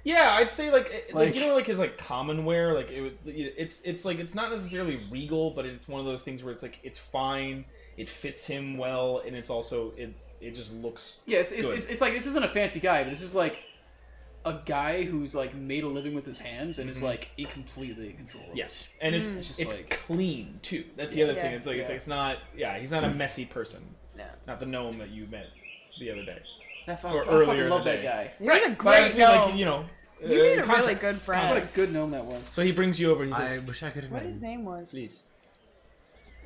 Speaker 3: Yeah, I'd say like
Speaker 7: Like-
Speaker 3: you know, like his like common wear, like it's like it's not necessarily regal, but it's one of those things where it's like it's fine, it fits him well, and it's also it just looks
Speaker 7: Yes,
Speaker 3: good.
Speaker 7: it's like this isn't a fancy guy, but this is like a guy who's like made a living with his hands and is like completely in control of it.
Speaker 3: Yes, and it's
Speaker 7: just
Speaker 3: it's
Speaker 7: like-
Speaker 3: clean too. That's the other
Speaker 1: Yeah.
Speaker 3: thing. It's like
Speaker 7: Yeah.
Speaker 3: it's not he's not a messy person.
Speaker 1: No.
Speaker 3: Not the gnome that you met the other day.
Speaker 7: I
Speaker 3: Or
Speaker 7: fucking
Speaker 3: earlier in
Speaker 7: love
Speaker 3: the
Speaker 7: that
Speaker 3: day.
Speaker 7: guy.
Speaker 1: He was a
Speaker 3: But I
Speaker 1: great
Speaker 3: just mean, like,
Speaker 1: gnome.
Speaker 3: you know,
Speaker 1: You made a really
Speaker 3: context.
Speaker 1: good friend.
Speaker 7: What a good gnome that was.
Speaker 3: So he brings you over. He
Speaker 5: I
Speaker 3: says,
Speaker 5: wish I could have
Speaker 8: What
Speaker 5: met
Speaker 8: his
Speaker 5: him.
Speaker 8: name was?
Speaker 3: "Please."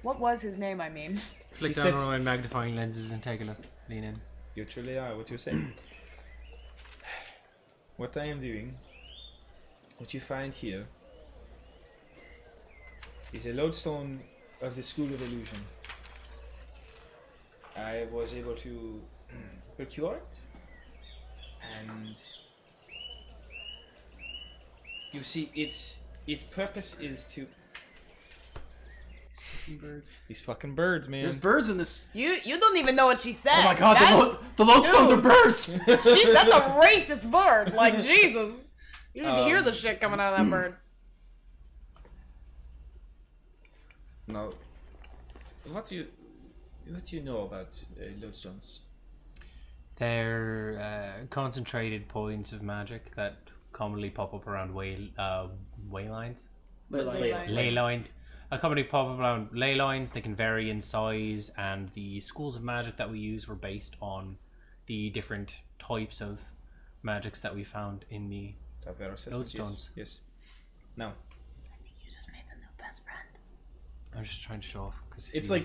Speaker 8: What was his name, I mean?
Speaker 5: Flick
Speaker 3: He
Speaker 5: down
Speaker 3: sits-
Speaker 5: on my magnifying lenses and take a look. Lean in.
Speaker 3: You truly are what you say. What I am doing, what you find here, is a lodestone of the School of Illusion. I was able to procure it, and you see, its purpose is to
Speaker 7: Birds.
Speaker 3: these fucking birds, man.
Speaker 7: There's birds in this.
Speaker 1: You don't even know what she said.
Speaker 7: Oh my god,
Speaker 1: That-
Speaker 7: the lodestones are birds!
Speaker 1: that's a racist bird. Like Jesus. You should hear the shit coming out of that bird.
Speaker 3: Now, what do you know about lodestones?
Speaker 5: They're concentrated points of magic that commonly pop up around ley lines. Ley lines. Commonly pop up around ley lines. They can vary in size, and the schools of magic that we use were based on the different types of magics that we found in the
Speaker 3: It's a fair assessment,
Speaker 5: Lodestones.
Speaker 3: Yes. Now,
Speaker 1: You just made the new best friend.
Speaker 5: I'm just trying to show off because
Speaker 3: it's like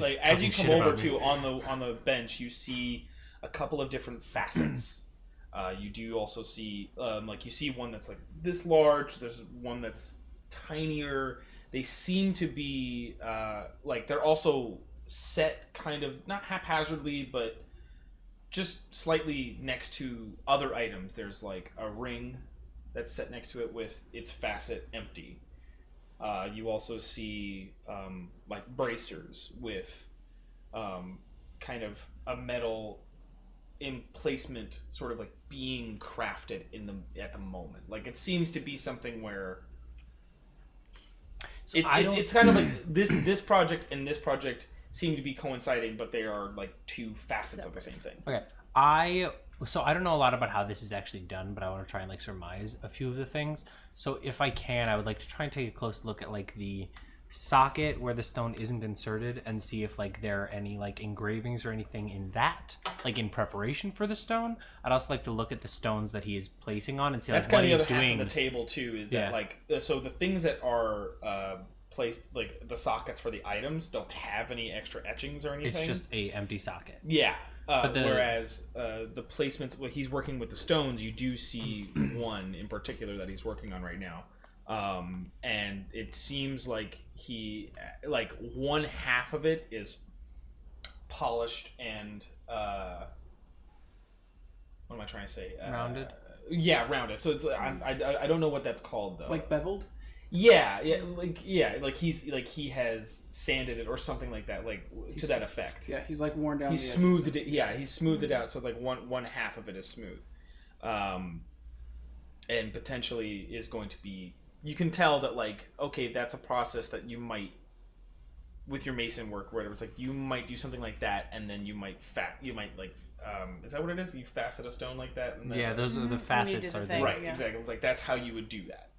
Speaker 3: like as you come over to on the bench, you see a couple of different facets. You do also see like you see one that's like this large. There's one that's tinier. They seem to be like they're also set kind of not haphazardly, but just slightly next to other items. There's like a ring that's set next to it with its facet empty. You also see like bracers with kind of a metal emplacement sort of like being crafted at the moment. Like it seems to be something where
Speaker 5: So I don't-
Speaker 3: it's kind of like this project and this project seem to be coinciding, but they are like two facets of the same thing.
Speaker 5: Okay. I don't know a lot about how this is actually done, but I want to try and like surmise a few of the things. So if I can, I would like to try and take a close look at like the socket where the stone isn't inserted and see if like there are any like engravings or anything in that, like in preparation for the stone. I'd also like to look at the stones that he is placing on and see like
Speaker 3: That's
Speaker 5: what
Speaker 3: kind of the
Speaker 5: he's
Speaker 3: other half
Speaker 5: doing.
Speaker 3: of the table too. Is that
Speaker 5: Yeah.
Speaker 3: like so the things that are placed, like the sockets for the items, don't have any extra etchings or anything.
Speaker 5: It's just a empty socket.
Speaker 3: Yeah.
Speaker 5: But
Speaker 3: whereas the placements, when he's working with the stones, you do see one in particular that he's working on right now. And it seems like one half of it is polished and what am I trying to say?
Speaker 5: Rounded?
Speaker 3: Yeah, rounded. So it's I don't know what that's called though.
Speaker 7: Like beveled?
Speaker 3: Yeah, he has sanded it or something like that, to that effect.
Speaker 7: Yeah, he's like worn down.
Speaker 3: He's smoothed it. Yeah, he's smoothed it out, so it's like one half of it is smooth, and potentially is going to be. You can tell that okay, that's a process that you might, with your mason work, or whatever. It's like you might do something like that, and then you might is that what it is? You facet a stone like that? And then,
Speaker 5: Yeah, those are the facets
Speaker 6: the
Speaker 5: are
Speaker 6: thing.
Speaker 5: the
Speaker 3: right.
Speaker 6: yeah.
Speaker 3: Exactly. It's like that's how you would do that.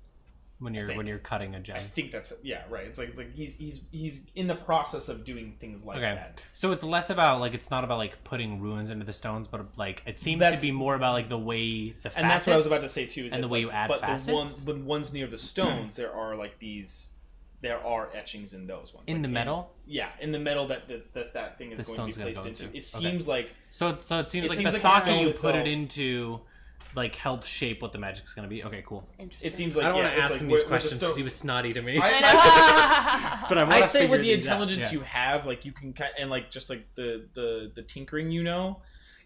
Speaker 5: when you're cutting a gem.
Speaker 3: I think that's right. It's like he's in the process of doing things like
Speaker 5: Okay.
Speaker 3: that.
Speaker 5: So it's less about it's not about putting runes into the stones, but it seems to be more about the way the facets.
Speaker 3: And that's what I was about to say too. Is
Speaker 5: and the
Speaker 3: it's
Speaker 5: way you add
Speaker 3: but
Speaker 5: facets?
Speaker 3: the ones near the stones, there are there are etchings in those ones.
Speaker 5: In the metal?
Speaker 3: Yeah, in the metal that thing is
Speaker 5: The
Speaker 3: going
Speaker 5: stone's
Speaker 3: to be
Speaker 5: gonna
Speaker 3: placed
Speaker 5: go
Speaker 3: into.
Speaker 5: into.
Speaker 3: It
Speaker 5: Okay.
Speaker 3: seems like
Speaker 5: So it seems
Speaker 3: It
Speaker 5: like
Speaker 3: seems
Speaker 5: the
Speaker 3: like the
Speaker 5: socket
Speaker 3: stone
Speaker 5: you put it
Speaker 3: itself-
Speaker 5: into helps shape what the magic's going to be. Okay, cool.
Speaker 1: Interesting.
Speaker 3: it seems like
Speaker 2: I don't want
Speaker 3: yeah,
Speaker 2: to
Speaker 3: it's
Speaker 2: ask
Speaker 3: like
Speaker 2: him
Speaker 3: with
Speaker 2: these
Speaker 3: the
Speaker 2: questions
Speaker 3: stone-
Speaker 2: because he was snotty to me.
Speaker 3: I
Speaker 5: But I want
Speaker 3: I'd
Speaker 5: to
Speaker 3: say
Speaker 5: figure
Speaker 3: with the
Speaker 5: these out.
Speaker 3: intelligence
Speaker 5: Yeah.
Speaker 3: you have, you can kind and just the tinkering,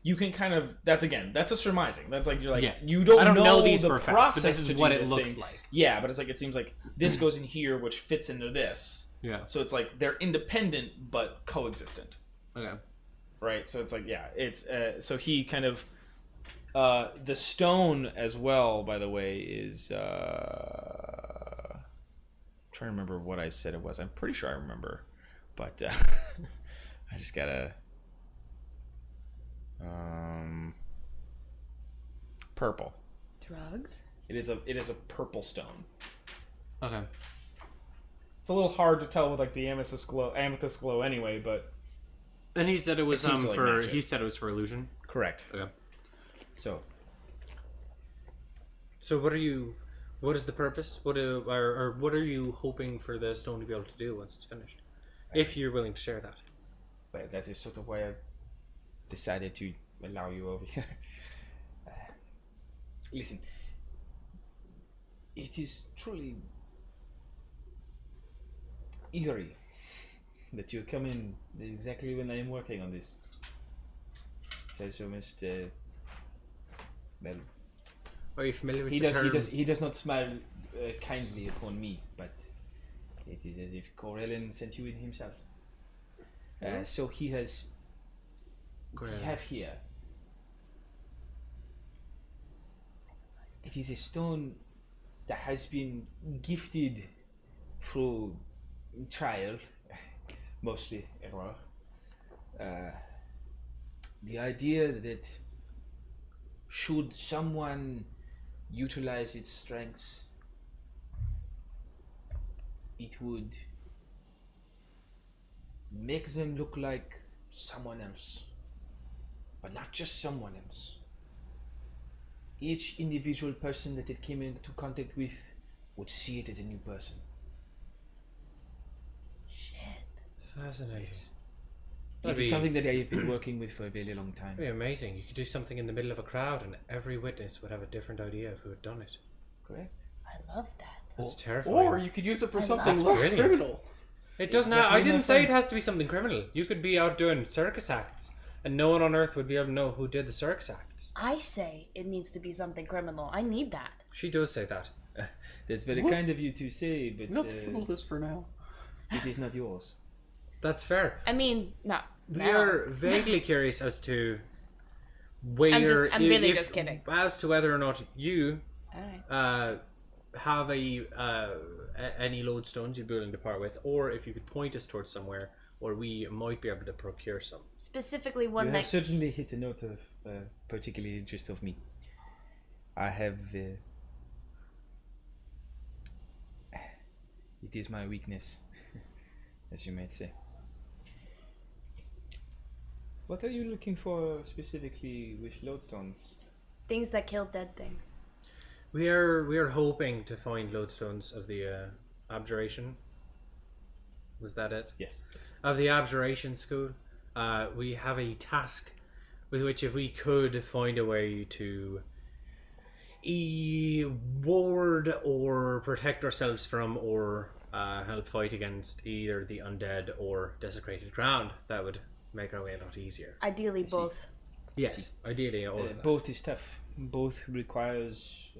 Speaker 3: you can kind of that's a surmising. That's you're
Speaker 5: Yeah.
Speaker 3: you don't,
Speaker 5: I don't know these
Speaker 3: the
Speaker 5: for a fact,
Speaker 3: process
Speaker 5: but this is
Speaker 3: to do
Speaker 5: what it
Speaker 3: this
Speaker 5: looks
Speaker 3: thing.
Speaker 5: like.
Speaker 3: Yeah, but it seems like this goes in here, which fits into this.
Speaker 5: Yeah.
Speaker 3: So it's they're independent but coexistent,
Speaker 5: Okay.
Speaker 3: right? So it's it's so he kind of the stone as well. By the way, is trying to remember what I said it was. I'm pretty sure I remember, but I just gotta purple.
Speaker 8: Drugs?
Speaker 3: It is a purple stone.
Speaker 5: Okay.
Speaker 3: It's a little hard to tell with the amethyst glow anyway, but
Speaker 5: And he said it was
Speaker 3: seems like
Speaker 5: for
Speaker 3: magic.
Speaker 5: he said it was for illusion.
Speaker 3: correct.
Speaker 5: Okay.
Speaker 2: So what is the purpose? What are you hoping for the stone to be able to do once it's finished? If you're willing to share that.
Speaker 3: Well, that is sort of why I decided to allow you over here. Listen, it is truly eerie that you come in exactly when I am working on this. It's almost well.
Speaker 2: Are you familiar with
Speaker 3: He
Speaker 2: the term?
Speaker 3: he does not smile kindly upon me, but it is as if Corellin sent you in himself. So he has. We have here. It is a stone that has been gifted through trial, mostly error. The idea that should someone utilize its strengths, it would make them look like someone else, but not just someone else. Each individual person that it came into contact with would see it as a new person.
Speaker 2: Fascinating.
Speaker 3: It
Speaker 2: That'd
Speaker 3: is
Speaker 2: be,
Speaker 3: something that I have been working with for a very long time.
Speaker 2: that'd be amazing. You could do something in the middle of a crowd and every witness would have a different idea of who had done it.
Speaker 3: Correct?
Speaker 8: I love that.
Speaker 2: That's terrifying.
Speaker 7: Or you could use it for something
Speaker 2: That's
Speaker 7: less
Speaker 2: brilliant.
Speaker 7: criminal.
Speaker 2: It doesn't
Speaker 3: Exactly
Speaker 2: have, I
Speaker 3: my
Speaker 2: didn't say
Speaker 3: point.
Speaker 2: it has to be something criminal. You could be out doing circus acts and no one on earth would be able to know who did the circus acts.
Speaker 8: I say it needs to be something criminal. I need that.
Speaker 2: She does say that.
Speaker 3: That's very kind of you to say, but
Speaker 7: We'll table this for now.
Speaker 3: it is not yours.
Speaker 2: That's fair.
Speaker 6: I mean, no.
Speaker 2: We are vaguely curious as to where
Speaker 6: I'm really
Speaker 2: if-
Speaker 6: just kidding.
Speaker 2: as to whether or not you
Speaker 6: Alright.
Speaker 2: have any lodestones you'd be willing to part with, or if you could point us towards somewhere where we might be able to procure some.
Speaker 1: Specifically,
Speaker 9: You
Speaker 1: one
Speaker 9: have
Speaker 1: that
Speaker 9: certainly hit a note of particular interest of me. I have. It is my weakness, as you might say. What are you looking for specifically with lodestones?
Speaker 1: things that kill dead things.
Speaker 2: We are hoping to find lodestones of the abjuration. Was that it?
Speaker 9: Yes.
Speaker 2: Of the abjuration school. We have a task with which, if we could find a way to ward or protect ourselves from, or help fight against either the undead or desecrated ground, that would make our way a lot easier.
Speaker 1: Ideally, both.
Speaker 2: Yes, ideally all of that.
Speaker 9: Both is tough. Both requires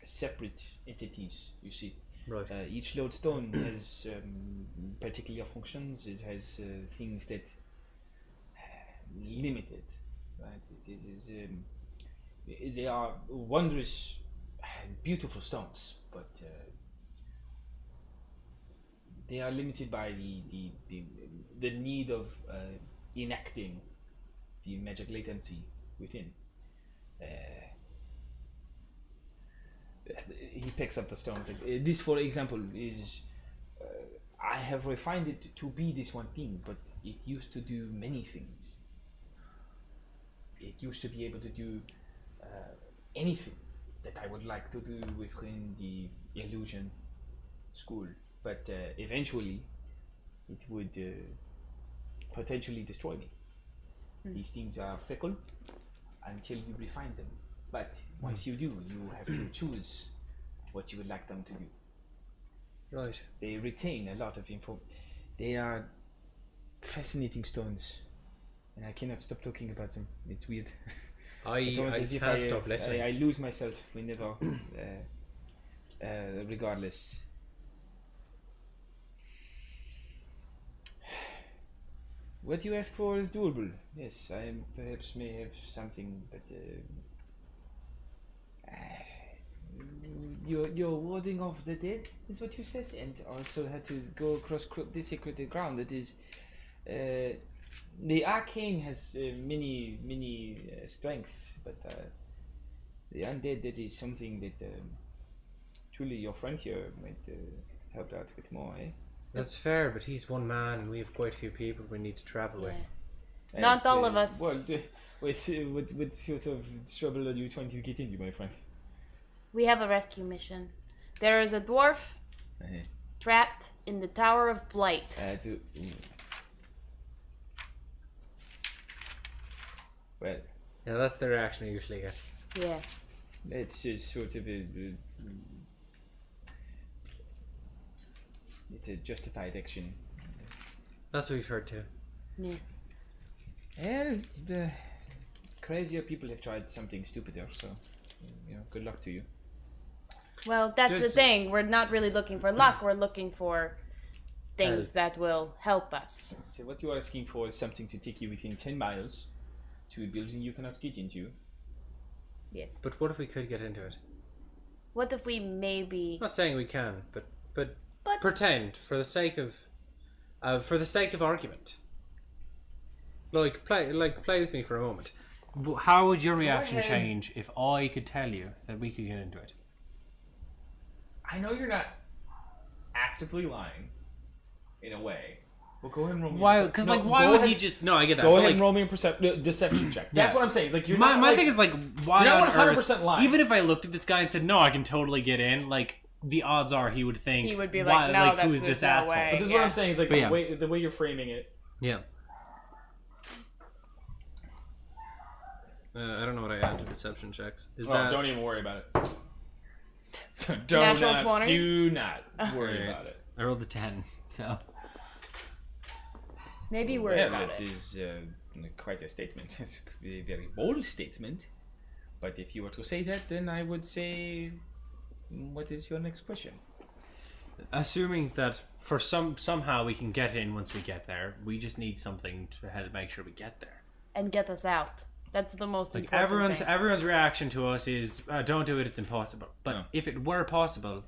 Speaker 9: separate entities, you see.
Speaker 2: Right.
Speaker 9: Each lodestone has particular functions. It has things that limit it, right? It is they are wondrous, beautiful stones, but they are limited by the need of enacting the magic latency within. He picks up the stones. Like, this, for example, is I have refined it to be this one thing, but it used to do many things. It used to be able to do anything that I would like to do within the illusion school, but eventually it would potentially destroy me. These things are fickle until you refine them. But once you do, you have to choose what you would like them to do.
Speaker 2: Right.
Speaker 9: They retain a lot of info. They are fascinating stones, and I cannot stop talking about them. It's weird. It's almost as if
Speaker 2: can't stop listening.
Speaker 9: I lose myself whenever, regardless. What you ask for is doable. Yes, I perhaps may have something, but you're warding off the dead, is what you said, and also had to go across desecrated ground. That is, the arcane has many strengths, but the undead, that is something that truly your friend here might help out with more, eh?
Speaker 2: That's fair, but he's one man and we have quite a few people we need to travel with.
Speaker 9: And,
Speaker 1: Not all of us.
Speaker 9: Well, what sort of trouble are you trying to get into, my friend?
Speaker 1: We have a rescue mission. There is a dwarf trapped in the Tower of Blight.
Speaker 9: Well,
Speaker 2: Yeah, that's the reaction we usually get.
Speaker 1: Yeah.
Speaker 9: it's just sort of it's a justified action.
Speaker 2: That's what we've heard too.
Speaker 1: Yeah.
Speaker 9: Well, the crazier people have tried something stupider, so good luck to you.
Speaker 1: Well, that's the
Speaker 2: Just-
Speaker 1: thing. We're not really looking for luck. We're looking for things that will help us.
Speaker 9: So what you are asking for is something to take you within 10 miles to a building you cannot get into.
Speaker 1: Yes.
Speaker 2: But what if we could get into it?
Speaker 1: What if we maybe...
Speaker 2: I'm not saying we can, but
Speaker 1: But-
Speaker 2: pretend for the sake of argument. Play with me for a moment.
Speaker 5: How would your reaction change if I could tell you that we could get into it?
Speaker 3: I know you're not actively lying, in a way. But go ahead and roll me.
Speaker 5: Why? Because why
Speaker 3: go
Speaker 5: would
Speaker 3: ahead-
Speaker 5: he just? No, I get that.
Speaker 3: Go
Speaker 5: but,
Speaker 3: ahead and
Speaker 5: like,
Speaker 3: roll me a deception check. That's
Speaker 5: Yeah.
Speaker 3: what I'm saying. It's like you're
Speaker 5: my
Speaker 3: not, like,
Speaker 5: thing is why
Speaker 3: you're
Speaker 5: on
Speaker 3: not 100%
Speaker 5: earth?
Speaker 3: lying.
Speaker 5: Even if I looked at this guy and said, "No, I can totally get in," the odds are he would think
Speaker 6: He would be
Speaker 5: why,
Speaker 6: like, "No,
Speaker 5: who is
Speaker 6: there's
Speaker 5: this
Speaker 6: no
Speaker 5: asshole?"
Speaker 6: way.
Speaker 3: But this is
Speaker 6: Yeah.
Speaker 3: what I'm saying. Is like
Speaker 5: But
Speaker 3: the way you're framing it.
Speaker 2: Yeah. I don't know what I add to deception checks.
Speaker 3: Don't even worry about it.
Speaker 6: Natural 20?
Speaker 3: Do not worry
Speaker 2: Alright.
Speaker 3: about it.
Speaker 5: I rolled a 10, so
Speaker 1: Maybe worry
Speaker 9: Well,
Speaker 1: about
Speaker 9: that
Speaker 1: it.
Speaker 9: is quite a statement. It's a very bold statement. But if you were to say that, then I would say, what is your next question?
Speaker 2: Assuming that for somehow we can get in once we get there, we just need something to help make sure we get there.
Speaker 1: And get us out.
Speaker 8: That's the most
Speaker 2: Like
Speaker 8: important thing.
Speaker 2: everyone's reaction to us is don't do it, it's impossible. But
Speaker 3: No.
Speaker 2: if it were possible,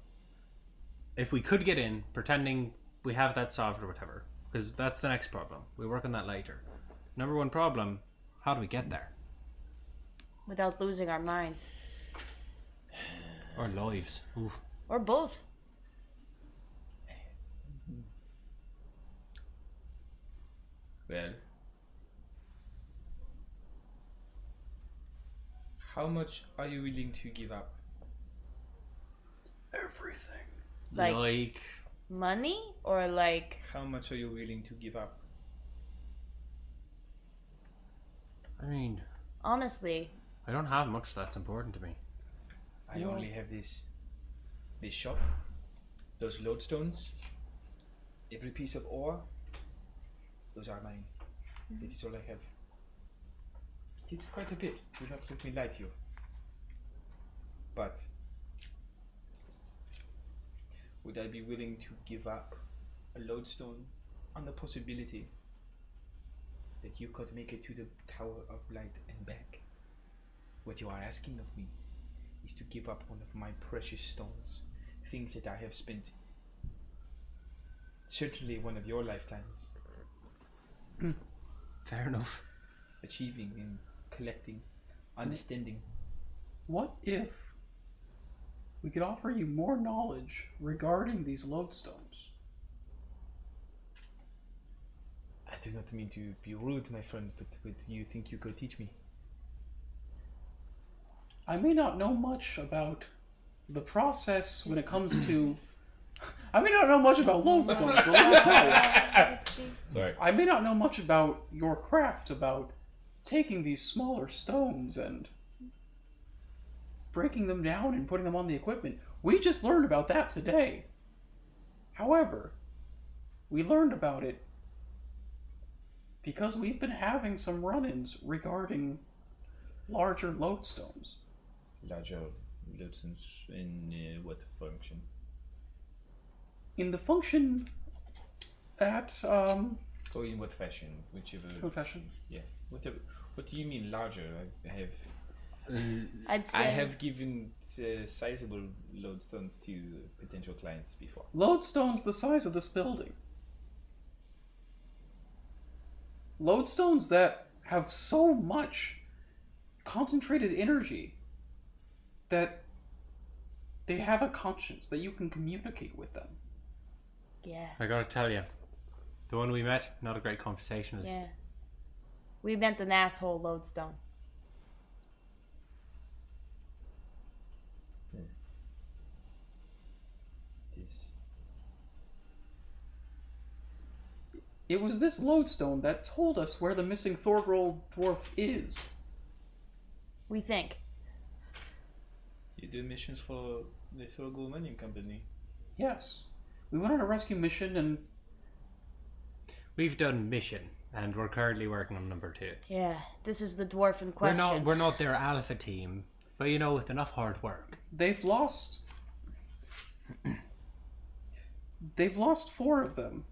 Speaker 2: if we could get in, pretending we have that solved or whatever, because that's the next problem. We work on that later. Number one problem: how do we get there?
Speaker 8: Without losing our minds.
Speaker 2: Our lives. Oof.
Speaker 8: Or both.
Speaker 9: Well, how much are you willing to give up?
Speaker 7: Everything.
Speaker 8: Like- Money? Or like...
Speaker 9: How much are you willing to give up?
Speaker 2: I mean,
Speaker 8: Honestly,
Speaker 2: I don't have much that's important to me.
Speaker 9: I only have this shop, those lodestones, every piece of ore. Those are mine. This is all I have. It's quite a bit. Do not let me lie to you. But would I be willing to give up a lodestone on the possibility that you could make it to the Tower of Light and back? What you are asking of me is to give up one of my precious stones, things that I have spent certainly one of your lifetimes
Speaker 2: Fair enough.
Speaker 9: achieving and collecting, understanding.
Speaker 7: What if we could offer you more knowledge regarding these lodestones?
Speaker 9: I do not mean to be rude, my friend, but you think you could teach me?
Speaker 7: I may not know much about the process when it comes to. I may not know much about lodestones, but let me tell you.
Speaker 9: Sorry.
Speaker 7: I may not know much about your craft, about taking these smaller stones and breaking them down and putting them on the equipment. We just learned about that today. However, we learned about it because we've been having some run-ins regarding larger lodestones.
Speaker 9: Larger lodestones in what function?
Speaker 7: In the function that,
Speaker 9: Or in what fashion? Whichever.
Speaker 7: profession.
Speaker 9: Yeah. Whatever. What do you mean larger? I have.
Speaker 8: I'd say...
Speaker 9: I have given sizable lodestones to potential clients before.
Speaker 7: Lodestones the size of this building. Lodestones that have so much concentrated energy that they have a conscience, that you can communicate with them.
Speaker 8: Yeah.
Speaker 2: I gotta tell you, the one we met, not a great conversationalist.
Speaker 8: Yeah. We meant an asshole lodestone.
Speaker 7: It was this lodestone that told us where the missing Thorgrol dwarf is.
Speaker 8: We think.
Speaker 9: You do missions for the Thorgul Mining Company.
Speaker 7: Yes. We went on a rescue mission and
Speaker 2: We've done mission, and we're currently working on number 2.
Speaker 8: Yeah, this is the dwarf in question.
Speaker 2: We're not their alpha team, but you know, with enough hard work.
Speaker 7: they've lost 4 of them.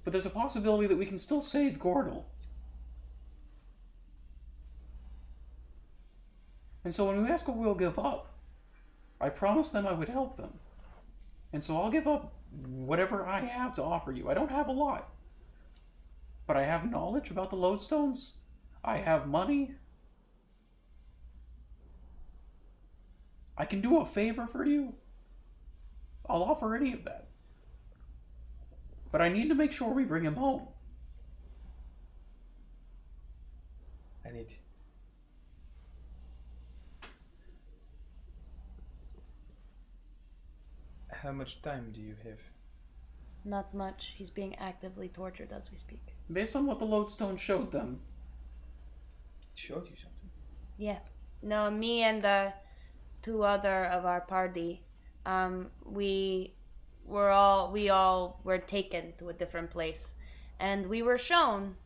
Speaker 7: But there's a possibility that we can still save Gordel. And so when we ask what we'll give up, I promised them I would help them. And so I'll give up whatever I have to offer you. I don't have a lot. But I have knowledge about the lodestones. I have money. I can do a favor for you. I'll offer any of that. But I need to make sure we bring him home.
Speaker 9: I need. How much time do you have?
Speaker 8: Not much. He's being actively tortured as we speak.
Speaker 7: Based on what the lodestone showed them,
Speaker 9: It showed you something.
Speaker 8: Yeah. No, me and the 2 other of our party, we all were taken to a different place, and we were shown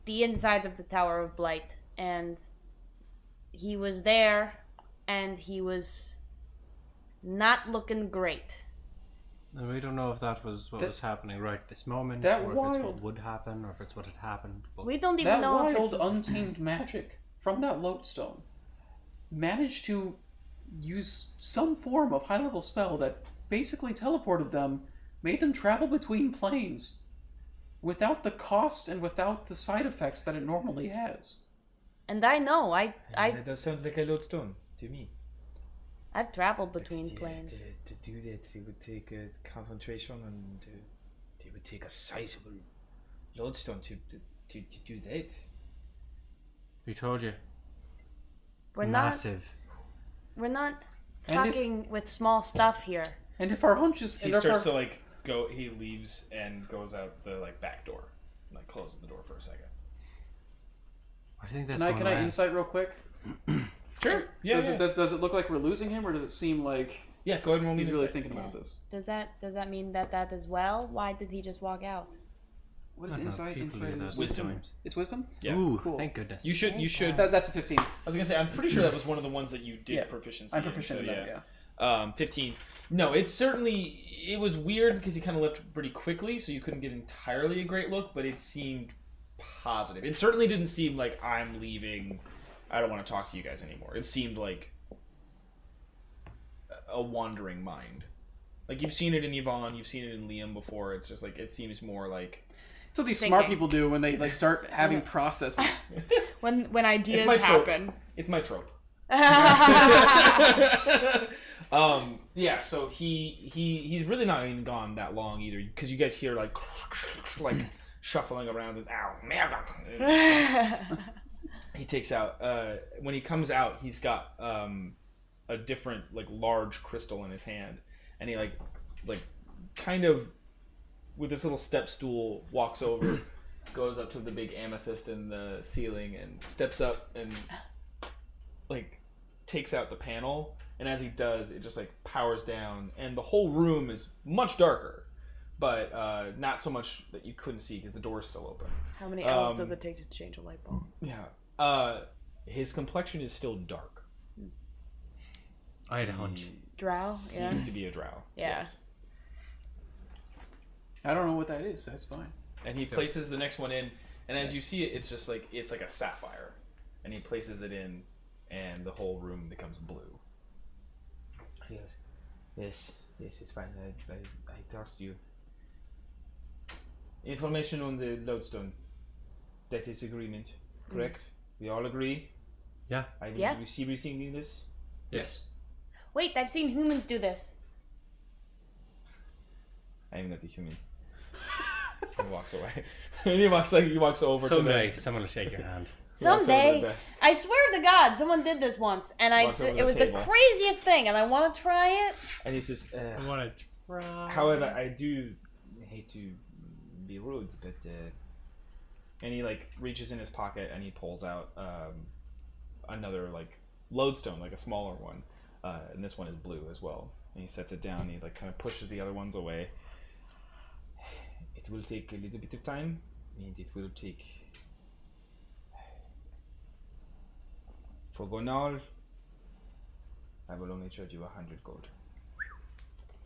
Speaker 8: the inside of the Tower of Blight, and he was there, and he was not looking great.
Speaker 5: And we don't know if that was what was happening right at this moment,
Speaker 7: that
Speaker 5: or if it's what
Speaker 7: wild-
Speaker 5: would happen, or if it's what had happened. But
Speaker 8: We don't even
Speaker 7: That
Speaker 8: know if
Speaker 7: wild,
Speaker 8: it's
Speaker 7: untamed magic from that lodestone managed to use some form of high-level spell that basically teleported them, made them travel between planes without the costs and without the side effects that it normally has.
Speaker 8: And I know,
Speaker 9: That does sound like a lodestone to me.
Speaker 8: I've traveled
Speaker 9: But,
Speaker 8: between
Speaker 9: yeah,
Speaker 8: planes.
Speaker 9: To do that, it would take a concentration, and it would take a sizable lodestone to do that.
Speaker 5: we told you,
Speaker 8: We're
Speaker 5: massive.
Speaker 8: We're not
Speaker 7: And
Speaker 8: fucking with small stuff here.
Speaker 7: And if our hunch is...
Speaker 3: He
Speaker 7: and if
Speaker 3: starts
Speaker 7: our-
Speaker 3: to like go. He leaves and goes out the like back door, and, like closes the door for a second.
Speaker 5: I think that's.
Speaker 7: Can I insight real quick?
Speaker 3: Sure. Yeah.
Speaker 7: Does it look like we're losing him, or does it seem like
Speaker 3: Yeah. Go ahead and roll me.
Speaker 7: he's
Speaker 3: an
Speaker 7: really
Speaker 3: insight.
Speaker 7: thinking about this?
Speaker 8: Does that mean that as well? Why did he just walk out?
Speaker 7: What is insight? Insight is
Speaker 3: Wisdom.
Speaker 7: It's wisdom?
Speaker 3: Yeah.
Speaker 5: Ooh,
Speaker 7: Cool.
Speaker 5: thank goodness.
Speaker 3: You should. You should.
Speaker 7: That's a 15.
Speaker 3: I was gonna say. I'm pretty sure that was one of the ones that you did
Speaker 7: Yeah.
Speaker 3: proficiency.
Speaker 7: I'm proficient in
Speaker 3: so,
Speaker 7: that, yeah.
Speaker 3: 15. No, it was weird because he kind of left pretty quickly, so you couldn't get entirely a great look, but it seemed positive. It certainly didn't seem like I'm leaving. I don't want to talk to you guys anymore. It seemed like a wandering mind. Like you've seen it in Yvonne, you've seen it in Liam before. It's just like it seems more like
Speaker 7: That's what these
Speaker 8: Thinking.
Speaker 7: smart people do when they like start having processes.
Speaker 6: When ideas
Speaker 3: my trope.
Speaker 6: happen.
Speaker 3: it's my trope. Yeah, so he's really not even gone that long either, because you guys hear like shuffling around and ow, merda. He takes out when he comes out, he's got a different like large crystal in his hand, and he like kind of with this little step stool walks over, goes up to the big amethyst in the ceiling and steps up and like takes out the panel, and as he does, it just like powers down, and the whole room is much darker, but not so much that you couldn't see because the door is still open.
Speaker 6: How many hours does it take to change a light bulb?
Speaker 3: Yeah. His complexion is still dark.
Speaker 5: I had a hunch.
Speaker 6: Drow? Yeah.
Speaker 3: Seems to be a drow.
Speaker 6: Yeah.
Speaker 3: Yes.
Speaker 7: I don't know what that is. That's fine.
Speaker 3: And he places the next one in, and as you see it, it's just like it's like a sapphire, and he places it in, and the whole room becomes blue. Yes, it's fine. I trust you. Information on the lodestone. That is agreement, correct? We all agree.
Speaker 5: Yeah.
Speaker 3: I will
Speaker 8: Yeah.
Speaker 3: receive receiving this.
Speaker 7: Yes.
Speaker 8: Wait, I've seen humans do this.
Speaker 3: I am not a human. He walks away. And he walks over
Speaker 5: Someday,
Speaker 3: to the.
Speaker 5: someone will shake your hand.
Speaker 3: he walks over to
Speaker 8: Someday,
Speaker 3: the desk.
Speaker 8: I swear to God, someone did this once, and
Speaker 3: Walks over to
Speaker 8: it
Speaker 3: the
Speaker 8: was
Speaker 3: table.
Speaker 8: the craziest thing, and I want to try it.
Speaker 3: And he says,
Speaker 5: want to try.
Speaker 3: however, I do hate to be rude, but and he like reaches in his pocket and he pulls out another like lodestone, like a smaller one, and this one is blue as well. And he sets it down. And he like kind of pushes the other ones away. It will take a little bit of time, and it will take for Gonal. I will only charge you 100 gold.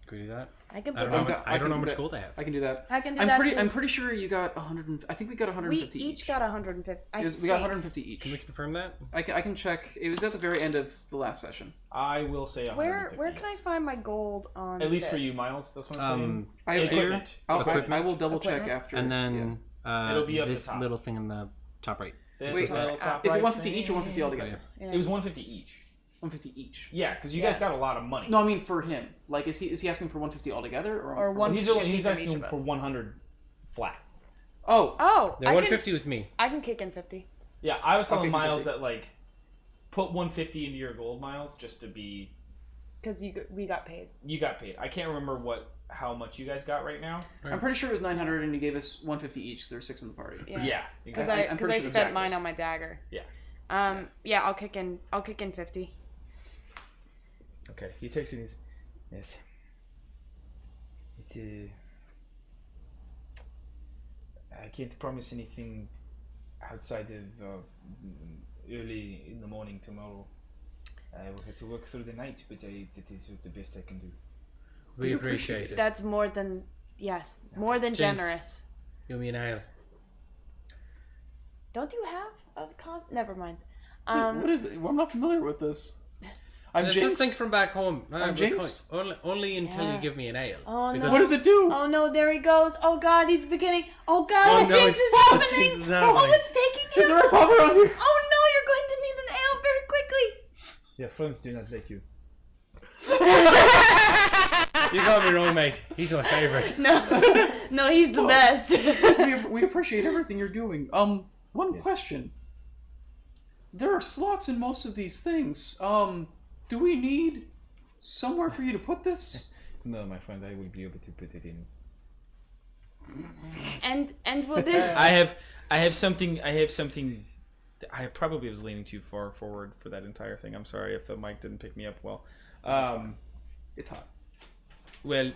Speaker 5: Can we do that?
Speaker 8: I can
Speaker 5: I
Speaker 8: put
Speaker 5: don't
Speaker 8: them.
Speaker 5: know. I don't know how much
Speaker 7: that.
Speaker 5: gold I have.
Speaker 7: I can do that.
Speaker 8: I can do
Speaker 7: I'm
Speaker 8: that
Speaker 7: pretty.
Speaker 8: too.
Speaker 7: I'm pretty sure you got 100. I think we got
Speaker 8: We
Speaker 7: 150
Speaker 8: each got 150.
Speaker 7: It was- we got 150 each.
Speaker 5: Can we confirm that?
Speaker 7: I can check. It was at the very end of the last session.
Speaker 3: I will say 150.
Speaker 8: Where can I
Speaker 3: yes.
Speaker 8: find my gold on?
Speaker 3: At least for
Speaker 8: this?
Speaker 3: you, Miles. That's what I'm saying.
Speaker 7: I have
Speaker 3: Equipment.
Speaker 7: I will double check
Speaker 8: Equipment?
Speaker 7: after.
Speaker 5: And then
Speaker 3: It'll be up the
Speaker 5: this
Speaker 3: top.
Speaker 5: little thing in the top right.
Speaker 3: This
Speaker 7: Wait,
Speaker 3: little top
Speaker 7: is it
Speaker 3: right
Speaker 7: 150
Speaker 3: thing.
Speaker 7: each or 150 altogether?
Speaker 8: Yeah.
Speaker 3: It was 150 each.
Speaker 7: 150 each.
Speaker 3: Yeah, because you guys got a lot of money.
Speaker 7: No, I mean for him. Like, is he asking for 150 altogether or
Speaker 6: Or
Speaker 7: for-
Speaker 6: one-
Speaker 3: he's
Speaker 6: 150 from
Speaker 3: asking
Speaker 6: each of
Speaker 3: for
Speaker 6: us.
Speaker 3: 100 flat.
Speaker 7: Oh,
Speaker 8: Oh,
Speaker 5: The
Speaker 8: I
Speaker 5: 150 was me.
Speaker 8: I can kick in 50.
Speaker 3: Yeah, I was telling
Speaker 7: Okay,
Speaker 3: Miles
Speaker 7: 50.
Speaker 3: that like put 150 into your gold, Miles, just to be.
Speaker 6: Because we got paid.
Speaker 3: You got paid. I can't remember how much you guys got right now.
Speaker 7: I'm pretty sure it was 900, and he gave us 150 each. So there's 6 in the party.
Speaker 6: Yeah. Because
Speaker 3: exactly.
Speaker 7: I'm
Speaker 6: I
Speaker 7: pretty sure
Speaker 6: spent
Speaker 7: exactly.
Speaker 6: mine on my dagger.
Speaker 3: Yeah.
Speaker 8: Yeah, I'll kick in 50.
Speaker 3: Okay, he takes it. He's yes. I can't promise anything outside of early in the morning tomorrow. I will have to work through the night, but that is the best I can do.
Speaker 2: We appreciate it.
Speaker 8: That's more than more than
Speaker 2: Jinx.
Speaker 8: generous.
Speaker 2: You mean ale?
Speaker 8: Don't you have a Never mind.
Speaker 7: What is it? I'm not familiar with this. I'm
Speaker 2: This
Speaker 7: Jinx.
Speaker 2: thing's from back home.
Speaker 7: I'm Jinx.
Speaker 2: Only until you give me an ale.
Speaker 8: Oh
Speaker 2: Because-
Speaker 8: no!
Speaker 7: What does it do?
Speaker 8: Oh no! There he goes! Oh god, he's beginning! Oh god,
Speaker 2: Oh,
Speaker 8: the
Speaker 2: no,
Speaker 8: jinx
Speaker 2: it's-
Speaker 8: is
Speaker 2: the
Speaker 8: happening!
Speaker 2: jinx is happening.
Speaker 8: Oh, it's taking
Speaker 7: Is
Speaker 8: him!
Speaker 7: there a popper on here?
Speaker 8: Oh no! You're going to need an ale very quickly.
Speaker 9: Your friends do not like you.
Speaker 2: You got me wrong, mate. He's my favorite.
Speaker 8: No, he's the best.
Speaker 7: We appreciate everything you're doing. One question. There are slots in most of these things. Do we need somewhere for you to put this?
Speaker 9: No, my friend, I will be able to put it in.
Speaker 8: and will this?
Speaker 3: I have something. I probably was leaning too far forward for that entire thing. I'm sorry if the mic didn't pick me up well.
Speaker 7: It's hot.
Speaker 3: Well,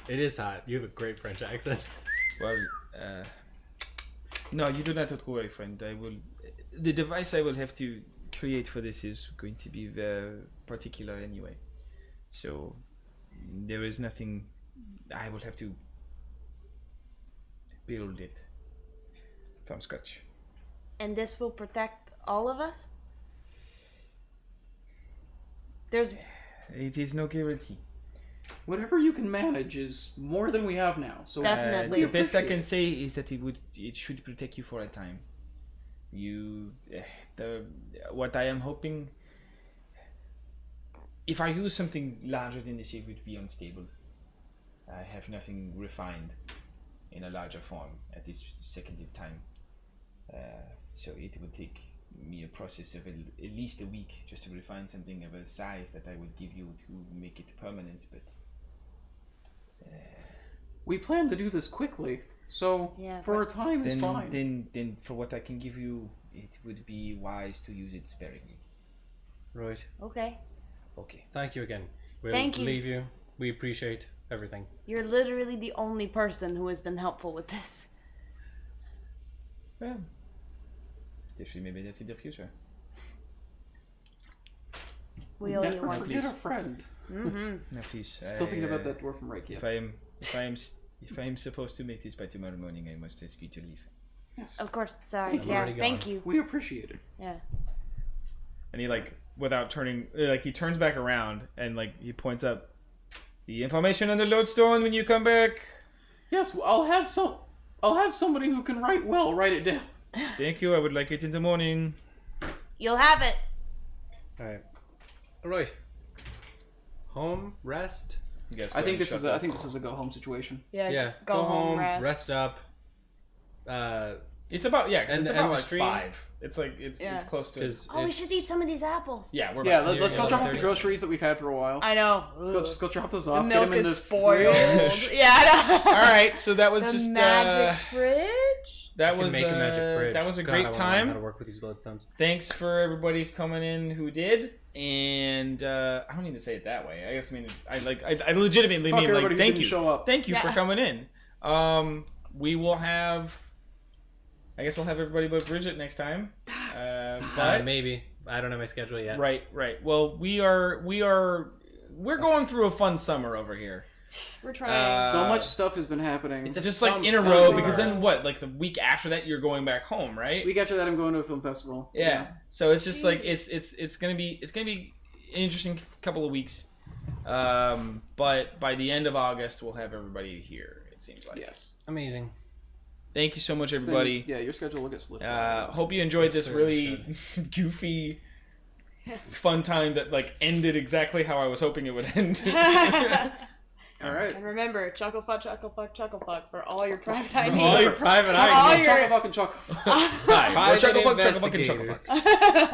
Speaker 2: It is hot. You have a great French accent.
Speaker 3: no, you do not have to worry, friend. I will. The device I will have to create for this is going to be very particular anyway. So there is nothing. I will have to build it from scratch.
Speaker 8: And this will protect all of us? There's
Speaker 3: It is no guarantee.
Speaker 7: Whatever you can manage is more than we have now. So
Speaker 8: Definitely.
Speaker 3: The best I
Speaker 7: appreciate
Speaker 3: can
Speaker 7: it.
Speaker 3: say is that it should protect you for a time. What I am hoping, if I use something larger than this, it would be unstable. I have nothing refined in a larger form at this second in time. So it would take me a process of at least a week just to refine something of a size that I would give you to make it permanent, but
Speaker 7: We plan to do this quickly, so
Speaker 8: Yeah,
Speaker 7: for a time it's fine.
Speaker 3: then for what I can give you, it would be wise to use it sparingly.
Speaker 2: Right.
Speaker 8: okay.
Speaker 3: Okay.
Speaker 2: Thank you again. We'll
Speaker 8: Thank you.
Speaker 2: leave you. We appreciate everything.
Speaker 8: You're literally the only person who has been helpful with this.
Speaker 3: Well, this will maybe that's in the future.
Speaker 8: We owe you
Speaker 7: Never
Speaker 8: one.
Speaker 7: forget a friend.
Speaker 3: No, please.
Speaker 7: Still thinking about that dwarf from Reykjavik.
Speaker 3: If I am supposed to make this by tomorrow morning, I must ask you to leave.
Speaker 7: Yes.
Speaker 8: Of course. Sorry.
Speaker 7: Thank you.
Speaker 8: Yeah.
Speaker 2: Already gone.
Speaker 8: Thank you.
Speaker 7: We appreciate it.
Speaker 8: Yeah.
Speaker 3: And he without turning, he turns back around and he points up. The information on the lodestone when you come back.
Speaker 7: Yes, well, I'll have somebody who can write well write it down.
Speaker 3: Thank you. I would like it in the morning.
Speaker 8: You'll have it.
Speaker 2: Alright. Alright. Home, rest.
Speaker 3: You guys
Speaker 7: I
Speaker 3: go
Speaker 7: think
Speaker 3: ahead and
Speaker 7: this is a go home situation.
Speaker 8: Yeah.
Speaker 2: Yeah.
Speaker 8: Go home. Rest.
Speaker 2: up.
Speaker 3: It's about 'cause
Speaker 2: And-
Speaker 3: it's
Speaker 2: and
Speaker 3: about
Speaker 2: the
Speaker 3: like
Speaker 2: stream-
Speaker 3: 5. It's it's
Speaker 8: Yeah.
Speaker 3: close to.
Speaker 2: Because
Speaker 8: Oh, we should eat some of these apples.
Speaker 3: Yeah, we're
Speaker 7: Yeah,
Speaker 3: about to
Speaker 7: let's go
Speaker 2: yeah,
Speaker 7: drop off the
Speaker 2: 30.
Speaker 7: groceries that we've had for a while.
Speaker 8: I know.
Speaker 7: Let's go drop those
Speaker 6: The
Speaker 7: off. get
Speaker 6: milk
Speaker 7: them in
Speaker 6: is
Speaker 7: the
Speaker 6: spoiled.
Speaker 7: fridge.
Speaker 8: Yeah. I know.
Speaker 3: All right, so that was
Speaker 8: The
Speaker 3: just
Speaker 8: magic fridge.
Speaker 3: that
Speaker 2: can
Speaker 3: was
Speaker 2: make a magic fridge.
Speaker 3: that was a
Speaker 2: God, I
Speaker 3: great
Speaker 2: wanna learn how to
Speaker 3: time.
Speaker 2: work with these bloodstones.
Speaker 3: Thanks for everybody coming in who did, and I don't mean to say it that way. I guess I legitimately
Speaker 7: Fuck
Speaker 3: mean
Speaker 7: everybody who
Speaker 3: thank
Speaker 7: didn't
Speaker 3: you,
Speaker 7: show up.
Speaker 3: thank you for
Speaker 8: Yeah.
Speaker 3: coming in. We will have. I guess we'll have everybody but Bridget next time. But
Speaker 2: Maybe. I don't know my schedule yet.
Speaker 3: right. Well, we're going through a fun summer over here.
Speaker 6: We're trying.
Speaker 7: So much stuff has been happening.
Speaker 3: It's just in a row because then what? Like the week after that, you're going back home, right?
Speaker 7: Week after that, I'm going to a film festival.
Speaker 3: Yeah. So it's just it's gonna be an interesting couple of weeks. But by the end of August, we'll have everybody here. It seems like.
Speaker 7: Yes.
Speaker 2: Amazing.
Speaker 3: Thank you so much, everybody.
Speaker 7: Yeah, your schedule will get slipped.
Speaker 3: Hope you enjoyed this
Speaker 2: Yes,
Speaker 3: really goofy, fun time that ended exactly how I was hoping it would end.
Speaker 7: All right.
Speaker 6: And remember, chuckle fuck for all your private
Speaker 3: All
Speaker 6: ideas.
Speaker 3: your private
Speaker 6: all
Speaker 3: ideas.
Speaker 6: your
Speaker 7: Chocolate fuck and chocolate.
Speaker 3: Hi, we're Chuckle Fuck, Chuckle Fuck, and Chuckle Fuck.